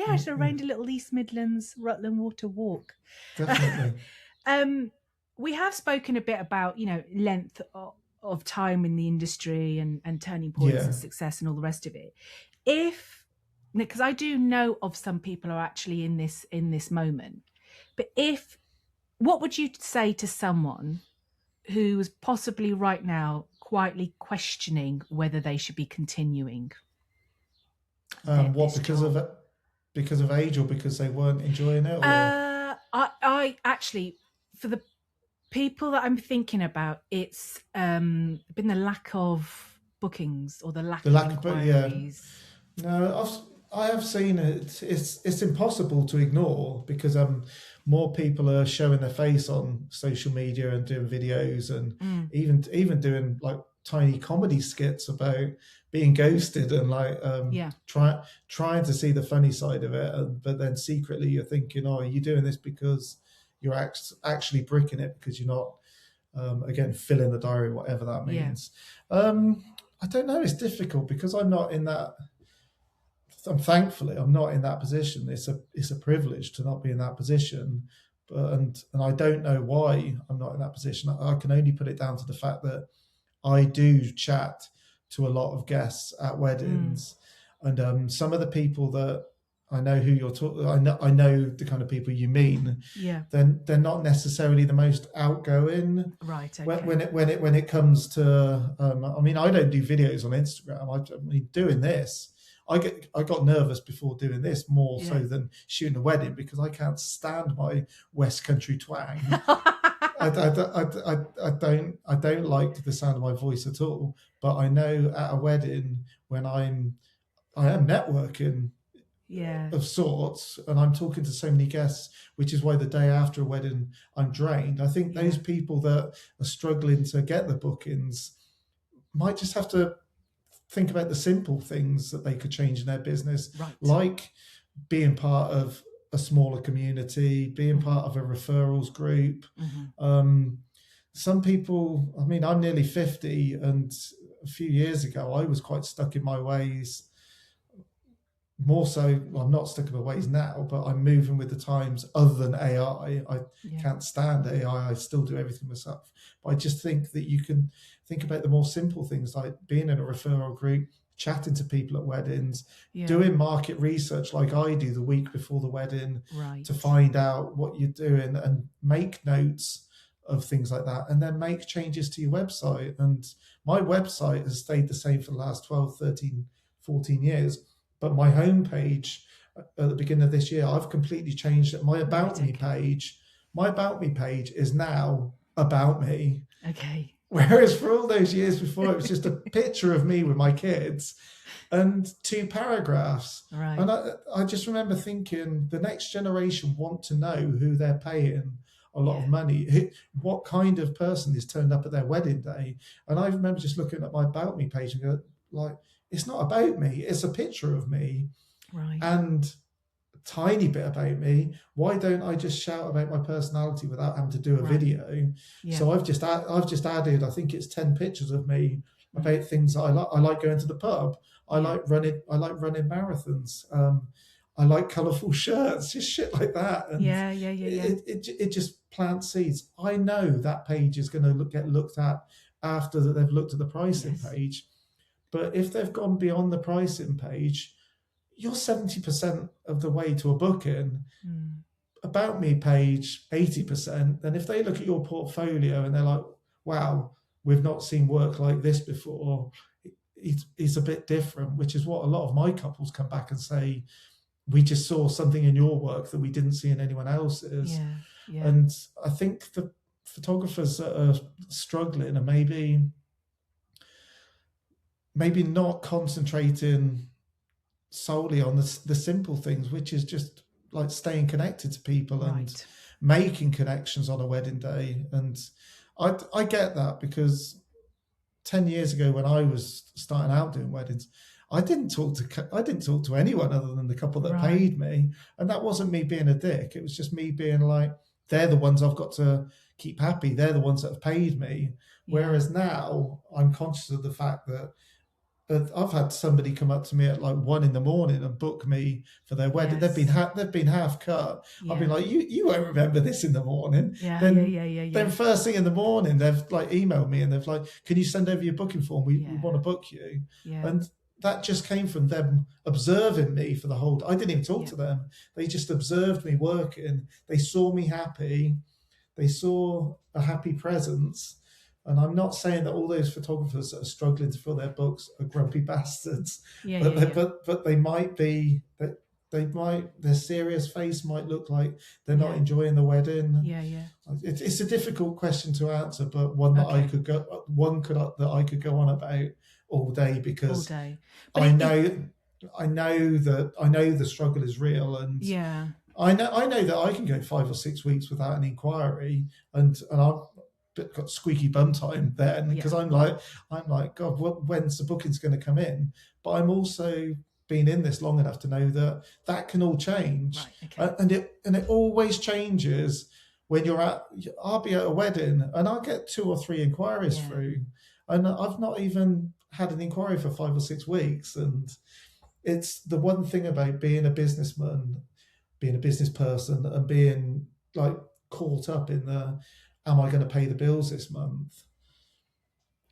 Speaker 1: I should arrange a little East Midlands Rutland Water walk.
Speaker 2: Definitely.
Speaker 1: We have spoken a bit about, length of time in the industry and turning points and success and all the rest of it. Because I do know of some people who are actually in this moment, but what would you say to someone who is possibly right now quietly questioning whether they should be continuing?
Speaker 2: What, because of age or because they weren't enjoying it? Or?
Speaker 1: I actually, for the people that I'm thinking about, it's been the lack of bookings or the lack of inquiries.
Speaker 2: No, I have seen it. It's impossible to ignore because more people are showing their face on social media and doing videos and even doing like tiny comedy skits about being ghosted and like trying to see the funny side of it, but then secretly you're thinking, "Oh, are you doing this because you're actually bricking it because you're not again filling the diary, whatever that means." I don't know. It's difficult because I'm not in that. Thankfully, I'm not in that position. It's a privilege to not be in that position, and I don't know why I'm not in that position. I can only put it down to the fact that I do chat to a lot of guests at weddings, and some of the people that I know who you're talking. I know the kind of people you mean.
Speaker 1: Yeah.
Speaker 2: Then they're not necessarily the most outgoing.
Speaker 1: Right. Okay.
Speaker 2: When it comes to, I mean, I don't do videos on Instagram. I mean, doing this. I got nervous before doing this more so than shooting a wedding because I can't stand my West Country twang. I don't like the sound of my voice at all. But I know at a wedding when I am networking of sorts, and I'm talking to so many guests, which is why the day after a wedding I'm drained. I think those people that are struggling to get the bookings might just have to think about the simple things that they could change in their business, like being part of a smaller community, being part of a referrals group. Some people, I mean, I'm nearly 50, and a few years ago, I was quite stuck in my ways. More so, well, I'm not stuck in my ways now, but I'm moving with the times other than AI. I can't stand AI. I still do everything myself. But I just think that you can think about the more simple things like being in a referral group, chatting to people at weddings, doing market research like I do the week before the wedding to find out what you're doing and make notes of things like that, and then make changes to your website. And my website has stayed the same for the last 12, 13, 14 years. But my homepage at the beginning of this year, I've completely changed it. My About Me page is now about me.
Speaker 1: Okay.
Speaker 2: Whereas for all those years before, it was just a picture of me with my kids. and 2 paragraphs. And
Speaker 1: Right.
Speaker 2: I just remember thinking the next generation want to know who they're paying a lot of
Speaker 1: Yeah.
Speaker 2: money, what kind of person is turned up at their wedding day. And I remember just looking at my About Me page and go, like, it's not about me, it's a picture of me
Speaker 1: Right.
Speaker 2: and a tiny bit about me. Why don't I just shout about my personality without having to do a
Speaker 1: Right.
Speaker 2: video?
Speaker 1: Yeah.
Speaker 2: So I've just added, I think it's 10 pictures of me
Speaker 1: Mm.
Speaker 2: about things that I like. I like going to the pub.
Speaker 1: Yeah.
Speaker 2: I like running marathons. I like colourful shirts, just shit like that. And
Speaker 1: Yeah. Yeah. Yeah. Yeah.
Speaker 2: it just plants seeds. I know that page is going to get looked at after that they've looked at the pricing
Speaker 1: Yes.
Speaker 2: page. But if they've gone beyond the pricing page, you're 70% of the way to a booking.
Speaker 1: Mm.
Speaker 2: About Me page 80%. Then if they look at your portfolio and they're like, wow, we've not seen work like this before, it's a bit different, which is what a lot of my couples come back and say, we just saw something in your work that we didn't see in anyone else's.
Speaker 1: Yeah. Yeah.
Speaker 2: And I think the photographers that are struggling are maybe not concentrating solely on the simple things, which is just like staying connected to people and
Speaker 1: Right.
Speaker 2: making connections on a wedding day. And I get that, because 10 years ago when I was starting out doing weddings, I didn't talk to anyone other than the couple that
Speaker 1: Right.
Speaker 2: paid me. And that wasn't me being a dick. It was just me being like, they're the ones I've got to keep happy. They're the ones that have paid me.
Speaker 1: Yeah.
Speaker 2: Whereas now I'm conscious of the fact that I've had somebody come up to me at like 1 a.m. and book me for their wedding.
Speaker 1: Yes.
Speaker 2: They've been half cut.
Speaker 1: Yeah.
Speaker 2: I've been like, you won't remember this in the morning.
Speaker 1: Yeah.
Speaker 2: Then
Speaker 1: Yeah. Yeah. Yeah.
Speaker 2: then
Speaker 1: Yeah.
Speaker 2: first thing in the morning, they've like emailed me and they've like, can you send over your booking form? We
Speaker 1: Yeah.
Speaker 2: want to book you.
Speaker 1: Yeah.
Speaker 2: And that just came from them observing me for the whole. I didn't even talk
Speaker 1: Yeah.
Speaker 2: to them. They just observed me working. They saw me happy. They saw a happy presence. And I'm not saying that all those photographers that are struggling to fill their books are grumpy bastards,
Speaker 1: Yeah.
Speaker 2: but
Speaker 1: Yeah. Yeah.
Speaker 2: but they might be. Their serious face might look like they're not
Speaker 1: Yeah.
Speaker 2: enjoying the wedding.
Speaker 1: Yeah. Yeah.
Speaker 2: It's a difficult question to answer, but one that
Speaker 1: Okay.
Speaker 2: I could go on about all day,
Speaker 1: All
Speaker 2: because
Speaker 1: day. But
Speaker 2: I know the struggle is real, and
Speaker 1: yeah.
Speaker 2: I know that I can go 5 or 6 weeks without an inquiry, and I've got squeaky bum time then, because
Speaker 1: Yeah.
Speaker 2: I'm like, God, when's the bookings going to come in? But I'm also been in this long enough to know that can all change.
Speaker 1: Right. Okay.
Speaker 2: And it always changes when I'll be at a wedding and I'll get 2 or 3 inquiries
Speaker 1: Yeah.
Speaker 2: through, and I've not even had an inquiry for 5 or 6 weeks. And it's the one thing about being a businessman, being a business person, and being like caught up in the, am I going to pay the bills this month?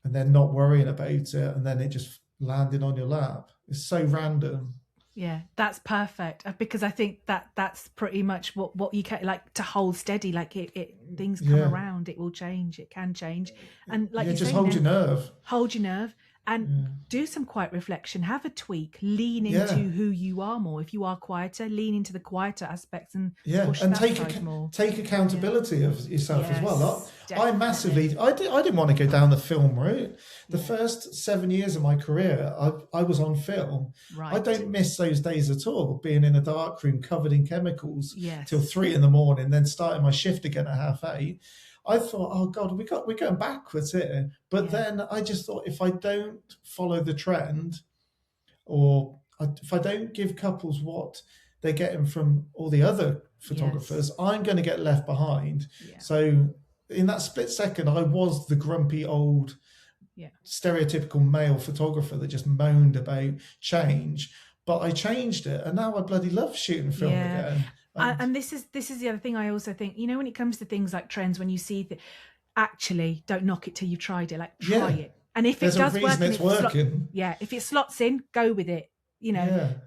Speaker 2: And then not worrying about it, and then it just landing on your lap. It's so random.
Speaker 1: Yeah, that's perfect, because I think that's pretty much what you can, like, to hold steady. Like it things come
Speaker 2: Yeah.
Speaker 1: around, it will change, it can change, and like
Speaker 2: Yeah,
Speaker 1: you
Speaker 2: just
Speaker 1: say,
Speaker 2: hold your nerve.
Speaker 1: hold your nerve, and
Speaker 2: Yeah.
Speaker 1: do some quiet reflection. Have a tweak. Lean
Speaker 2: Yeah.
Speaker 1: into who you are more. If you are quieter, lean into the quieter aspects and
Speaker 2: Yeah,
Speaker 1: push
Speaker 2: and
Speaker 1: that side more.
Speaker 2: take accountability of yourself as well.
Speaker 1: Yes,
Speaker 2: I massively, I didn't want to go down the film route. The first 7 years of my career, I was on film.
Speaker 1: Right.
Speaker 2: I don't miss those days at all, being in a dark room covered in chemicals
Speaker 1: Yes.
Speaker 2: till 3 a.m, then starting my shift again at 8:30. I thought, oh God, we're going backwards here. But
Speaker 1: Yeah.
Speaker 2: then I just thought, if I don't follow the trend, or if I don't give couples what they're getting from all the other photographers, I'm going to get left behind.
Speaker 1: Yeah.
Speaker 2: So in that split second, I was the grumpy old stereotypical male photographer that just moaned about change. But I changed it, and now I bloody love shooting film again.
Speaker 1: And this is the other thing. I also think, when it comes to things like trends, when you see that, actually don't knock it till you've tried it. Like, try it, and if it does work,
Speaker 2: it's working.
Speaker 1: If it slots in, go with it.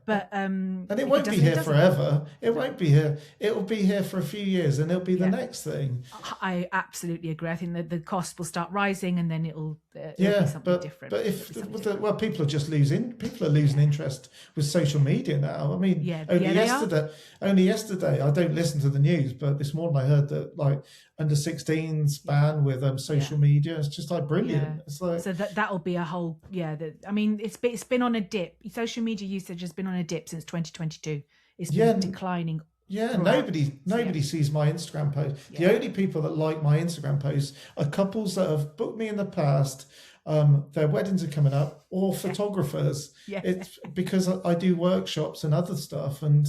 Speaker 1: But
Speaker 2: and it won't be here forever. It won't be here. It will be here for a few years, and it'll be the next thing.
Speaker 1: I absolutely agree. I think that the cost will start rising, and then it'll It'll be something different.
Speaker 2: But well, people are losing interest with social media now. I mean, only yesterday, I don't listen to the news, but this morning I heard that like under 16s ban with social media. It's just like brilliant. It's like,
Speaker 1: so that'll be a whole I mean, it's been on a dip. Social media usage has been on a dip since 2022. It's been declining.
Speaker 2: Yeah, nobody sees my Instagram post. The only people that like my Instagram posts are couples that have booked me in the past. Their weddings are coming up, or photographers.
Speaker 1: Yeah.
Speaker 2: It's because I do workshops and other stuff, and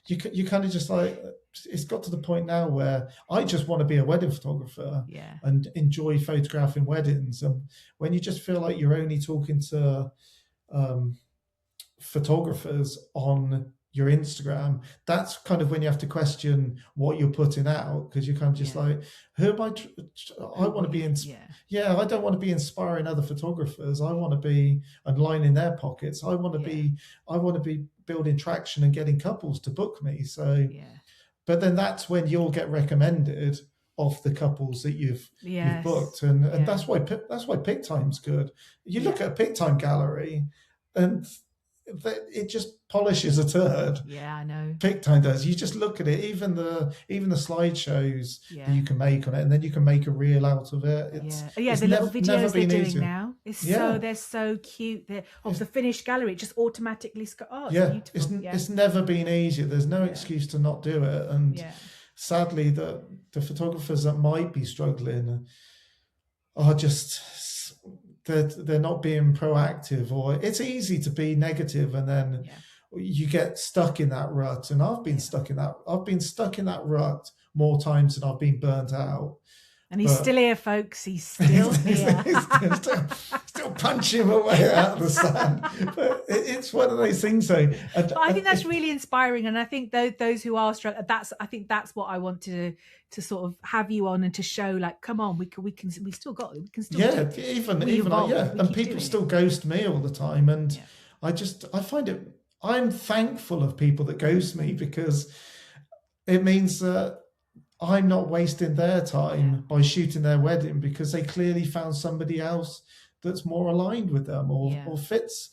Speaker 2: you kind of just like, it's got to the point now where I just want to be a wedding photographer and enjoy photographing weddings. And when you just feel like you're only talking to photographers on your Instagram, that's kind of when you have to question what you're putting out, because you're kind of just like, who am I? I want to be I don't want to be inspiring other photographers. I want to be and lining their pockets. I want to be building traction and getting couples to book me. So, but then that's when you'll get recommended off the couples that you've booked, and that's why pick time's good. You look at a pick time gallery, and it just polishes a turd.
Speaker 1: Yeah, I know.
Speaker 2: Pick time does. You just look at it, even the slideshows that you can make on it, and then you can make a reel out of it.
Speaker 1: The little videos they're doing now. They're so cute. They're of the finished gallery. It just automatically it's beautiful.
Speaker 2: It's never been easier. There's no excuse to not do it. And sadly, the photographers that might be struggling are just, they're not being proactive, or it's easy to be negative, and then you get stuck in that rut. And I've been stuck in that rut more times than I've been burnt out.
Speaker 1: And he's still here, folks. He's still here.
Speaker 2: still punching my way out of the sand. But it's one of those things, though.
Speaker 1: I think that's really inspiring, and I think those who are struggling, that's what I want to sort of have you on, and to show, like, come on, we can still
Speaker 2: and people still ghost me all the time, and I find it. I'm thankful of people that ghost me, because it means that I'm not wasting their time by shooting their wedding, because they clearly found somebody else that's more aligned with them or fits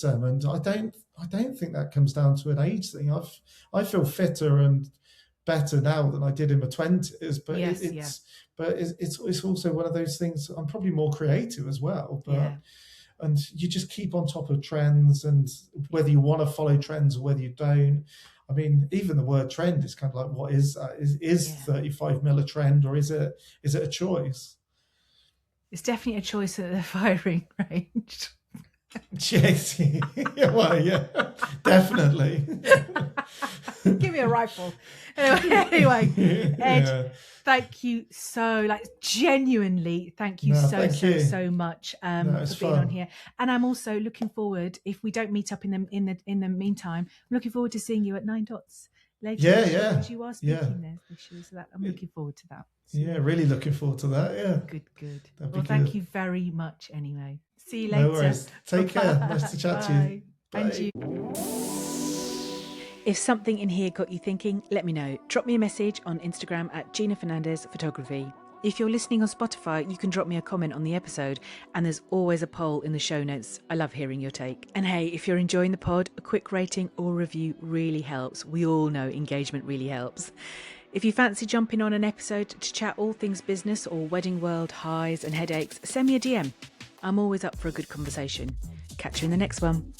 Speaker 2: them. And I don't think that comes down to an age thing. I feel fitter and better now than I did in my 20s, but it's also one of those things. I'm probably more creative as well, and you just keep on top of trends, and whether you want to follow trends or whether you don't. I mean, even the word trend is kind of like, what is that? Is 35mm a trend, or is it a choice?
Speaker 1: It's definitely a choice at the firing range.
Speaker 2: Yes, definitely.
Speaker 1: Give me a rifle. Anyway, Ed, thank you genuinely, thank you so much for being on here. And I'm also looking forward, if we don't meet up in the meantime, I'm looking forward to seeing you at 9 Dots later. Because you are speaking there this year, so that I'm looking forward to that. So,
Speaker 2: really looking forward to that. Yeah.
Speaker 1: Good. Well, thank you very much anyway. See you later.
Speaker 2: No worries. Take care. Nice to chat to you. Bye.
Speaker 1: And you. If something in here got you thinking, let me know. Drop me a message on Instagram at Gina Fernandez Photography. If you're listening on Spotify, you can drop me a comment on the episode, and there's always a poll in the show notes. I love hearing your take. And hey, if you're enjoying the pod, a quick rating or review really helps. We all know engagement really helps. If you fancy jumping on an episode to chat all things business or wedding world highs and headaches, send me a DM. I'm always up for a good conversation. Catch you in the next one.